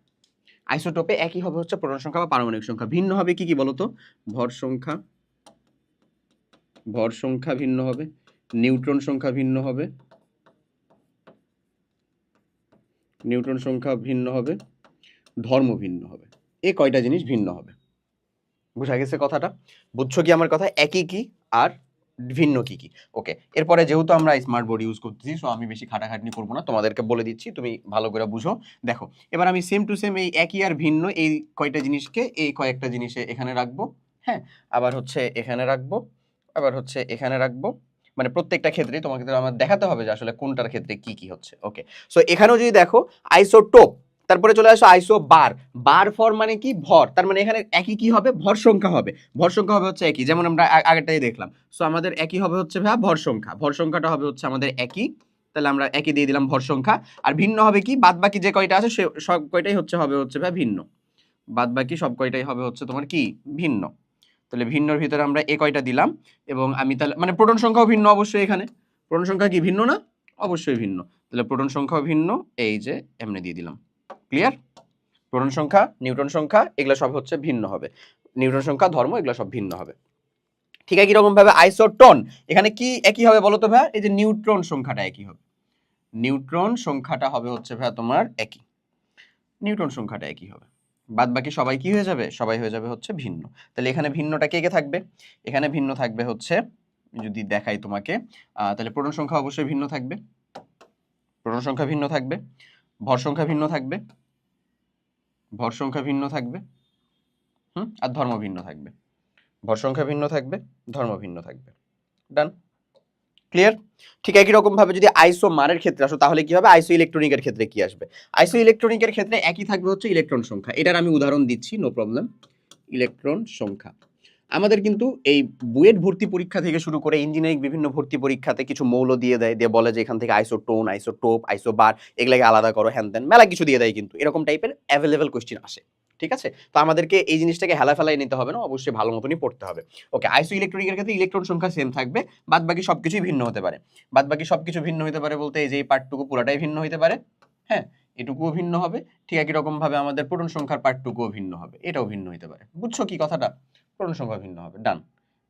আইসোটোপে একই হবে হচ্ছে প্রোটন সংখ্যা বা পারমাণবিক সংখ্যা। ভিন্ন হবে কি কি বলতো, ভর সংখ্যা, ভর সংখ্যা ভিন্ন হবে, নিউট্রন সংখ্যা ভিন্ন হবে, নিউট্রন সংখ্যা ভিন্ন হবে, ধর্ম ভিন্ন হবে। এই কয়টা জিনিস ভিন্ন হবে। বুঝা গেছে কথাটা? বুঝছো কি আমার কথা? একই কি আর ভিন্ন কি কি। ওকে, এরপরে যেহেতু আমরা স্মার্ট বোর্ড ইউজ করতেছি সো আমি বেশি খাটাখাটনি করবো না, তোমাদেরকে বলে দিচ্ছি, তুমি ভালো করে বুঝো। দেখো এবার আমি সেম টু সেম এই একই আর ভিন্ন এই কয়টা জিনিসকে এই কয়েকটা জিনিসে এখানে রাখবো। হ্যাঁ, আবার হচ্ছে এখানে রাখবো, আবার হচ্ছে এখানে রাখবো। মানে প্রত্যেকটা ক্ষেত্রেই তোমাকে তো আমার দেখাতে হবে যে আসলে কোনটার ক্ষেত্রে কি কি হচ্ছে। ওকে, সো এখানেও যদি দেখো আইসোটোপ, তারপরে চলে আসো আইসো বার। বার ফর মানে কি, ভর, তার মানে এখানে একই কি হবে, ভর সংখ্যা হবে। ভর সংখ্যা হবে হচ্ছে একই, যেমন আমরা আগেরটাই দেখলাম। সো আমাদের একই হবে হচ্ছে ভাই ভর সংখ্যা, ভর সংখ্যাটা হবে হচ্ছে আমাদের একই, তাহলে আমরা একই দিয়ে দিলাম ভর সংখ্যা। আর ভিন্ন হবে কি, বাদ বাকি যে কয়টা আছে সে সব কয়টাই হচ্ছে হবে হচ্ছে ভাই ভিন্ন, বাদ বাকি সব কয়টাই হবে হচ্ছে তোমার কি ভিন্ন। তাহলে ভিন্নর ভিতরে আমরা এ কয়টা দিলাম, এবং আমি তাহলে মানে প্রোটন সংখ্যাও ভিন্ন অবশ্যই, এখানে প্রোটন সংখ্যা কি ভিন্ন না, অবশ্যই ভিন্ন। তাহলে প্রোটন সংখ্যাও ভিন্ন, এই যে এমনি দিয়ে দিলাম। ক্লিয়ার? প্রোটন সংখ্যা, নিউট্রন সংখ্যা এগুলো সব হচ্ছে ভিন্ন হবে, নিউট্রন সংখ্যা, ধর্ম এগুলো সব ভিন্ন হবে। ঠিক একই রকম ভাবে আইসোটোন, এখানে কি একই হবে বলো তো ভাই, এই যে নিউট্রন সংখ্যাটা একই হবে, নিউট্রন সংখ্যাটা হবে হচ্ছে ভাই তোমার একই, নিউট্রন সংখ্যাটা একই হবে, বাদ বাকি সবাই কি হয়ে যাবে, সবাই হয়ে যাবে হচ্ছে ভিন্ন। তাহলে এখানে ভিন্নটা কে কে থাকবে, এখানে ভিন্ন থাকবে হচ্ছে, যদি দেখাই তোমাকে, তাহলে প্রোটন সংখ্যা অবশ্যই ভিন্ন থাকবে, প্রোটন সংখ্যা ভিন্ন থাকবে, ভর সংখ্যা ভিন্ন থাকবে, ভর সংখ্যা ভিন্ন থাকবে, আর ধর্ম ভিন্ন থাকবে, ভর সংখ্যা ভিন্ন থাকবে, ধর্ম ভিন্ন থাকবে। ডান? ক্লিয়ার? ঠিক একই রকম ভাবে যদি আইসো মারের ক্ষেত্রে আসো তাহলে কি হবে, আইসো ইলেকট্রনিকের ক্ষেত্রে কি আসবে, আইসো ইলেকট্রনিকের ক্ষেত্রে একই থাকবে হচ্ছে ইলেকট্রন সংখ্যা। এটার আমি উদাহরণ দিচ্ছি, নো প্রবলেম। ইলেকট্রন সংখ্যা আমাদের কিন্তু এই বুয়েট ভর্তি পরীক্ষা থেকে শুরু করে ইঞ্জিনিয়ারিং বিভিন্ন ভর্তি পরীক্ষাতে কিছু মৌল দিয়ে দেয়, দিয়ে বলে যে এখান থেকে আইসোটোন, আইসোটোপ, আইসোবার এগুলাকে আলাদা করো, হ্যান ত্যান মেলা কিছু দিয়ে দেয়, কিন্তু এরকম টাইপের অ্যাভেলেবল কোশ্চেন আসে। ঠিক আছে, তো আমাদেরকে এই জিনিসটাকে হেলা ফেলাই নিতে হবে না, অবশ্যই ভালো মতনই পড়তে হবে। ওকে, আইসো ইলেকট্রনিকের ক্ষেত্রে ইলেকট্রন সংখ্যা সেম থাকবে, বাদ বাকি সবকিছুই ভিন্ন হতে পারে। বাদ বাকি সবকিছু ভিন্ন হতে পারে বলতে এই যে এই পার্টটুকু পুরাটাই ভিন্ন হতে পারে, হ্যাঁ, এটুকুও ভিন্ন হবে। ঠিক একই রকম ভাবে আমাদের প্রোটন সংখ্যার পার্টটুকুও ভিন্ন হবে, এটাও ভিন্ন হতে পারে। বুঝছো কি কথাটা? প্রোটন সংখ্যা ভিন্ন হবে। ডান?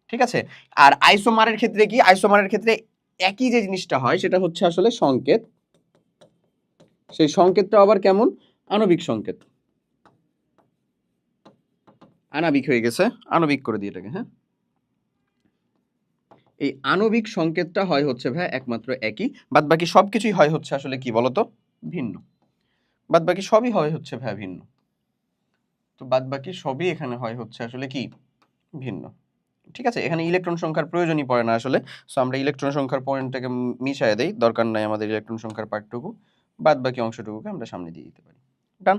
ঠিক আছে। আর আইসোমারের ক্ষেত্রে কি, আইসোমারের ক্ষেত্রে একই যে জিনিসটা হয় সেটা হচ্ছে আসলে সংকেত, সেই সংকেতটা আবার কেমন, আণবিক সংকেত। আণবিক হয়ে গেছে, আণবিক করে দিয়ে এটাকে। হ্যাঁ, এই আণবিক সংকেতটা হয় হচ্ছে ভাই একমাত্র একই, বাদ বাকি সবকিছুই হয় হচ্ছে আসলে কি বলতো, ভিন্ন। বাদ বাকি সবই হয় হচ্ছে ভাই ভিন্ন, তো বাদ বাকি সবই এখানে হয় হচ্ছে আসলে কি ভিন্ন। ঠিক আছে, এখানে ইলেকট্রন সংখ্যার প্রয়োজনই পড়ে না আসলে। সো আমরা ইলেকট্রন সংখ্যার পয়েন্টটাকে মিশায় দেই, দরকার নাই আমাদের ইলেকট্রন সংখ্যার পার্টটুকু, বাদ বাকি অংশটুকুকে আমরা সামনে দিয়ে দিতে পারি। ডান?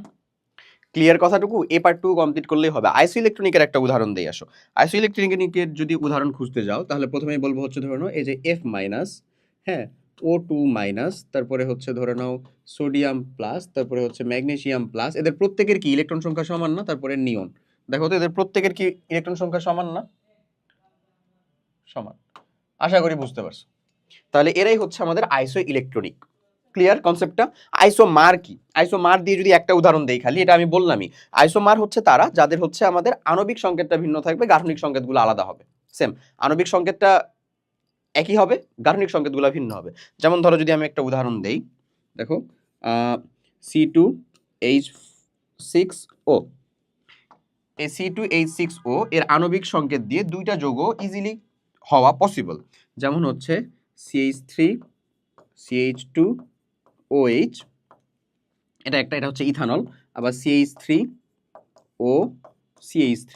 ক্লিয়ার কথাটুকু? এই পার্টটুকু কমপ্লিট করলেই হবে। আইসো ইলেকট্রনিকের একটা উদাহরণ দেই আসো। আইসো ইলেকট্রনিকের যদি উদাহরণ খুঁজতে যাও তাহলে প্রথমেই বলবো হচ্ছে ধরে নাও এই যে F মাইনাস, হ্যাঁ, O2 মাইনাস, তারপরে হচ্ছে ধরে নাও সোডিয়াম প্লাস, তারপরে হচ্ছে ম্যাগনেসিয়াম প্লাস, এদের প্রত্যেকের কি ইলেকট্রন সংখ্যা সমান না? তারপরে নিয়ন, দেখো তো এদের প্রত্যেকের কি ইলেকট্রন সংখ্যা সমান না? সমান। আশা করি বুঝতে পারছো। তাহলে এরাই হচ্ছে আমাদের আইসো ইলেকট্রনিক। ক্লিয়ার কনসেপ্টটা? আইসোমার কি? আইসোমার দিয়ে যদি একটা উদাহরণ দেই খালি, এটা আমি বললামই। আইসোমার হচ্ছে তারা যাদের হচ্ছে আমাদের আণবিক সংকেতটা ভিন্ন থাকবে, গাঠনিক সংকেতগুলো আলাদা হবে। সেম আণবিক সংকেতটা একই হবে, গাঠনিক সংকেতগুলো ভিন্ন হবে। যেমন ধরো যদি আমি একটা উদাহরণ দেই, দেখো C2H6O, এই C2H6O এর আণবিক সংকেত দিয়ে দুইটা যৌগ ইজিলি হওয়া পসিবল। যেমন হচ্ছে CH3CH2OH, এটা একটা, এটা হচ্ছে ইথানল। আবার CH3OCH3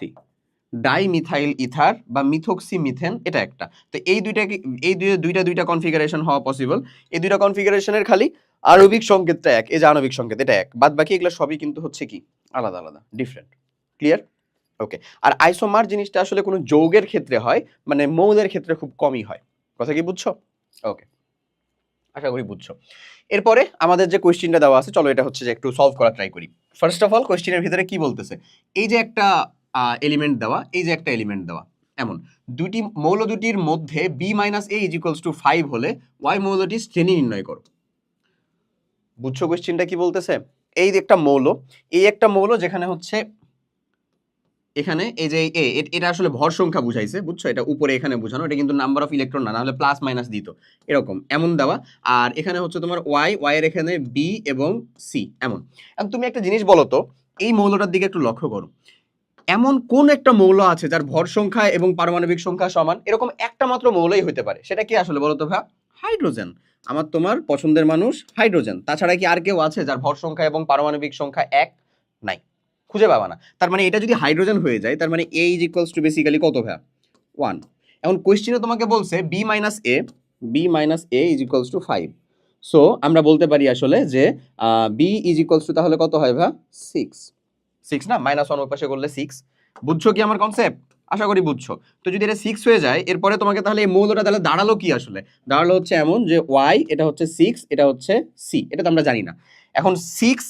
ডাইমিথাইল ইথার বা মিথক্সি মিথেন, এটা একটা। তো এই দুইটা কনফিগারেশন হওয়া পসিবল। এই দুইটা কনফিগারেশনের খালি আণবিক সংকেতটা এক, এই যে আণবিক সংকেত এটা এক, বাদ বাকি এগুলো সবই কিন্তু হচ্ছে কি আলাদা আলাদা, ডিফারেন্ট। ক্লিয়ার? ওকে। আর আইসোমার জিনিসটা আসলে কোনো যৌগের ক্ষেত্রে হয়, মানে মৌলের ক্ষেত্রে খুব কমই হয়। কথা কি বুঝছো? ওকে, আশা করি বুঝছো। এরপরে আমাদের যে কোয়েশ্চেনটা দেওয়া আছে, চলো এটা হচ্ছে যে একটু সলভ করা ট্রাই করি। ফার্স্ট অফ অল কোয়েশ্চেনের ভিতরে কি বলতেছে, এই যে একটা এলিমেন্ট দেওয়া, এই যে একটা এলিমেন্ট দেওয়া, এমন মৌল দুটির মধ্যে B minus A is equals to 5 হলে ওয়াই মৌলটির শ্রেণী নির্ণয় করো। বুঝছো কোয়েশ্চেনটা কি বলতেছে? এই যে একটা মৌল, এই একটা মৌল যেখানে হচ্ছে এখানে এই যে এটা আসলে ভর সংখ্যা বুঝাইছে, বুঝছো? এটা উপরে এখানে বোঝানো, এটা কিন্তু নাম্বার অফ ইলেকট্রন না, নাহলে প্লাস মাইনাস দিত এরকম, এমন দেওয়া। আর এখানে হচ্ছে তোমার ওয়াই এর এখানে বি এবং সি এমন। এখন তুমি একটা জিনিস বলো তো, এই মৌলটার দিকে একটু লক্ষ্য করো। এমন কোন একটা মৌল আছে যার ভর সংখ্যা এবং পারমাণবিক সংখ্যা সমান? এরকম একটা মাত্র মৌলই হতে পারে। সেটা কি আসলে বলো তো ভাই? হাইড্রোজেন। আমার তোমার পছন্দের মানুষ হাইড্রোজেন। তাছাড়া কি আর কেউ আছে যার ভর সংখ্যা এবং পারমাণবিক সংখ্যা এক? নাই, খুঁজে পাবা না। তার মানে এটা যদি হাইড্রোজেন হয়ে যায়, তার মানে A is equals to basically কত ভাই? 1। এখন কোয়েশ্চেনে তোমাকে বলছে B minus A is equals to 5। So আমরা বলতে পারি আসলে যে B ইজ ইকুয়ালস টু তাহলে কত হয় ভাই? 6 না, -1 ওই পাশে করলে 6। বুঝছো কি আমার কনসেপ্ট? আশা করি বুঝছো। তো যদি এটা 6 হয়ে যায়, এরপরে তোমাকে তাহলে এই মৌলটা তাহলে দাঁড়ালো কি আসলে? দাঁড়ালো হচ্ছে এমন যে Y এটা হচ্ছে 6, এটা হচ্ছে C, এটা তো আমরা জানি না। এখন 6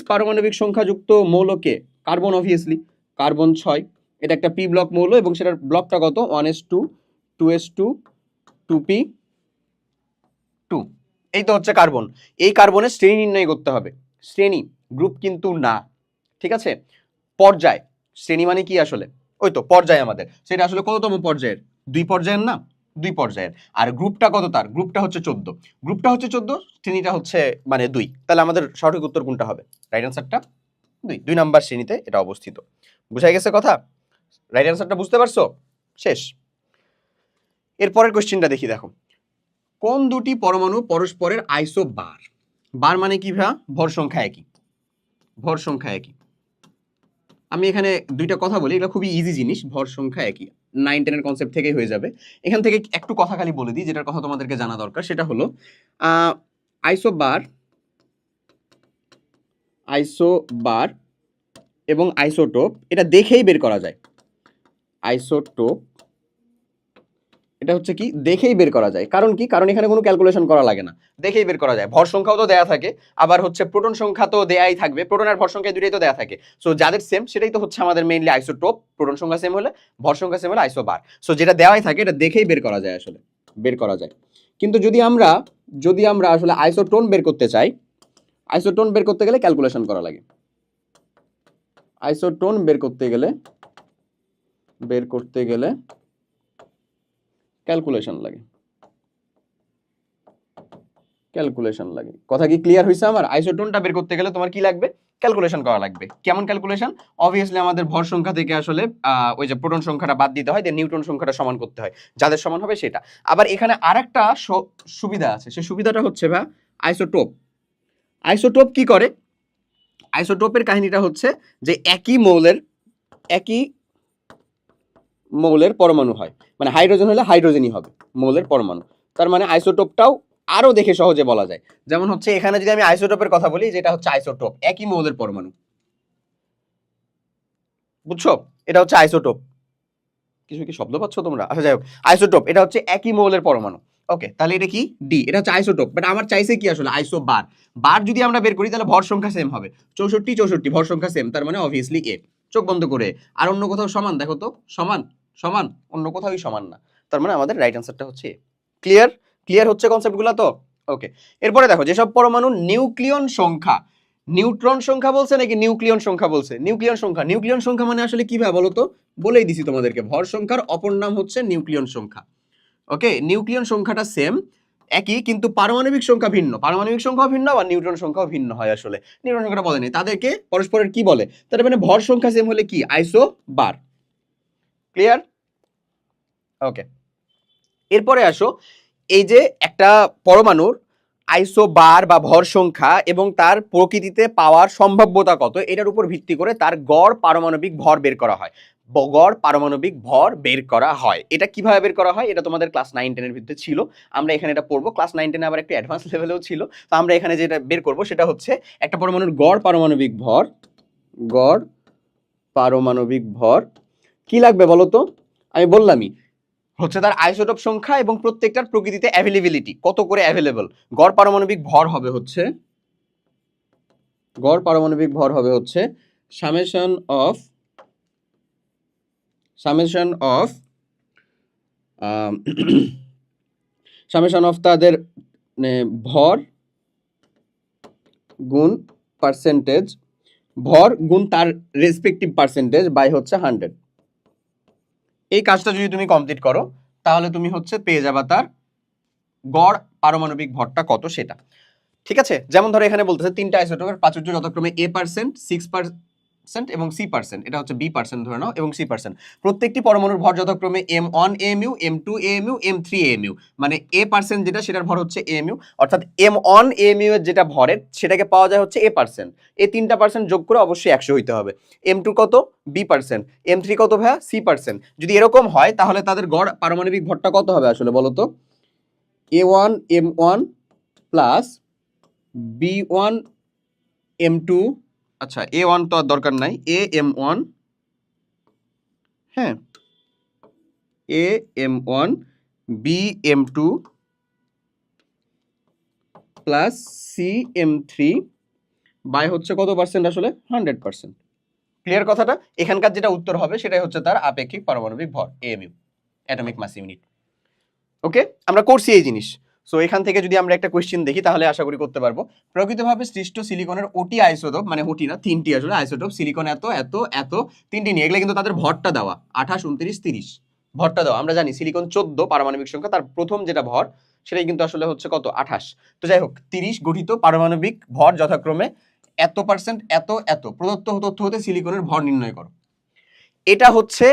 পারমাণবিক সংখ্যাযুক্ত মৌলকে কার্বন, অবভিয়াসলি কার্বন 6, এটা একটা পি ব্লক মৌল এবং সেটার ব্লকটা কত? 1s2 2s2 2p2। এই তো হচ্ছে কার্বন। এই কার্বনের শ্রেণী নির্ণয় করতে হবে। শ্রেণী, গ্রুপ কিন্তু না, ঠিক আছে? পর্যায়, শ্রেণী মানে কি আসলে? ওই তো পর্যায় আমাদের, সেটা আসলে কততম পর্যায়ের? 2 পর্যায়ের না? 2 পর্যায়ের। আর গ্রুপটা কত তার? গ্রুপটা হচ্ছে 14। গ্রুপটা হচ্ছে 14, শ্রেণীটা হচ্ছে মানে 2। তাহলে আমাদের সঠিক উত্তর কোনটা হবে? রাইট অ্যান্সারটা 2 নাম্বার শ্রেণীতে এটা অবস্থিত। বুঝাই গেছে কথা? রাইট অ্যান্সারটা বুঝতে পারছো? শেষ। এরপরের কোশ্চেনটা দেখি, দেখো কোন দুটি পরমাণু পরস্পরের আইসো বার? বার মানে কি ভাই? ভর সংখ্যা একই, ভর সংখ্যা একই। আমি এখানে দুইটা কথা বলি, এটা খুবই ইজি জিনিস, ভর সংখ্যা একই, 9-10 এর কনসেপ্ট থেকেই হয়ে যাবে। এখান থেকে একটু কথা খালি বলে দিই, যেটার কথা তোমাদেরকে জানা দরকার, সেটা হলো আইসোবার এবং আইসোটোপ, এটা দেখেই বের করা যায়। আইসোটোপ এটা হচ্ছে কি দেখেই বের করা যায়। কারণ কি? কারণ এখানে কোনো ক্যালকুলেশন করা লাগে না, দেখেই বের করা যায়। ভর সংখ্যাও তো দেয়া থাকে, আবার হচ্ছে প্রোটন সংখ্যা তো দেয়াই থাকবে, প্রোটন আর ভর সংখ্যা দুটোই তো দেয়া থাকে। সো যাদের সেম সেটাই তো হচ্ছে আমাদের মেইনলি আইসোটোপ। প্রোটন সংখ্যা সেম হলে, ভর সংখ্যা সেম হলে আইসোবার। সো যেটা দেওয়াই থাকে এটা দেখেই বের করা যায়, আসলে বের করা যায়। কিন্তু যদি আমরা আসলে আইসোটোন বের করতে চাই, আইসোটোন বের করতে গেলে ক্যালকুলেশন করা লাগে। আইসোটোন বের করতে গেলে ক্যালকুলেশন লাগে। কথা কি ক্লিয়ার হয়েছে আমার? আইসোটোনটা বের করতে গেলে তোমার কি লাগবে? ক্যালকুলেশন করা লাগবে। কেমন ক্যালকুলেশন? অবভিয়াসলি আমাদের ভর সংখ্যা থেকে আসলে ওই যে প্রোটন সংখ্যাটা বাদ দিতে হয়, দেন নিউট্রন সংখ্যাটা সমান করতে হয়, যাদের সমান হবে সেটা। আবার এখানে আরেকটা সুবিধা আছে, সেই সুবিধাটা হচ্ছে আইসোটোপ কি করে? আইসোটোপের কাহিনীটা হচ্ছে যে একই মৌলের পরমাণু হয়, মানে হাইড্রোজেন হলে হাইড্রোজেনই হবে মৌলের পরমাণু। তার মানে আইসোটোপটাও আরো দেখে সহজে বলা যায়। যেমন হচ্ছে এখানে যদি আমি আইসোটোপের কথা বলি, যেটা হচ্ছে আইসোটোপ একই মৌলের পরমাণু, বুঝছো? এটা হচ্ছে আইসোটোপ। কিছু কি শব্দ পাচ্ছ তোমরা? আচ্ছা যাই হোক, আইসোটোপ এটা হচ্ছে একই মৌলের পরমাণু। ওকে, তাহলে এটা কি? ডি, এটা হচ্ছে আইসোটোপ। বাট আমার চাইছে কি আসলে আইসো বার। বার যদি আমরা বের করি তাহলে ভর সংখ্যা সেম হবে, 64 64 ভর সংখ্যা সেম, তার মানে অবভিয়াসলি এ। চোখ বন্ধ করে। আর অন্য কোথাও সমান দেখো তো, সমান সমান, অন্য কোথাওই সমান না, তার মানে আমাদের রাইট অ্যান্সারটা হচ্ছে এ। ক্লিয়ার? ক্লিয়ার হচ্ছে কনসেপ্টগুলো তো? ওকে, এরপরে দেখো যেসব পরমাণু নিউক্লিয়ন সংখ্যা, নিউট্রন সংখ্যা বলছে নাকি নিউক্লিয়ন সংখ্যা বলছে? নিউক্লিয়ন সংখ্যা। নিউক্লিয়ন সংখ্যা মানে আসলে কি ভাবে বলো তো? বলেই দিছি তোমাদেরকে, ভর সংখ্যার অপর নাম হচ্ছে নিউক্লিয়ন সংখ্যা। ওকে, নিউক্লিয়ন সংখ্যাটা সেম, একই, কিন্তু পারমাণবিক সংখ্যা ভিন্ন। পারমাণবিক সংখ্যাও ভিন্ন, আবার নিউট্রন সংখ্যাও ভিন্ন হয় আসলে। নিউট্রন সংখ্যাটা বলেনি, তাদেরকে পরস্পরের কি বলে? তার মানে ভর সংখ্যা সেম হলে কি? আইসো বার। ক্লিয়ার? ওকে, এরপরে আসো, এই যে একটা পরমাণুর আইসো বার বা ভর সংখ্যা এবং তার প্রকৃতিতে পাওয়ার সম্ভাব্যতা কত, এটার উপর ভিত্তি করে তার গড় পারমাণবিক ভর বের করা হয়। গড় পারমাণবিক ভর বের করা হয়। এটা কিভাবে বের করা হয়? এটা তোমাদের ক্লাস 9 10 এর ভিতরে ছিল, আমরা এখানে এটা পড়বো। ক্লাস 9 10 আবার একটু অ্যাডভান্স লেভেলেও ছিল। তো আমরা এখানে যেটা বের করব সেটা হচ্ছে একটা পরমাণুর গড় পারমাণবিক ভর। গড় পারমাণবিক ভর কি লাগবে বলো তো? আমি বললামই, হচ্ছে তার আইসোটোপ সংখ্যা এবং প্রত্যেকটার প্রকৃতিতে অ্যাভেলেবিলিটি কত করে অ্যাভেলেবল। গড় পারমাণবিক ভর হবে হচ্ছে, গড় পারমাণবিক ভর হবে হচ্ছে summation of, summation of summation of তাদের ভর গুণ পার্সেন্টেজ, ভর গুণ তার রেসপেক্টিভ পার্সেন্টেজ বাই হচ্ছে 100। এই কাজটা যদি তুমি কমপ্লিট করো তাহলে তুমি হচ্ছে পেয়ে যাবা তার গড় পারমাণবিক ভরটা কত সেটা। ঠিক আছে, যেমন ধরো এখানে বলতেছে তিনটা আইসোটোপের প্রাচুর্য যথাক্রমে A%, 6% এবং C%, এটা হচ্ছে B% ধরে নাও, এবং C%। প্রত্যেকটি পরমাণুর ভর যথাক্রমে M1 AMU, M2 AMU, M3 AMU। মানে A% যেটা, সেটার ভর হচ্ছে AMU, অর্থাৎ M1 AMU এর যেটা ভরের সেটাকে পাওয়া যায় হচ্ছে A%। এই তিনটা পার্সেন্ট যোগ করে অবশ্যই 100 হইতে হবে। M2 কত? B%। M3 কত ভাইয়া? C%। যদি এরকম হয় তাহলে তাদের গড় পারমাণবিক ভরটা কত হবে আসলে বলো তো? A1 M1 plus B1 M2, আচ্ছা A1 তো আর দরকার নাই, AM1, হ্যাঁ AM1 BM2 plus CM3 by হচ্ছে কত পার্সেন্ট আসলে? 100%। ক্লিয়ার কথাটা? এখানকার যেটা উত্তর হবে সেটাই হচ্ছে তার আপেক্ষিক পারমাণবিক ভর, AMU, অ্যাটমিক মাস ইউনিট। ওকে, আমরা করছি এই জিনিস। সো এখান থেকে যদি আমরা একটা কোয়েশ্চেন দেখি তাহলে আশা করি করতে পারবো। প্রকৃতভাবে সৃষ্ট সিলিকনের ওটি আইসোটোপ, মানে ওটি না, তিনটি আসলে আইসোটোপ, সিলিকন এত এত এত, তিনটি নিয়ে, এগুলো কিন্তু তাদের ভরটা দেওয়া 28 29 30 ভরটা দেওয়া। আমরা জানি সিলিকন 14 পারমাণবিক সংখ্যা, তার প্রথম যেটা ভর সেটাই কিন্তু আসলে হচ্ছে কত? 28। তো যাই হোক, 30 গঠিত পারমাণবিক ভর যথাক্রমে এত পার্সেন্ট এত এত, প্রদত্ত তথ্য হতে সিলিকনের ভর নির্ণয় করো। এটা হচ্ছে,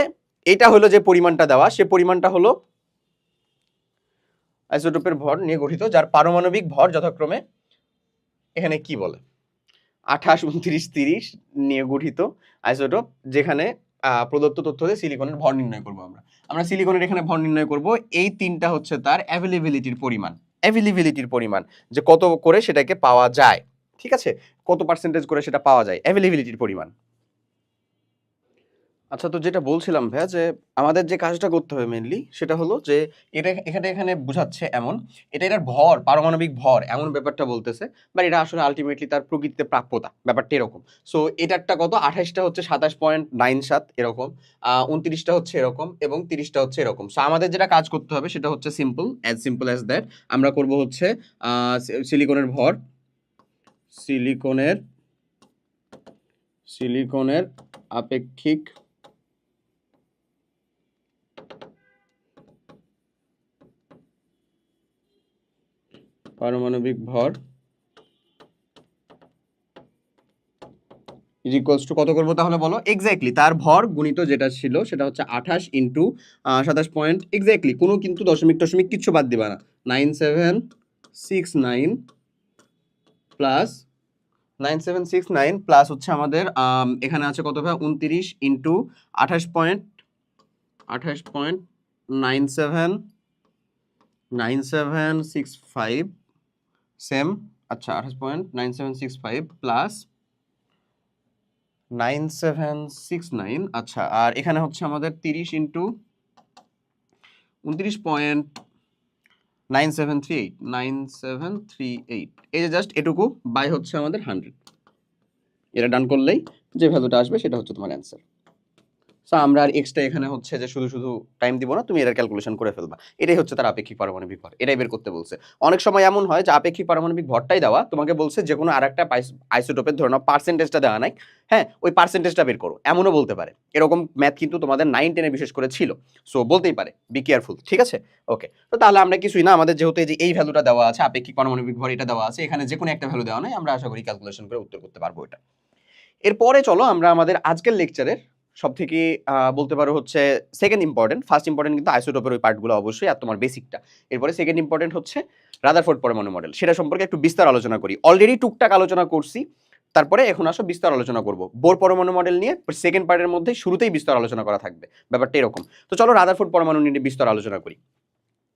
এটা হলো যে পরিমাণটা দেওয়া, সে পরিমাণটা হলো আইসোটোপের ভর নিয়ে গঠিত, যার পারমাণবিক ভর যথাক্রমে এখানে কি বলে 28 29 30 নিয়ে গঠিত আইসোটোপ, যেখানে প্রদত্ত তথ্য দিয়ে সিলিকনের ভর নির্ণয় করব। আমরা সিলিকনের এখানে ভর নির্ণয় করব। এই তিনটা হচ্ছে তার অ্যাভেলেবিলিটির পরিমাণ, অ্যাভেলেবিলিটির পরিমাণ, যে কত করে সেটাকে পাওয়া যায়। ঠিক আছে, কত পার্সেন্টেজ করে সেটা পাওয়া যায়, অ্যাভেলেবিলিটির পরিমাণ। আচ্ছা, তো যেটা বলছিলাম ভাইয়া, যে আমাদের যে কাজটা করতে হবে মেইনলি সেটা হলো যে এটা এখানে বোঝাচ্ছে এমন, এটার ভর, পারমাণবিক ভর এমন ব্যাপারটা বলতেছে, বাট এটা আসলে আলটিমেটলি তার প্রকৃতিতে প্রাপ্যতা ব্যাপারটা এরকম। সো এটারটা কত? 28টা হচ্ছে 27.97 এরকম, 29টা হচ্ছে এরকম, এবং 30টা হচ্ছে এরকম। সো আমাদের যেটা কাজ করতে হবে সেটা হচ্ছে সিম্পল অ্যাজ দ্যাট। আমরা করব হচ্ছে সিলিকনের ভর, সিলিকনের আপেক্ষিক পারমাণবিক ভর ইজ ইকুয়ালস টু কত করবো তাহলে বলো? এক্স্যাক্টলি তার ভর গুণিত যেটা ছিল সেটা হচ্ছে 28 ইন্টু 27 পয়েন্ট, এক্স্যাক্টলি কোনো কিন্তু দশমিক টশমিক কিচ্ছু বাদ দিবা না, 9769 প্লাস 9769 প্লাস হচ্ছে আমাদের এখানে আছে কত ভাই? 29 ইন্টু 28.9765 সেম, আচ্ছা 28.9765 প্লাস 9769। আচ্ছা, আর এখানে হচ্ছে আমাদের 30 ইন্টু 29.9738 এই যে জাস্ট এটুকু বাই হচ্ছে আমাদের 100। এটা ডান করলেই যে ভ্যালুটা আসবে সেটা হচ্ছে তোমার অ্যান্সার। সো আমরা আর এক্সট্রা এখানে হচ্ছে যে শুধু শুধু টাইম দিব না, তুমি এর ক্যালকুলেশন করে ফেলবা। এটাই হচ্ছে তার আপেক্ষিক পারমাণবিক ভর, এটাই বের করতে বলছে। অনেক সময় এমন হয় যে আপেক্ষিক পারমাণবিক ভরটাই দেওয়া, তোমাকে বলছে যে কোনো আরেকটা আইসোটোপের ধরে নাও পার্সেন্টেজটা দেওয়া নাই, হ্যাঁ ওই পার্সেন্টেজটা বের করো, এমনও বলতে পারে। এরকম ম্যাথ কিন্তু তোমাদের 9-10 বিশেষ করে ছিল। সো বলতেই পারে, বি কেয়ারফুল, ঠিক আছে? ওকে, তো তাহলে আমরা কিছুই না, আমাদের যেহেতু এই যে এই ভ্যালুটা দেওয়া আছে, আপেক্ষিক পারমাণবিক ভর এটা দেওয়া আছে, এখানে যে কোনো একটা ভ্যালু দেওয়া নাই, আমরা আশা করি ক্যালকুলেশন করে উত্তর করতে পারবো এটা। এরপরে চলো আমরা আমাদের আজকের লেকচারের সব থেকে বলতে পারো হচ্ছে সেকেন্ড ইম্পর্টেন্ট, ফার্স্ট ইম্পর্টেন্ট কিন্তু আইসোটোপের ওই পার্টগুলো অবশ্যই, আর তোমার বেসিকটা। এরপরে সেকেন্ড ইম্পর্টেন্ট হচ্ছে রাদারফোর্ড পরমাণু মডেল, সেটা সম্পর্কে একটু বিস্তার আলোচনা করি। অলরেডি টুকটাক আলোচনা করছি, তারপরে এখন আসো বিস্তার আলোচনা করব। বোর পরমাণু মডেল নিয়ে সেকেন্ড পার্টের মধ্যে শুরুতেই বিস্তার আলোচনা করা থাকবে, ব্যাপারটা এরকম। তো চলো রাদারফোর্ড পরমাণু নিয়ে বিস্তার আলোচনা করি।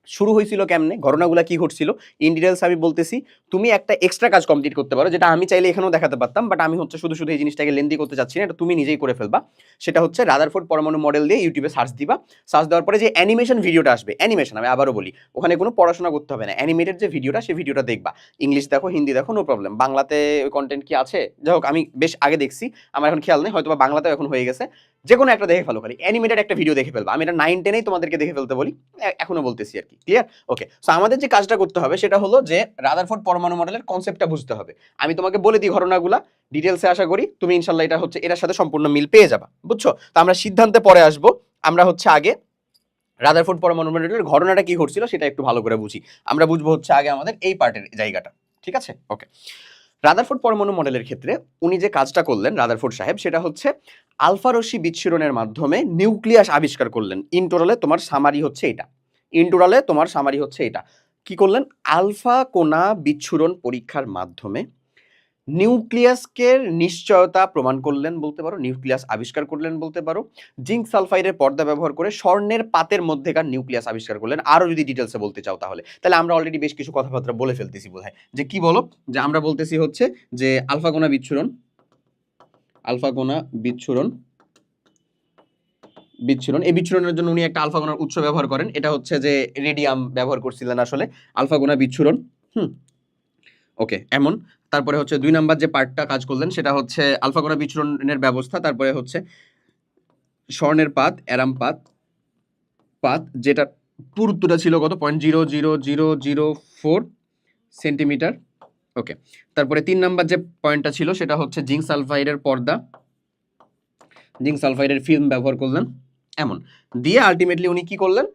শুরু হয়েছিল কেমনে, ঘটনাগুলো কি ঘটছিল ইন ডিটেলস আমি বলতেছি। তুমি একটা এক্সট্রা কাজ কমপ্লিট করতে পারো, যেটা আমি চাইলে এখানেও দেখাতে পারতাম, বাট আমি হচ্ছে শুধু শুধু এই জিনিসটাকে লেন্দি করতে চাচ্ছি না, এটা তুমি নিজেই করে ফেলবা। সেটা হচ্ছে রাদারফোর্ড পরমাণু মডেল দিয়ে ইউটিউবে সার্চ দিবা। সার্চ দেওয়ার পরে যে অ্যানিমেশন ভিডিওটা আসবে, অ্যানিমেশন আমি আবারও বলি, ওখানে কোনো পড়াশোনা করতে হবে না, অ্যানিমেটেড যে ভিডিওটা সেই ভিডিওটা দেখবা। ইংলিশ দেখো, হিন্দি দেখো, নো প্রবলেম। বাংলাতে কন্টেন্ট কি আছে যাই হোক, আমি বেশ আগে দেখছি, আমার এখন খেয়াল নেই, হয়তো বা বাংলাতেও এখন হয়ে গেছে। যে কোনো একটা দেখে ফেলো, খালি অ্যানিমেটেড একটা ভিডিও দেখে ফেলবা। আমি এটা 9-10 তোমাদেরকে দেখে ফেলতে বলি, এখনো বলতেছি আর কি, ক্লিয়ার? ওকে, সো আমাদের যে কাজটা করতে হবে সেটা হলো যে রাদারফোর্ড পরমাণু মডেলের কনসেপ্টটা বুঝতে হবে। আমি তোমাকে বলে দিই ঘটনাগুলা ডিটেলসে, আশা করি তুমি ইনশাল্লাহ এটা হচ্ছে এটার সাথে সম্পূর্ণ মিল পেয়ে যাবা, বুঝছো? তো আমরা সিদ্ধান্তে পরে আসবো, আমরা হচ্ছে আগে রাদারফোর্ড পরমাণু মডেলের ঘটনাটা কি ঘটছিল সেটা একটু ভালো করে বুঝি। আমরা বুঝবো হচ্ছে আগে আমাদের এই পার্টের জায়গাটা, ঠিক আছে? ওকে, রাদারফোর্ড পরমাণু মডেলের ক্ষেত্রে উনি যে কাজটা করলেন রাদারফোর্ড সাহেব, সেটা হচ্ছে আলফা রশ্মি বিচ্ছুরণের মাধ্যমে নিউক্লিয়াস আবিষ্কার করলেন। ইন টোটালে তোমার সামারি হচ্ছে এটা, কি করলেন? আলফা কোণা বিচ্ছুরণ পরীক্ষার মাধ্যমে নিউক্লিয়াসকে নিশ্চয়তা প্রমাণ করলেন বলতে পারো, নিউক্লিয়াস আবিষ্কার করলেন বলতে পারো। জিঙ্ক সালফাইডের পর্দা ব্যবহার করে স্বর্ণের পাতের মধ্যেকার নিউক্লিয়াস আবিষ্কার করলেন। আরো যদি ডিটেলসে বলতে চাও তাহলে আমরা অলরেডি বেশ কিছু কথাবার্তা বলে ফেলতেছি বোধহয়। যে কি বলো, যে আমরা বলতেছি হচ্ছে যে আলফা কোণা বিচ্ছুরণ এই বিচ্ছুরণের জন্য উনি একটা আলফা কোণার উৎস ব্যবহার করেন, এটা হচ্ছে যে রেডিয়াম ব্যবহার করছিলেন আসলে আলফা কোণা বিচ্ছুরণ। ওকে, এমন। তারপরে হচ্ছে 2 নাম্বার যে পার্টটা কাজ করলেন সেটা হচ্ছে আলফা কোণা বিচ্ছুরণের ব্যবস্থা। তারপরে হচ্ছে স্বর্ণের পাত, অ্যারাম পাত যেটা পুরুত্বটা ছিল কত, 0.00004 সেন্টিমিটার। ওকে, তারপরে 3 নাম্বার যে পয়েন্টটা ছিল সেটা হচ্ছে জিঙ্ক সালফাইডের পর্দা, জিঙ্ক সালফাইডের ফিল্ম ব্যবহার করলেন। এমন দিয়ে আলটিমেটলি উনি কি করলেন,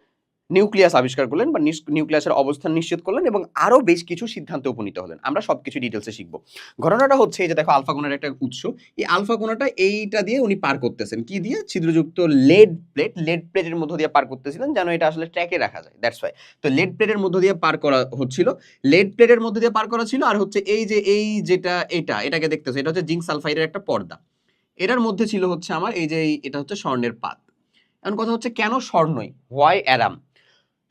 নিউক্লিয়াস আবিষ্কার করলেন বা নিউক্লিয়াসের অবস্থান নিশ্চিত করলেন, এবং আরো বেশ কিছু সিদ্ধান্তে উপনীত হলেন। আমরা সবকিছু ডিটেলসে শিখবো। ঘটনাটা হচ্ছে এই যে দেখো আলফা কোণার একটা উৎস, এই আলফা কোণাটা এইটা দিয়ে উনি পার করতেছেন, কি দিয়ে? ছিদ্রযুক্ত লেড প্লেটের মধ্য দিয়ে পার করতেছিলেন, যেন এটা আসলে ট্র্যাকে রাখা যায়, দ্যাটস ওয়াই। তো লেড প্লেটের মধ্য দিয়ে পার করা হচ্ছিল, লেড প্লেটের মধ্য দিয়ে পার করা ছিল। আর হচ্ছে এটাকে দেখতেছো, এটা হচ্ছে জিঙ্ক সালফাইডের একটা পর্দা, এটার মধ্যে ছিল হচ্ছে আমার এই যে এটা হচ্ছে স্বর্ণের পাত। এখন কথা হচ্ছে কেন স্বর্ণই, হোয়াই অ্যারাম?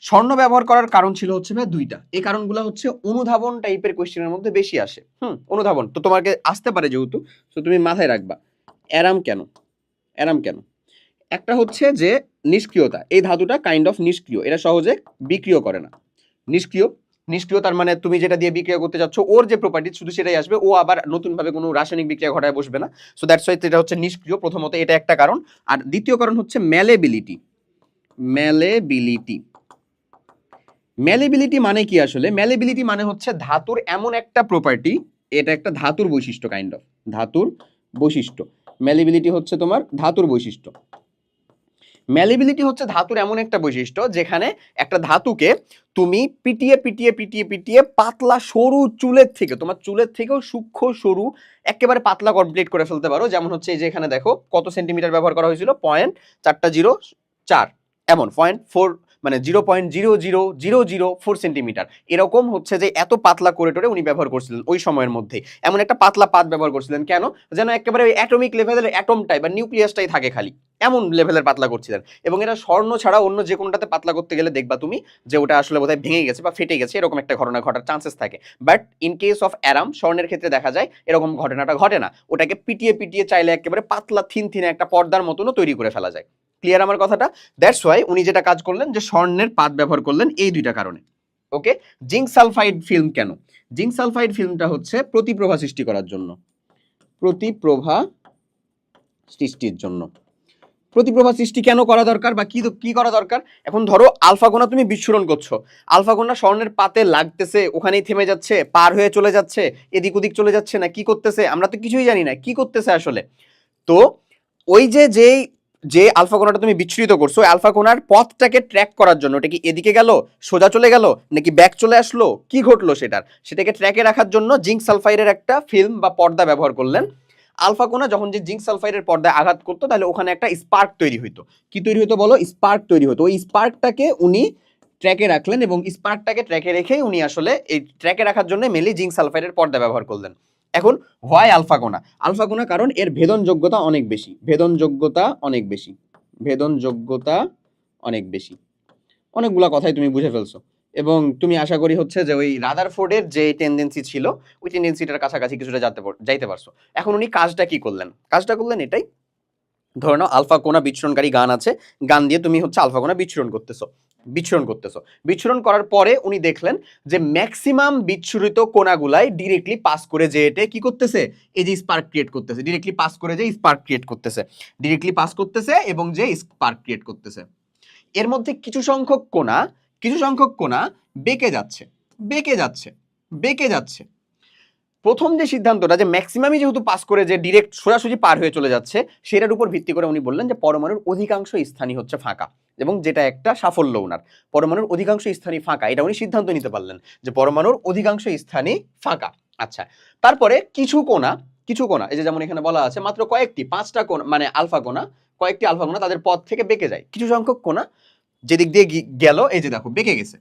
স্বর্ণ ব্যবহার করার কারণ ছিল হচ্ছে ভাই দুইটা। এই কারণগুলো হচ্ছে অনুধাবন টাইপের কোয়েশ্চেনের মধ্যে বেশি আসে। অনুধাবন তো তোমাকে আসতে পারে যেহেতু, তো তুমি মাথায় রাখবা অ্যারাম কেন। একটা হচ্ছে যে নিষ্ক্রিয়তা, এই ধাতুটা কাইন্ড অফ নিষ্ক্রিয়, এটা সহজে বিক্রিয় করে না। নিষ্ক্রিয় তার মানে তুমি যেটা দিয়ে বিক্রিয়া করতে যাচ্ছ ওর যে প্রপার্টি শুধু সেটাই আসবে, ও আবার নতুনভাবে কোনো রাসায়নিক বিক্রিয়া ঘটায় বসবে না। সো দ্যাটস ওয়াই এটা হচ্ছে নিষ্ক্রিয়, প্রথমত এটা একটা কারণ। আর দ্বিতীয় কারণ হচ্ছে ম্যালেবিলিটি মানে কি আসলে? ম্যালেবিলিটি মানে হচ্ছে ধাতুর এমন একটা প্রপার্টি, এটা একটা ধাতুর বৈশিষ্ট্য, কাইন্ড অফ ধাতুর বৈশিষ্ট্য। ম্যালেবিলিটি হচ্ছে তোমার ধাতুর বৈশিষ্ট্য। ম্যালেবিলিটি হচ্ছে ধাতুর এমন একটা বৈশিষ্ট্য যেখানে একটা ধাতুকে তুমি পিটিয়ে পাতলা সরু তোমার চুলের থেকেও সূক্ষ্ম সরু একেবারে পাতলা কমপ্লিট করে ফেলতে পারো। যেমন হচ্ছে এই যে এখানে দেখো কত সেন্টিমিটার ব্যবহার করা হয়েছিল, 0.404, এমন মানে 0.00004 সেন্টিমিটার, এরকম হচ্ছে যে এত পাতলা কোরিডোরে উনি ব্যবহার করছিলেন ওই সময়ের মধ্যে। এমন একটা পাতলা পাত ব্যবহার করছিলেন কেন? যেন একেবারে ওই অ্যাটমিক লেভেলের অ্যাটমটাই বা নিউক্লিয়াসটাই থাকে খালি, এমন লেভেলের পাতলা করছিলেন। এবং এটা স্বর্ণ ছাড়া অন্য যে কোনোটাতে পাতলা করতে গেলে দেখবা তুমি যে ওটা আসলে বোধহয় ভেঙে গেছে বা ফেটে গেছে, এরকম একটা ঘটনা ঘটার চান্সেস থাকে। But in case of arum, স্বর্ণের ক্ষেত্রে দেখা যায় এরকম ঘটনাটা ঘটে না, ওটাকে পিটিয়ে পিটিয়ে চাইলে একেবারে পাতলা থিন থিনে একটা পর্দার মতনও তৈরি করে ফেলা যায়। ক্লিয়ার আমার কথাটা? দ্যাটস ওয়াই উনি যেটা কাজ করলেন যে স্বর্ণের পাত ব্যবহার করলেন এই দুইটা কারণে। ওকে, জিঙ্ক সালফাইড ফিল্ম কেন? জিঙ্ক সালফাইড ফিল্মটা হচ্ছে প্রতিপ্রভা সৃষ্টি করার জন্য, প্রতিপ্রভা সৃষ্টির জন্য। প্রতিপ্রভা সৃষ্টি কেন করা দরকার বা কি করা দরকার? এখন ধরো আলফা কণা তুমি বিস্ফোরণ করছো, আলফা কণা স্বর্ণের পাতে লাগতেছে, ওখানেই থেমে যাচ্ছে, পার হয়ে চলে যাচ্ছে, এদিক ওদিক চলে যাচ্ছে, না কি করতেছে আমরা তো কিছুই জানি না কি করতেছে আসলে। তো ওই যে আলফা কোণাটা তুমি বিচ্ছুরিত করছো, ওই আলফা কোণার পথটাকে ট্র্যাক করার জন্য, এটা কি এদিকে গেল, সোজা চলে গেল, নাকি ব্যাক চলে আসলো, কি ঘটলো সেটাকে ট্র্যাকে রাখার জন্য জিঙ্ক সালফাইডের একটা ফিল্ম বা পর্দা ব্যবহার করলেন। আলফা কোণা যখন যে জিঙ্ক সালফাইডের পর্দায় আঘাত করতো তাহলে ওখানে একটা স্পার্ক তৈরি হইতো। কি তৈরি হতো বলো? স্পার্ক তৈরি হতো। ওই স্পার্কটাকে উনি ট্র্যাকে রাখলেন এবং স্পার্কটাকে ট্র্যাকে রেখেই উনি আসলে এই ট্র্যাকে রাখার জন্য মেনলি জিঙ্ক সালফাইডের পর্দা ব্যবহার করলেন। এখন হয় আলফা কোণা, আলফা কোণা কারণ এর ভেদনযোগ্যতা অনেক বেশি, ভেদনযোগ্যতা অনেক বেশি, ভেদনযোগ্যতা অনেক বেশি। অনেকগুলা কথাই তুমি বুঝে ফেলছো এবং তুমি আশা করি হচ্ছে যে ওই রাদারফোর্ডের যে টেন্ডেন্সি ছিল ওই টেন্ডেন্সিটার কাছাকাছি কিছুটা যাইতে পারছো। এখন উনি কাজটা কি করলেন? কাজটা করলেন এটাই, ধরে নাও আলফা কোণা বিচ্ছুরণকারী গান আছে, গান দিয়ে তুমি হচ্ছে আলফা কোণা বিচ্ছুরণ করার পরে উনি দেখলেন যে ম্যাক্সিমাম বিচ্ছুরিত কোণাগুলাই ডিরেক্টলি পাস করে যে এটা কি করতেছে, এই যে স্পার্ক ক্রিয়েট করতেছে, ডিরেক্টলি পাস করে যে স্পার্ক ক্রিয়েট করতেছে, ডিরেক্টলি পাস করতেছে এবং যে স্পার্ক ক্রিয়েট করতেছে। এর মধ্যে কিছু সংখ্যক কোণা বেঁকে যাচ্ছে, বেঁকে যাচ্ছে, বেঁকে যাচ্ছে। প্রথম যে সিদ্ধান্তটা যে ম্যাক্সিমামই যেহেতু পাস করে যে ডিরেক্ট সোজাসুজি পার হয়ে চলে যাচ্ছে, সেটার উপর ভিত্তি করে উনি বললেন যে পরমাণুর অধিকাংশ স্থানই হচ্ছে ফাঁকা, এবং যেটা একটা সাফল্য উনার। পরমাণুর অধিকাংশ স্থানই ফাঁকা, এটা উনি সিদ্ধান্ত নিতে পারলেন যে পরমাণুর অধিকাংশ স্থানই ফাঁকা। আচ্ছা, তারপরে কিছু কোণা এই যে যেমন এখানে বলা আছে মাত্র কয়েকটি, 5টা কোণা মানে আলফা কোণা, কয়েকটি আলফা কোণা তাদের পথ থেকে বেঁকে যায়। কিছু সংখ্যক কোণা যেদিক দিয়ে গেল, এই যে দেখো বেঁকে গেছে,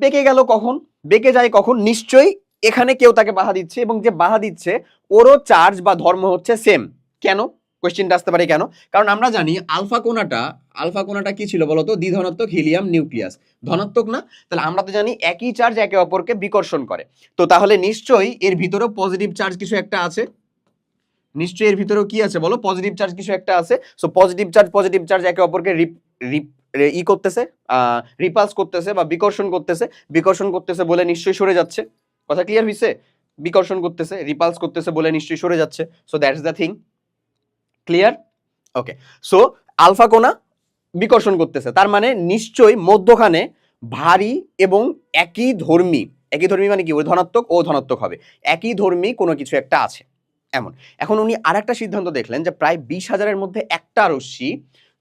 বেঁকে গেল কখন, বেঁকে যায় কখন? নিশ্চয়ই এখানে কেউ তাকে বাধা দিচ্ছে, এবং যে বাধা দিচ্ছে ওরও চার্জ বা ধর্ম হচ্ছে সেম। কেন? কোয়েশ্চেনটা আসতে পারে কেন? কারণ আমরা জানি আলফা কোণাটা কি ছিল বলতো? দ্বিধনাত্মক হিলিয়াম নিউক্লিয়াস, ধনাত্মক না? তাহলে আমরা তো জানি একই চার্জ একে অপরকে বিকর্ষণ করে, তো তাহলে নিশ্চয়ই এর ভিতরেও পজিটিভ চার্জ কিছু একটা আছে, নিশ্চয়ই এর ভিতরেও কি আছে বলো? পজিটিভ চার্জ কিছু একটা আছে। সো পজিটিভ চার্জ একে অপরকে ই করতেছে, রিপালস করতেছে বা বিকর্ষণ করতেছে বলে নিশ্চয়ই সরে যাচ্ছে। কথা ক্লিয়ার হইছে? বিকর্ষণ করতেছে, রিপালস করতেছে বলে নিশ্চয়ই সরে যাচ্ছে। So that's the thing. Clear? Okay, so alpha কোণা বিকর্ষণ করতেছে, তার মানে নিশ্চয়ই মধ্যখানে ভারী এবং একই ধর্মী মানে কি? ওই ধনাত্মক ও ধনাত্মক হবে, একই ধর্মী কোনো কিছু একটা আছে এমন। এখন উনি আরেকটা সিদ্ধান্ত দেখলেন যে প্রায় 20,000-এর মধ্যে একটা রশ্মি,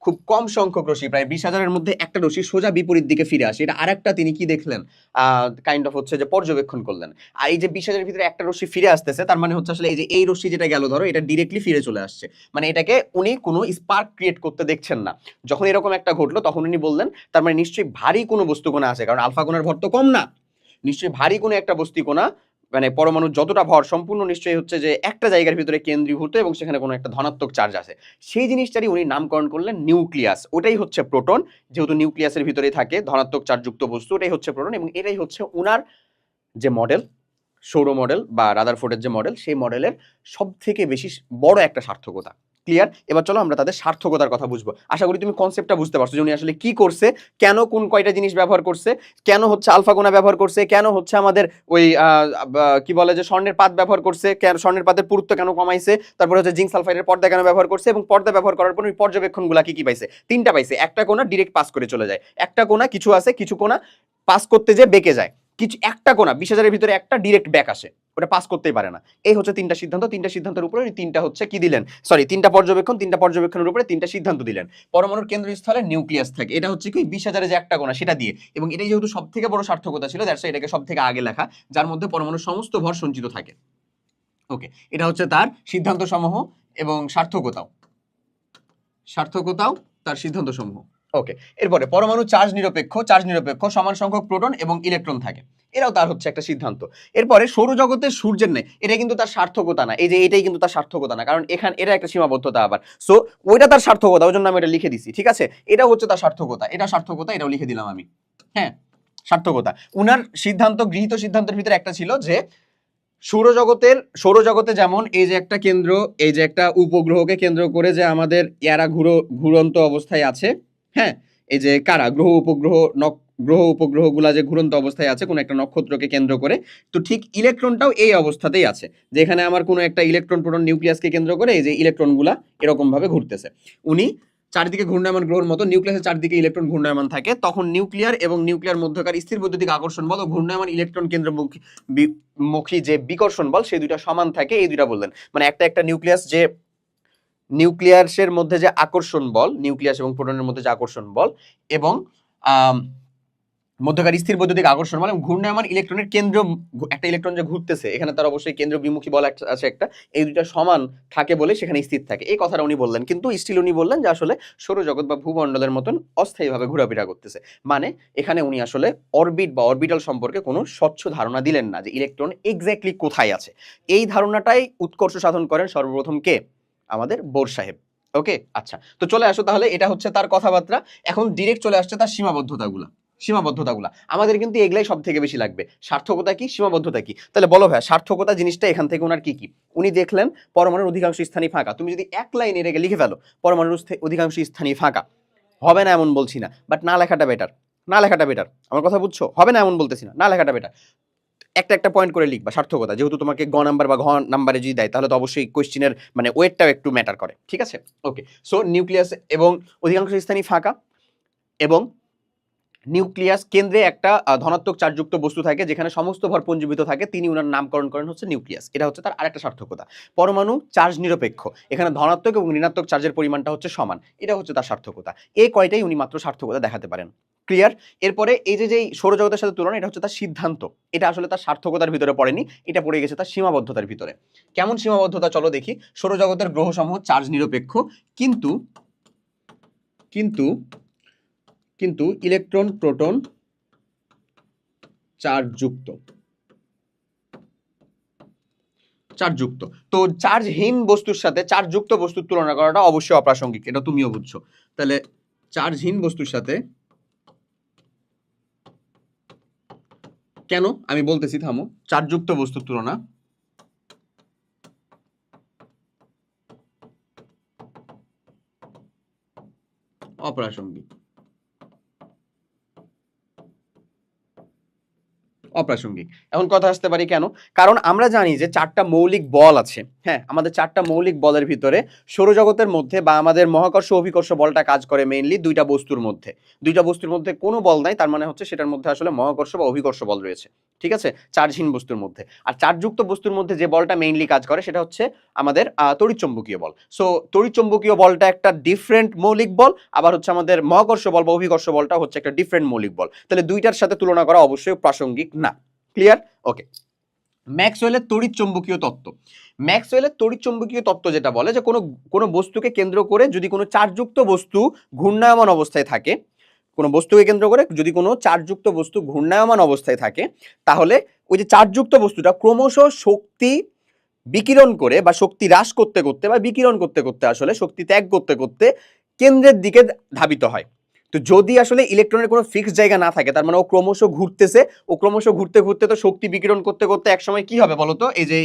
খুব কম সংখ্যক রশ্মি, প্রায় 20,000-এর মধ্যে একটা রশ্মি সোজা বিপরীত দিকে ফিরে আসে। এটা আরেকটা তিনি কি দেখলেন? কাইন্ড অফ হচ্ছে যে পর্যবেক্ষণ করলেন। আর এই যে 20,000-এর ভিতরে একটা রশ্মি ফিরে আসতেছে, তার মানে হচ্ছে আসলে এই যে এই রশ্মি যেটা গেল ধরো, এটা ডিরেক্টলি ফিরে চলে আসছে, মানে এটাকে উনি কোনো স্পার্ক ক্রিয়েট করতে দেখছেন না। যখন এরকম একটা ঘটলো তখন উনি বললেন তার মানে নিশ্চয়ই ভারী কোনো বস্তুকণা আছে, কারণ আলফা কোণার ভর তো কম না, নিশ্চয়ই ভারী কোনো একটা বস্তুকণা, মানে পরমাণুর যতটা ভর সম্পূর্ণ নিশ্চয়ই হচ্ছে যে একটা জায়গার ভিতরে কেন্দ্রীভূত এবং সেখানে কোনো একটা ধনাত্মক চার্জ আছে। সেই জিনিসটারই উনি নামকরণ করলেন নিউক্লিয়াস। ওটাই হচ্ছে প্রোটন, যেহেতু নিউক্লিয়াসের ভিতরে থাকে ধনাত্মক চার্জযুক্ত বস্তু, ওটাই হচ্ছে প্রোটন। এবং এটাই হচ্ছে উনার যে মডেল, সৌর মডেল বা রাদারফোর্ডের যে মডেল, সেই মডেলের সব থেকে বেশি বড় একটা সার্থকতা। ক্লিয়ার? এবার চলো আমরা তাদের সার্থকতার কথা বুঝবো। আশা করি তুমি কনসেপ্টটা বুঝতে পারছো যে উনি আসলে কি করছে, কেন কোন কয়টা জিনিস ব্যবহার করছে, কেন হচ্ছে আলফা কোণা ব্যবহার করছে, কেন হচ্ছে আমাদের ওই কি বলে যে স্বর্ণের পাত ব্যবহার করছে, কেন স্বর্ণের পাতের পুরুত্ব কেন কমাইছে, তারপরে হচ্ছে জিঙ্ক সালফাইডের পর্দা কেন ব্যবহার করছে, এবং পর্দা ব্যবহার করার পর ওই পর্যবেক্ষণগুলা কি পাইছে? 3টা পাইছে। একটা কোণা ডিরেক্ট পাস করে চলে যায়, একটা কোণা কিছু আছে, কিছু কোণা পাস করতে যে বেঁকে যায়, কিছু একটা কোণা 20,000-এর ভিতরে একটা ডিরেক্ট ব্যাক আসে, ওটা পাস করতেই পারে না। এই হচ্ছে 3টা সিদ্ধান্ত। 3টা সিদ্ধান্তের উপরে 3টা হচ্ছে কি দিলেন, সরি 3টা পর্যবেক্ষণের উপরে 3টা সিদ্ধান্ত দিলেন। পরমাণুর কেন্দ্রস্থলে নিউক্লিয়াস থাকে, এটা হচ্ছে কি 20,000-এর যে একটা কোণা সেটা দিয়ে, এবং এটাই যেহেতু সব থেকে বড় সার্থকতা ছিল, দ্যাটস এটাকে সব থেকে আগে লেখা, যার মধ্যে পরমাণুর সমস্ত ভর সঞ্চিত থাকে। ওকে, এটা হচ্ছে তার সিদ্ধান্ত সমূহ এবং সার্থকতাও তার সিদ্ধান্ত সমূহ। ওকে, এরপরে পরমাণু চার্জ নিরপেক্ষ সমান সংখ্যক প্রোটন এবং ইলেকট্রন থাকে, এটাও তার হচ্ছে একটা সিদ্ধান্ত। এরপরে সৌরজগতের সূর্যের নেই, এটা কিন্তু তার সার্থকতা না, এই যে এটাই কিন্তু তার সার্থকতা না, কারণ এখানে এটা একটা সীমাবদ্ধতা আবার। সো ওইটা তার সার্থকতা, ওই জন্য আমি এটা লিখে দিছি, ঠিক আছে? এটা হচ্ছে তার সার্থকতা, এটা সার্থকতা, এটাও লিখে দিলাম আমি। হ্যাঁ, সার্থকতা। উনার সিদ্ধান্ত, গৃহীত সিদ্ধান্তের ভিতরে একটা ছিল যে সৌরজগতে যেমন এই যে একটা কেন্দ্র, এই যে একটা উপগ্রহকে কেন্দ্র করে যে আমাদের ইয়ারা ঘুরন্ত অবস্থায় আছে, হ্যাঁ, এই যে কারা গ্রহ উপগ্রহগুলা যে ঘুরন্ত অবস্থায় আছে কোন একটা নক্ষত্রকে কেন্দ্র করে, তো ঠিক ইলেকট্রনটাও এই অবস্থাতেই আছে, যেখানে আমার কোনো একটা ইলেকট্রন প্রোটন নিউক্লিয়াসকে কেন্দ্র করে এই যে ইলেকট্রনগুলা এরকম ভাবে ঘুরতেছে। উনি চারিদিকে ঘূর্ণায়মান গ্রহের মতো নিউক্লিয়াসের চারদিকে ইলেকট্রন ঘূর্ণায়মান থাকে, তখন নিউক্লিয়ার এবং নিউক্লিয়ার মধ্যকার স্থির বৈদ্যুতিক আকর্ষণ বল ও ঘূর্ণায়মান ইলেকট্রন কেন্দ্রমুখী যে বিকর্ষণ বল, সেই দুইটা সমান থাকে, এই দুইটা বললেন। মানে একটা নিউক্লিয়াসের মধ্যে যে আকর্ষণ বল, নিউক্লিয়াস এবং প্রোটনের মধ্যে যে আকর্ষণ বল, এবং মধ্যকার স্থির বৈদ্যুতিক আকর্ষণ বল এবং ঘূর্ণায়মান ইলেকট্রনের কেন্দ্র, একটা ইলেকট্রন যে ঘুরতেছে এখানে তার অবশ্যই কেন্দ্র বিমুখী বল আছে একটা, এই দুইটা সমান থাকে বলে সেখানে স্থির থাকে, এই কথাটা উনি বললেন। কিন্তু স্টিল উনি বললেন যে আসলে সৌরজগৎ বা ভূমণ্ডলের মতন অস্থায়ীভাবে ঘোরাফেরা করতেছে। মানে এখানে উনি আসলে অরবিট বা অরবিটাল সম্পর্কে কোনো স্বচ্ছ ধারণা দিলেন না যে ইলেকট্রন এক্স্যাক্টলি কোথায় আছে। এই ধারণাটাই উৎকর্ষ সাধন করেন সর্বপ্রথম কে? আমাদের বোর সাহেব। ওকে, আচ্ছা, তো চলে আসো তাহলে, এটা হচ্ছে তার কথাবার্তা। এখন ডিরেক্ট চলে আসছে তার সীমাবদ্ধতাগুলা। আমাদের কিন্তু এগুলাই সব থেকে বেশি লাগবে, সার্থকতা কি, সীমাবদ্ধতা কি। তাহলে বলো ভাই, সার্থকতা জিনিসটা এখান থেকে ওনার কি কি? উনি দেখলেন পরমাণুর অধিকাংশ স্থানই ফাঁকা। তুমি যদি এক লাইনে রেখে লিখে ফেলো পরমাণুর অধিকাংশ স্থানই ফাঁকা, হবে না এমন বলছি না, বাট না লেখাটা বেটার, আমার কথা বুঝছো? হবে না এমন বলতেছি না লেখাটা বেটার। একটা পয়েন্ট করে লিখবা সার্থকতা, যেহেতু তোমাকে গ নাম্বার বা ঘ নাম্বারে যদি দেয় তাহলে তো অবশ্যই কোয়েশ্চেনের মানে ওয়েটটাও একটু ম্যাটার করে, ঠিক আছে? ওকে, সো নিউক্লিয়াস এবং অধিকাংশ স্থানই ফাঁকা, এবং নিউক্লিয়াস কেন্দ্রে একটা ধনাত্মক চার্জযুক্ত বস্তু থাকে যেখানে সমস্ত ভর পুঞ্জীভূত থাকে, তিনি উনার নামকরণ করেন হচ্ছে নিউক্লিয়াস। এটা হচ্ছে তার আরেকটা সার্থকতা। পরমাণু চার্জ নিরপেক্ষ, এখানে ধনাত্মক এবং ঋণাত্মক চার্জের পরিমাণটা হচ্ছে সমান, এটা হচ্ছে তার সার্থকতা। এই কয়টাই উনি মাত্র সার্থকতা দেখাতে পারেন। ক্লিয়ার? এরপরে এই যে সৌরজগতের সাথে তুলনা, এটা হচ্ছে তার সিদ্ধান্ত, এটা আসলে তার সার্থকতার ভিতরে পড়েনি, এটা পড়ে গেছে তার সীমাবদ্ধতার ভিতরে। কেমন সীমাবদ্ধতা চলো দেখি। সৌরজগতের গ্রহসমূহ চার্জ নিরপেক্ষ, কিন্তু কিন্তু কিন্তু ইলেকট্রন প্রোটন চার্জযুক্ত। তো চার্জহীন বস্তুর সাথে চার্জযুক্ত বস্তুর তুলনা করাটা অবশ্যই অপ্রাসঙ্গিক, এটা তুমিও বুঝছো। তাহলে চার্জহীন বস্তুর সাথে, কেন আমি বলতেছি থামো, চার্জযুক্ত বস্তুর তুলনা অপ্রাসঙ্গিক। এখন কথা আসতে পারি কেন? কারণ আমরা জানি যে চারটা মৌলিক বল আছে, হ্যাঁ, আমাদের চারটা মৌলিক বলের ভিতরে সৌরজগতের মধ্যে বা আমাদের মহাকর্ষ অভিকর্ষ বলটা কাজ করে মেইনলি দুইটা বস্তুর মধ্যে কোনো বল নাই, তার মানে হচ্ছে সেটার মধ্যে আসলে মহাকর্ষ বা অভিকর্ষ বল রয়েছে, ঠিক আছে, চার্জহীন বস্তুর মধ্যে। আর চার্জযুক্ত বস্তুর মধ্যে যে বলটা মেইনলি কাজ করে সেটা হচ্ছে আমাদের তড়িৎচুম্বকীয় বল। সো তড়িৎচুম্বকীয় বলটা একটা ডিফারেন্ট মৌলিক বল, আবার হচ্ছে আমাদের মহাকর্ষ বল বা অভিকর্ষ বলটা হচ্ছে একটা ডিফারেন্ট মৌলিক বল। তাহলে দুইটার সাথে তুলনা করা অবশ্যই প্রাসঙ্গিক না। ক্লিয়ার? ওকে। ম্যাক্সওয়েলের তড়িৎচুম্বকীয় তত্ত্ব যেটা বলে যে কোনো বস্তুকে কেন্দ্র করে যদি কোনো চার্জযুক্ত বস্তু ঘূর্ণায়মান অবস্থায় থাকে, তাহলে ওই যে চার্জযুক্ত বস্তুটা ক্রমশ শক্তি বিকিরণ করে বা শক্তি হ্রাস করতে করতে বা বিকিরণ করতে করতে আসলে শক্তি ত্যাগ করতে করতে কেন্দ্রের দিকে ধাবিত হয়। তো যদি আসলে ইলেকট্রনের কোনো ফিক্সড জায়গা না থাকে, তার মানে ও ক্রমশ ঘুরতে ঘুরতে তো শক্তি বিকিরণ করতে করতে একসময় কি হবে বলতো? এই যে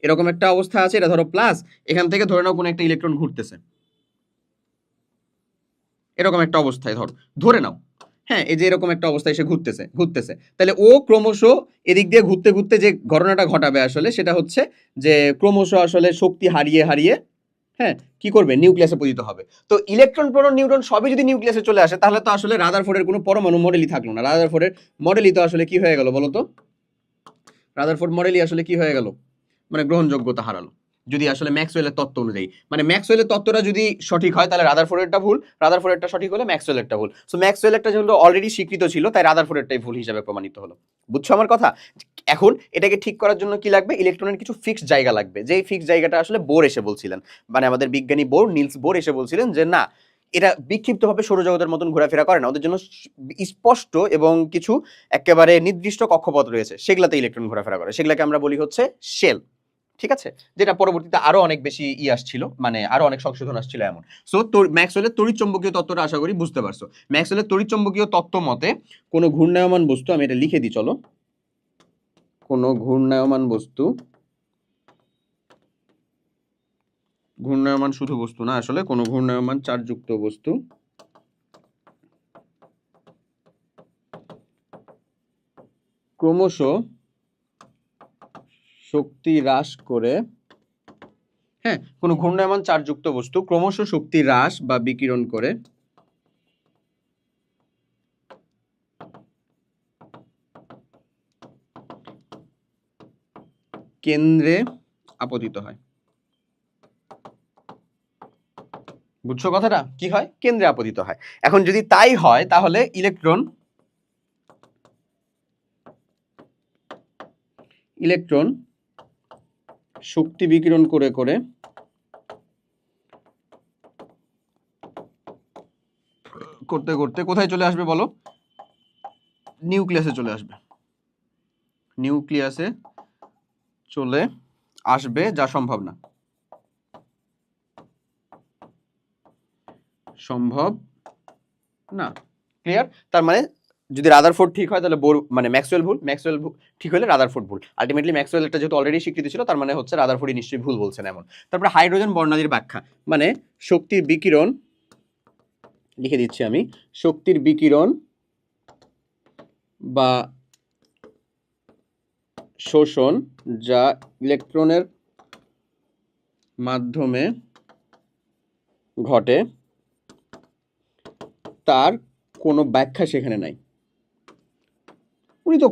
এরকম একটা অবস্থা আছে, এটা ধরো প্লাস, এখান থেকে ধরে নাও কোনো একটা ইলেকট্রন ঘুরতেছে এরকম একটা অবস্থায়, ধরে নাও, হ্যাঁ, এই যে এরকম একটা অবস্থায় এসে ঘুরতেছে, তাহলে ও ক্রমশ এদিক দিয়ে ঘুরতে ঘুরতে যে ঘটনাটা ঘটাবে আসলে সেটা হচ্ছে যে ক্রমশ আসলে শক্তি হারিয়ে হ্যাঁ কি করবে? নিউক্লিয়াসে পতিত হবে। তো ইলেকট্রন প্রোটন নিউট্রন সবই যদি নিউক্লিয়াসে চলে আসে তাহলে তো আসলে রাদারফোর্ডের কোনো পরমাণু মডেলই থাকলো না। রাদারফোর্ডের মডেলই তো আসলে কি হয়ে গেল বলতো? রাদারফোর্ড মডেলই আসলে কি হয়ে গেল? মানে গ্রহণযোগ্যতা হারালো। যদি আসলে ম্যাক্সওয়েলের তত্ত্ব অনুযায়ী, মানে ম্যাক্সওয়েলের তত্ত্বটা যদি সঠিক হয় তাহলে রাদারফোর্ডেরটা ভুল, রাদারফোর্ডেরটা সঠিক হলে ম্যাক্সওয়েলেরটা ভুল। সো ম্যাক্সওয়েলেরটা যেহেতু অলরেডি স্বীকৃত ছিল তাই রাদারফোর্ডেরটাই ভুল হিসাবে প্রমাণিত হলো। বুঝছো আমার কথা? এখন এটাকে ঠিক করার জন্য কি লাগবে? ইলেকট্রনের কিছু ফিক্সড জায়গা লাগবে, যেই ফিক্সড জায়গাটা আসলে বোর এসে বলছিলেন, মানে আমাদের বিজ্ঞানী বোর, নিলস বোর এসে বলছিলেন যে না, এটা বিক্ষিপ্তভাবে সৌরজগতের মতন ঘোরাফেরা করে না, ওদের জন্য স্পষ্ট এবং কিছু একেবারে নির্দিষ্ট কক্ষপথ রয়েছে, সেগুলাতে ইলেকট্রন ঘোরাফেরা করে, সেগুলাকে আমরা বলি হচ্ছে শেল। ঠিক আছে, যেটা পরবর্তীতে আরো অনেক বেশি আসছিল, মানে আরো অনেক সংশোধন আসছিল এমন। সো ম্যাক্সওয়েলের তড়িৎচুম্বকীয় তত্ত্বটা আশা করি বুঝতে পারছো। ম্যাক্সওয়েলের তড়িৎচুম্বকীয় তত্ত্ব মতে কোনো ঘূর্ণায়মান বস্তু, আমি এটা লিখে দিই চলো, কোনো ঘূর্ণায়মান বস্তু, ঘূর্ণায়মান শুধু বস্তু না আসলে, কোনো ঘূর্ণায়মান চার্জযুক্ত বস্তু ক্রমশ শক্তি হ্রাস করে, হ্যাঁ, কোনো ঘূর্ণায়মান চার্জযুক্ত বস্তু ক্রমশ শক্তি হ্রাস বা বিকিরণ করে কেন্দ্রে আপতিত হয়। বুঝছো কথাটা? কি হয়? কেন্দ্রে আপতিত হয়। এখন যদি তাই হয় তাহলে ইলেকট্রন শক্তি বিকিরণ করে করে করতে করতে কোথায় চলে আসবে বলো? নিউক্লিয়াসে চলে আসবে। নিউক্লিয়াসে চলে আসবে, যা সম্ভব না, সম্ভব না। ক্লিয়ার? তার মানে যদি রাদারফোর্ড ঠিক হয় তাহলে মানে ম্যাক্সওয়েল ভুল, ম্যাক্সওয়েল ঠিক হলে রাদারফোর্ড ভুল। আলটিমেটলি ম্যাক্সওয়েল একটা যেহেতু অলরেডি স্বীকৃতি ছিল, তার মানে হচ্ছে রাদারফোর্ডই নিশ্চয়ই ভুল বলছেন এমন। তারপরে হাইড্রোজেন বর্ণালীর ব্যাখ্যা, মানে শক্তির বিকিরণ, লিখে দিচ্ছি আমি, শক্তির বিকিরণ বা শোষণ যা ইলেকট্রনের মাধ্যমে ঘটে তার কোনো ব্যাখ্যা সেখানে নাই। উনি তো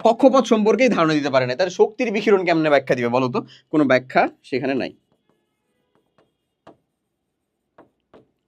কক্ষপথ সম্পর্কেই ধারণা দিতে পারে না, তার শক্তির বিকিরণ কেমনে ব্যাখ্যা দিবে বলো তো? কোনো ব্যাখ্যা সেখানে নাই।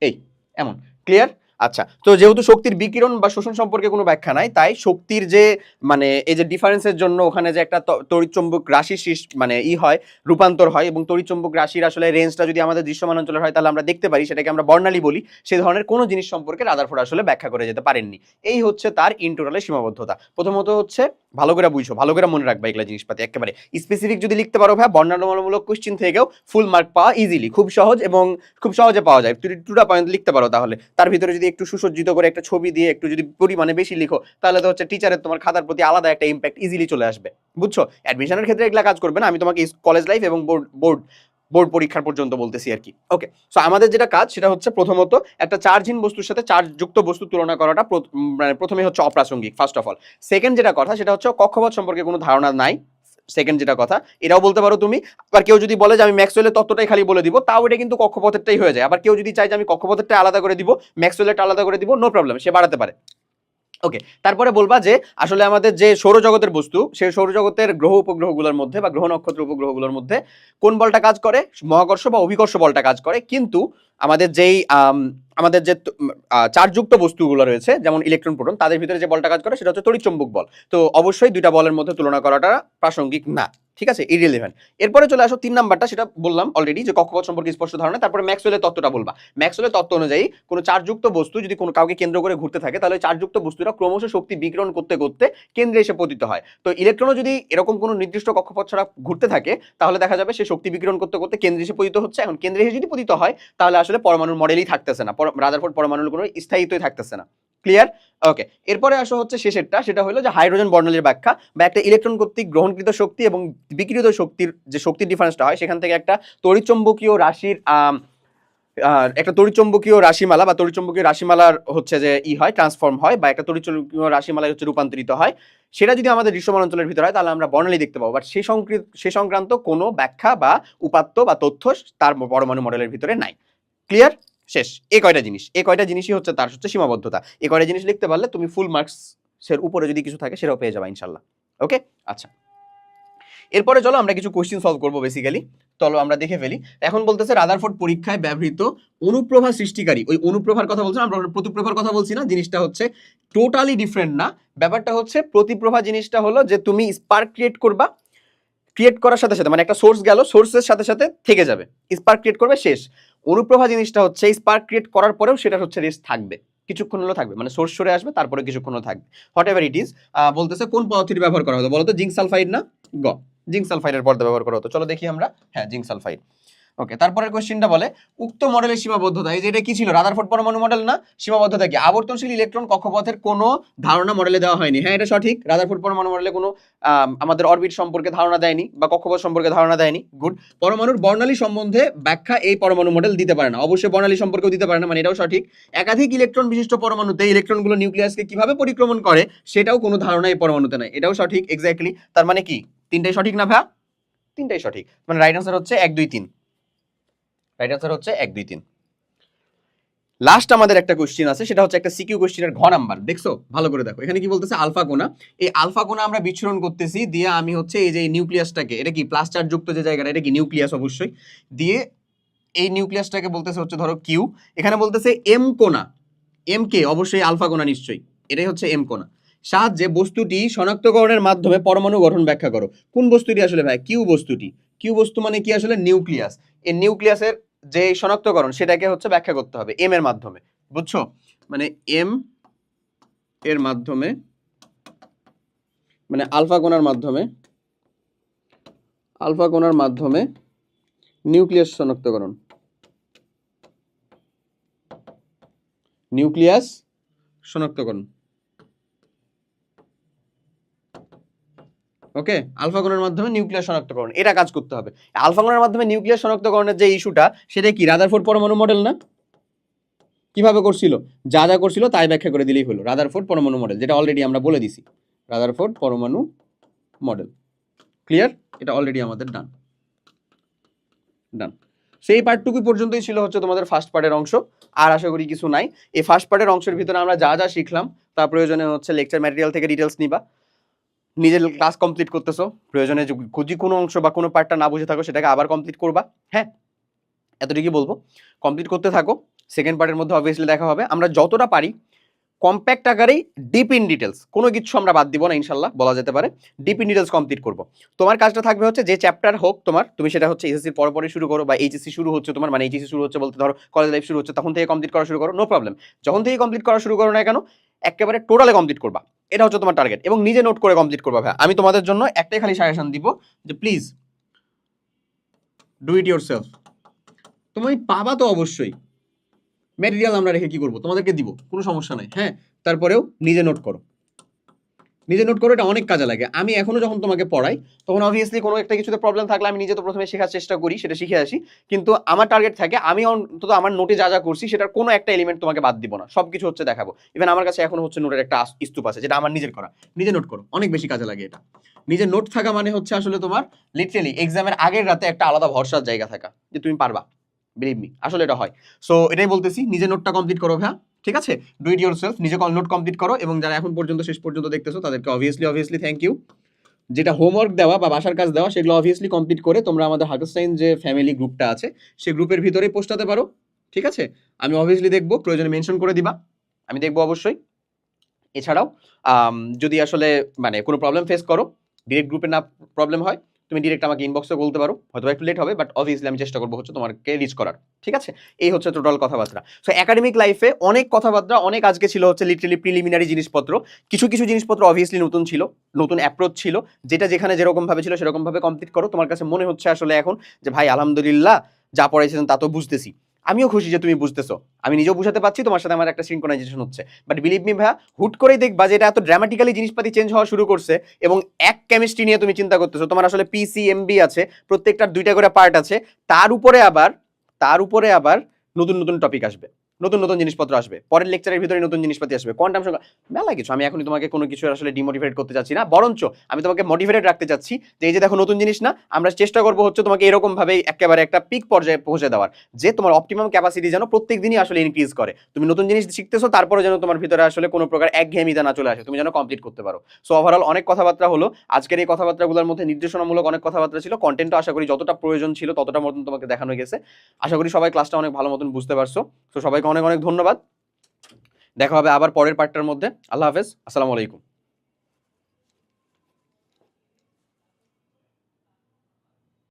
এই এমন। ক্লিয়ার? আচ্ছা, তো যেহেতু শক্তির বিকিরণ বা শোষণ সম্পর্কে কোনো ব্যাখ্যা নাই, তাই শক্তির যে মানে এই যে ডিফারেন্সের জন্য ওখানে যে একটা তড়িৎচুম্বক রাশি মানে হয়, রূপান্তর হয়, এবং তড়িৎচুম্বক রাশির আসলে রেঞ্জটা যদি আমাদের দৃশ্যমান অঞ্চলের হয় তাহলে আমরা দেখতে পারি, সেটাকে আমরা বর্ণালী বলি, সে ধরনের কোনো জিনিস সম্পর্কে রাদারফোর্ড আসলে ব্যাখ্যা করে যেতে পারেননি। এই হচ্ছে তার ইনটোটালের সীমাবদ্ধতা। প্রথমত হচ্ছে ভালো করে বুঝো, ভালো করে মনে রাখবা এগুলা জিনিসপাতি, একেবারে স্পেসিফিক যদি লিখতে পারো ভাই, বর্ণনামূলক কোশ্চেন থেকেও ফুল মার্ক পাওয়া ইজিলি, খুব সহজ এবং খুব সহজে পাওয়া যায়। যদি 2টা পয়েন্ট লিখতে পারো তাহলে তার ভিতরে যদি একটু সুসজ্জিত করে একটা ছবি দিয়ে একটু যদি পরিমাণে বেশি লিখো, তাহলে তো হচ্ছে টিচারের তোমার খাতার প্রতি আলাদা একটা ইম্প্যাক্ট ইজিলি চলে আসবে। বুঝছো? অ্যাডমিশনের ক্ষেত্রে এগুলা কাজ করবে না, আমি তোমাকে কলেজ লাইফ এবং বোর্ড পরীক্ষার পর্যন্ত বলতেছি আর কি। ওকে, সো আমাদের যেটা কাজ সেটা হচ্ছে প্রথমত একটা চার্জহীন বস্তুর সাথে চার্জযুক্ত বস্তু তুলনা করাটা মানে প্রথমে হচ্ছে অপ্রাসঙ্গিক, ফার্স্ট অফ অল। সেকেন্ড যেটা কথা সেটা হচ্ছে কক্ষপথ সম্পর্কে কোনো ধারণা নাই। সেকেন্ড যেটা কথা, এটাও বলতে পারো তুমি। আবার কেউ যদি বলে যে আমি ম্যাক্সওয়েলের তত্ত্বটাই খালি বলে দিব, তাও এটা কিন্তু কক্ষপথেরটাই হয়ে যায়। আবার কেউ যদি চায় যে আমি কক্ষপথেরটা আলাদা করে দিব, ম্যাক্সওয়েলেরটা আলাদা করে দিব, নো প্রবলেম, সে বাড়াতে পারে। ওকে, তারপরে বলবা যে আসলে আমাদের যে সৌরজগতের বস্তু, সেই সৌরজগতের গ্রহ উপগ্রহগুলোর মধ্যে বা গ্রহ নক্ষত্র উপগ্রহগুলোর মধ্যে কোন বলটা কাজ করে? মহাকর্ষ বা অভিকর্ষ বলটা কাজ করে। কিন্তু আমাদের যেই আমাদের যে চার্জযুক্ত বস্তুগুলো রয়েছে, যেমন ইলেকট্রন প্রোটন, তাদের ভিতরে যে বলটা কাজ করে সেটা হচ্ছে তড়িৎচুম্বক বল। তো অবশ্যই দুইটা বলের মধ্যে তুলনা করাটা প্রাসঙ্গিক না, ঠিক আছে, ইররিলেভেন্ট। এরপরে চলে আসো 3 নাম্বারটা, সেটা বললাম অলরেডি যে কক্ষপথ সম্পর্কে স্পষ্ট ধারণা। তারপরে ম্যাক্সওয়েলের তত্ত্বটা বলবা। ম্যাক্সওয়েলের তত্ত্ব অনুযায়ী কোনো চার্জযুক্ত বস্তু যদি কোনো কাউকে কেন্দ্র করে ঘুরতে থাকে, তাহলে চার্জযুক্ত বস্তুটা ক্রমশ শক্তি বিকিরণ করতে করতে কেন্দ্রে এসে পতিত হয়। তো ইলেকট্রনও যদি এরকম কোনো নির্দিষ্ট কক্ষপথ ছাড়া ঘুরতে থাকে, তাহলে দেখা যাবে সে শক্তি বিকিরণ করতে করতে কেন্দ্রে এসে পতিত হচ্ছে। এখন কেন্দ্রে এসে যদি পতিত হয়, তাহলে আসলে পরমাণুর মডেলই থাকতেছে না, রাদারফোর্ড পরমাণুর কোনো স্থায়িত্বই থাকতেছে না। ক্লিয়ার? ওকে, এরপরে আসো হচ্ছে শেষেরটা, সেটা হলো যে হাইড্রোজেন বর্ণালীর ব্যাখ্যা, বা একটা ইলেকট্রন কর্তৃক গ্রহণকৃত শক্তি এবং বিকিরিত শক্তির যে শক্তির ডিফারেন্সটা হয়, সেখান থেকে একটা তড়িৎচুম্বকীয় রাশির একটা তড়িৎচুম্বকীয় রাশিমালা বা তড়িৎচুম্বকীয় রাশিমালার হচ্ছে যে হয় ট্রান্সফর্ম হয়, বা একটা তড়িৎচুম্বকীয় রাশিমালায় হচ্ছে রূপান্তরিত হয়, সেটা যদি আমাদের দৃশ্যমান অঞ্চলের ভিতরে হয় তাহলে আমরা বর্ণালী দেখতে পাবো। বাট সে সংক্রান্ত কোনো ব্যাখ্যা বা উপাত্ত বা তথ্য তার পরমাণু মডেলের ভিতরে নাই। ক্লিয়ার? শেষ। এই কয়টা জিনিসই হচ্ছে তার হচ্ছে সীমাবদ্ধতা। এই কয়টা জিনিস লিখতে পারলে তুমি ফুল মার্কস এর উপরে যদি কিছু থাকে সেটাও পেয়ে যাবে ইনশাল্লাহ। ওকে, আচ্ছা, এরপরে চলো আমরা কিছু কোশ্চেন সলভ করবো। বেসিক্যালি চলো আমরা দেখে ফেলি। এখন বলতেছে রাদারফোর্ড পরীক্ষায় ব্যবহৃত অনুপ্রভা সৃষ্টিকারী, ওই অনুপ্রভার কথা বলছি না আমরা, প্রতিপ্রভার কথা বলছি না। জিনিসটা হচ্ছে টোটালি ডিফারেন্ট না। ব্যাপারটা হচ্ছে প্রতিপ্রভা জিনিসটা হলো যে তুমি স্পার্ক ক্রিয়েট করবা, ক্রিয়েট করার সাথে সাথে মানে একটা সোর্স গেল, সোর্সের সাথে সাথে থেকে যাবে, স্পার্ক ক্রিয়েট করবে, শেষ। অনুপ্রভা জিনিসটা হচ্ছে স্পার্ক ক্রিয়েট করার পরেও সেটা হচ্ছে রেস্ট থাকবে, কিছুক্ষণ হলেও থাকবে, মানে সোর্স সরে আসবে তারপরে কিছুক্ষণ থাকবে, হোয়াট এভার ইট ইজ। বলতেছে কোন পদ্ধতি ব্যবহার করা হতো, বলতো জিঙ্ক সালফাইড না গ, জিঙ্ক সালফাইডের পর্দা ব্যবহার করা হতো। চলো দেখি আমরা, হ্যাঁ জিঙ্ক সালফাইড। ওকে, তারপরের কোশ্চেনটা বলে উক্ত মডেলের সীমাবদ্ধতা, এই যে এটা কি ছিল, রাদারফোর্ড পরমাণু মডেল না, সীমাবদ্ধতা কি, আবর্তনশীল ইলেকট্রন কক্ষপথের কোনো ধারণা মডেলে দেওয়া হয়নি। হ্যাঁ এটা সঠিক, রাদারফোর্ড পরমাণু মডেলে কোনো আমাদের অরবিট সম্পর্কে ধারণা দেয়নি বা কক্ষপথ সম্পর্কে ধারণা দেয়নি। গুড। পরমাণুর বর্ণালী সম্বন্ধে ব্যাখ্যা এই পরমাণু মডেল দিতে পারে না, অবশ্যই বর্ণালী সম্পর্কেও দিতে পারে না, মানে এটাও সঠিক। একাধিক ইলেকট্রন বিশিষ্ট পরমাণুতে ইলেকট্রনগুলো নিউক্লিয়াসকে কিভাবে পরিক্রমণ করে সেটাও কোনো ধারণা এই পরমাণুতে নাই, এটাও সঠিক। এক্স্যাক্টলি, তার মানে কি তিনটাই সঠিক না ভাই, তিনটাই সঠিক, মানে রাইট আনসার হচ্ছে 1 2 3, রাইট আনসার হচ্ছে 1 2 3। লাস্ট আমাদের একটা কোশ্চেন আছে, সেটা হচ্ছে একটা সিকিউ কোশ্চেনের ঘ নাম্বার, দেখছো ভালো করে দেখো, এখানে কি বলতেছে আলফা কোণা, এই আলফা কোণা আমরা বিচ্ছুরণ করতেছি দিয়ে আমি হচ্ছে এই যে নিউক্লিয়াসটাকে, এটা কি প্লাস চার্জ যুক্ত যে জায়গাটা, এটা কি নিউক্লিয়াস অবশ্যই, দিয়ে এই নিউক্লিয়াসটাকে বলতেছে হচ্ছে ধরো কিউ, এখানে বলতেছে এম কোণা, এম কে অবশ্যই আলফা কোণা নিশ্চয়ই, এটাই হচ্ছে এম কোণা, সাহায্যে বস্তুটি শনাক্তকরণের মাধ্যমে পরমাণু গঠন ব্যাখ্যা করো। কোন বস্তুটি আসলে ভাই, কিউ বস্তুটি, কিউ বস্তু মানে কি আসলে নিউক্লিয়াস, এই নিউক্লিয়াসের যে শনাক্তকরণ সেটাকে হচ্ছে ব্যাখ্যা করতে হবে এম এর মাধ্যমে, বুঝছো, মানে এম এর মাধ্যমে, মানে আলফা কোণার মাধ্যমে, আলফা কোণার মাধ্যমে নিউক্লিয়াস শনাক্তকরণ, নিউক্লিয়াস শনাক্তকরণ। ওকে, আলফা কোণের মাধ্যমে নিউক্লিয়াস শনাক্তকরণ, এটা কাজ করতে হবে। আলফা কোণের মাধ্যমে নিউক্লিয়াস শনাক্তকরণের যে ইস্যুটা, সেটা কি রাদারফোর্ড পরমাণু মডেল না, কিভাবে করছিল, যা যা করছিল তাই ব্যাখ্যা করে দিলেই হলো, রাদারফোর্ড পরমাণু মডেল, যেটা অলরেডি আমরা বলে দিছি, রাদারফোর্ড পরমাণু মডেল। ক্লিয়ার, এটা অলরেডি আমাদের ডান, ডান। সেই পার্টটুকু পর্যন্তই ছিল হচ্ছে তোমাদের ফার্স্ট পার্টের অংশ, আর আশা করি কিছু নাই। এই ফার্স্ট পার্টের অংশের ভিতরে আমরা যা যা শিখলাম তার প্রয়োজনে হচ্ছে লেকচার ম্যাটেরিয়াল থেকে ডিটেলস নিবা, নিজের ক্লাস কমপ্লিট করতেছো, প্রয়োজনে যদি কোনো অংশ বা কোনো পার্টটা না বুঝে থাকো সেটাকে আবার কমপ্লিট করবা। হ্যাঁ, এতটুকুই বলবো, কমপ্লিট করতে থাকো, সেকেন্ড পার্টের মধ্যে অবভিয়াসলি দেখা হবে। আমরা যতটা পারি কম্প্যাক্ট আকারেই ডিপ ইন ডিটেলস, কোনো কিছু আমরা বাদ দিব না ইনশাল্লাহ, বলা যেতে পারে ডিপ ইন ডিটেলস কমপ্লিট করবো। তোমার কাজটা থাকবে হচ্ছে যে চ্যাপ্টার হোক তোমার, তুমি সেটা হচ্ছে এসএসসির পরে শুরু করো, বা এইচএসসি শুরু হচ্ছে তোমার, মানে এইচএসসি শুরু হচ্ছে বলতে ধরো কলেজ লাইফ শুরু হচ্ছে, তখন থেকে কমপ্লিট করা শুরু করো, নো প্রবলেম। যখন থেকে কমপ্লিট করা শুরু করো না কেন, একেবারে টোটালে কমপ্লিট করবা, এটা হচ্ছে তোমার টার্গেট, এবং নিজে নোট করে কমপ্লিট করবা। ভাই আমি তোমাদের জন্য একটাই খালি সাজেশন দিব যে please do it your self. তুমি পাবা তো অবশ্যই, ম্যাটেরিয়াল আমরা রেখে কি করবো, তোমাদেরকে দিব, কোনো সমস্যা নাই। হ্যাঁ, তারপরেও নিজে নোট করো, নিজে নোট করো, এটা অনেক কাজে লাগে। আমি এখনো যখন তোমাকে পড়াই তখন অবভিয়াসলি কোনো একটা কিছুতে প্রবলেম থাকলে আমি নিজে তো প্রথমে শেখার চেষ্টা করি, সেটা শিখে আসি, কিন্তু আমার টার্গেট থাকে আমি অন্তত আমার নোটে যা যা করছি সেটার কোনো একটা এলিমেন্ট তোমাকে বাদ দিব না, সব কিছু হচ্ছে দেখাবো। ইভেন আমার কাছে এখন হচ্ছে নোটের একটা স্তূপ আছে যেটা আমার নিজের করা, নিজে নোট করো, অনেক বেশি কাজে লাগে এটা। নিজের নোট থাকা মানে হচ্ছে আসলে তোমার লিটারালি এক্সামের আগের রাতে একটা আলাদা ভরসার জায়গা থাকা যে তুমি পারবা, বিলিভ মি, আসলে এটা হয়। সো এটাই বলতেছি, নিজে নোটটা কমপ্লিট করো ভাই, ঠিক আছে, ডু ইট ইয়োর সেলফ, নিজে নোট কমপ্লিট করো। এবং যারা এখন পর্যন্ত শেষ পর্যন্ত দেখতেছো তাদেরকে অবভিয়াসলি থ্যাংক ইউ। যেটা হোমওয়ার্ক দেওয়া বা বাসার কাজ দেওয়া সেগুলো অবভিয়াসলি কমপ্লিট করে তোমরা আমাদের হার্কেস্টাইন যে ফ্যামিলি গ্রুপটা আছে সেই গ্রুপের ভিতরেই পোস্টাতে পারো, ঠিক আছে। আমি অবভিয়াসলি দেখবো, প্রয়োজনে মেনশন করে দিবা, আমি দেখবো অবশ্যই। এছাড়াও যদি আসলে মানে কোনো প্রবলেম ফেস করো, ডিরেক্ট গ্রুপে না প্রবলেম হয়, তুমি ডিরেক্ট আমাকে ইনবক্সে বলতে পারো, হয়তো একটু লেট হবে, বাট অবভিয়াসলি আমি চেষ্টা করবো হচ্ছে তোমাকে রিচ করার, ঠিক আছে। এই হচ্ছে টোটাল কথাবার্তা। সো একাডেমিক লাইফে অনেক কথাবার্তা, অনেক আজকে ছিল হচ্ছে লিটারালি প্রিলিমিনারি জিনিসপত্র, কিছু কিছু জিনিসপত্র অবভিয়াসলি নতুন ছিল, নতুন অ্যাপ্রোচ ছিল, যেটা যেখানে যেরকম ভাবে ছিল সেরকম ভাবে কমপ্লিট করো। তোমার কাছে মনে হচ্ছে আসলে এখন যে ভাই আলহামদুলিল্লাহ যা পড়াইছেন তা তো বুঝতেছি, আমিও খুশি যে তুমি বুঝতেছো, আমি নিজেও বুঝাতে পারছি, তোমার সাথে আমার একটা সিনক্রোনাইজেশন হচ্ছে। বাট বিলিভ মি ভাইয়া, হুট করেই দেখবা যে এটা এত ড্রামাটিক্যালি জিনিসপাতি চেঞ্জ হওয়া শুরু করছে, এবং এক কেমিস্ট্রি নিয়ে তুমি চিন্তা করতেছো, তোমার আসলে পিসিএমবি আছে, প্রত্যেকটার 2টা করে পার্ট আছে, তার উপরে আবার নতুন নতুন টপিক আসবে, নতুন নতুন জিনিসপত্র আসবে, পরের লেকচারের ভিতরে নতুন জিনিসপাতি আসবে, কোয়ান্টাম সংখ্যা, মেলা কিছু। আমি এখনই তোমাকে কোনো কিছু আসলে ডিমোটিভেট করতে চাচ্ছি না, বরঞ্চ আমি তোমাকে মোটিভেটেড রাখতে চাচ্ছি যে এই যে দেখো নতুন জিনিস না, আমরা চেষ্টা করবো হচ্ছে তোমাকে এরকম ভাবে একেবারে একটা পিক পর্যায়ে পৌঁছে দেওয়ার, যে তোমার অপটিমাম ক্যাপাসিটি যেন প্রত্যেক দিনই আসলে ইনক্রিজ করে, তুমি নতুন জিনিস শিখতেছো তারপরে যেন তোমার ভিতরে আসলে কোনো প্রকার একঘেয়েমিতা না চলে আসে, তুমি যেন কমপ্লিট করতে পারো। সো ওভারঅল অনেক কথাবার্তা হলো আজকের, এই কথাবার্তাগুলোর মধ্যে নির্দেশনামূলক অনেক কথাবার্তা ছিল, কন্টেন্টও আশা করি যতটা প্রয়োজন ছিল ততটা মতন তোমাকে দেখানো গেছে। আশা করি সবাই ক্লাসটা অনেক ভালো মতন বুঝতে পারছো। তো সবাইকে অনেক অনেক ধন্যবাদ, দেখা হবে আবার পরের পার্টটার মধ্যে। আল্লাহ হাফেজ, আসসালামু আলাইকুম।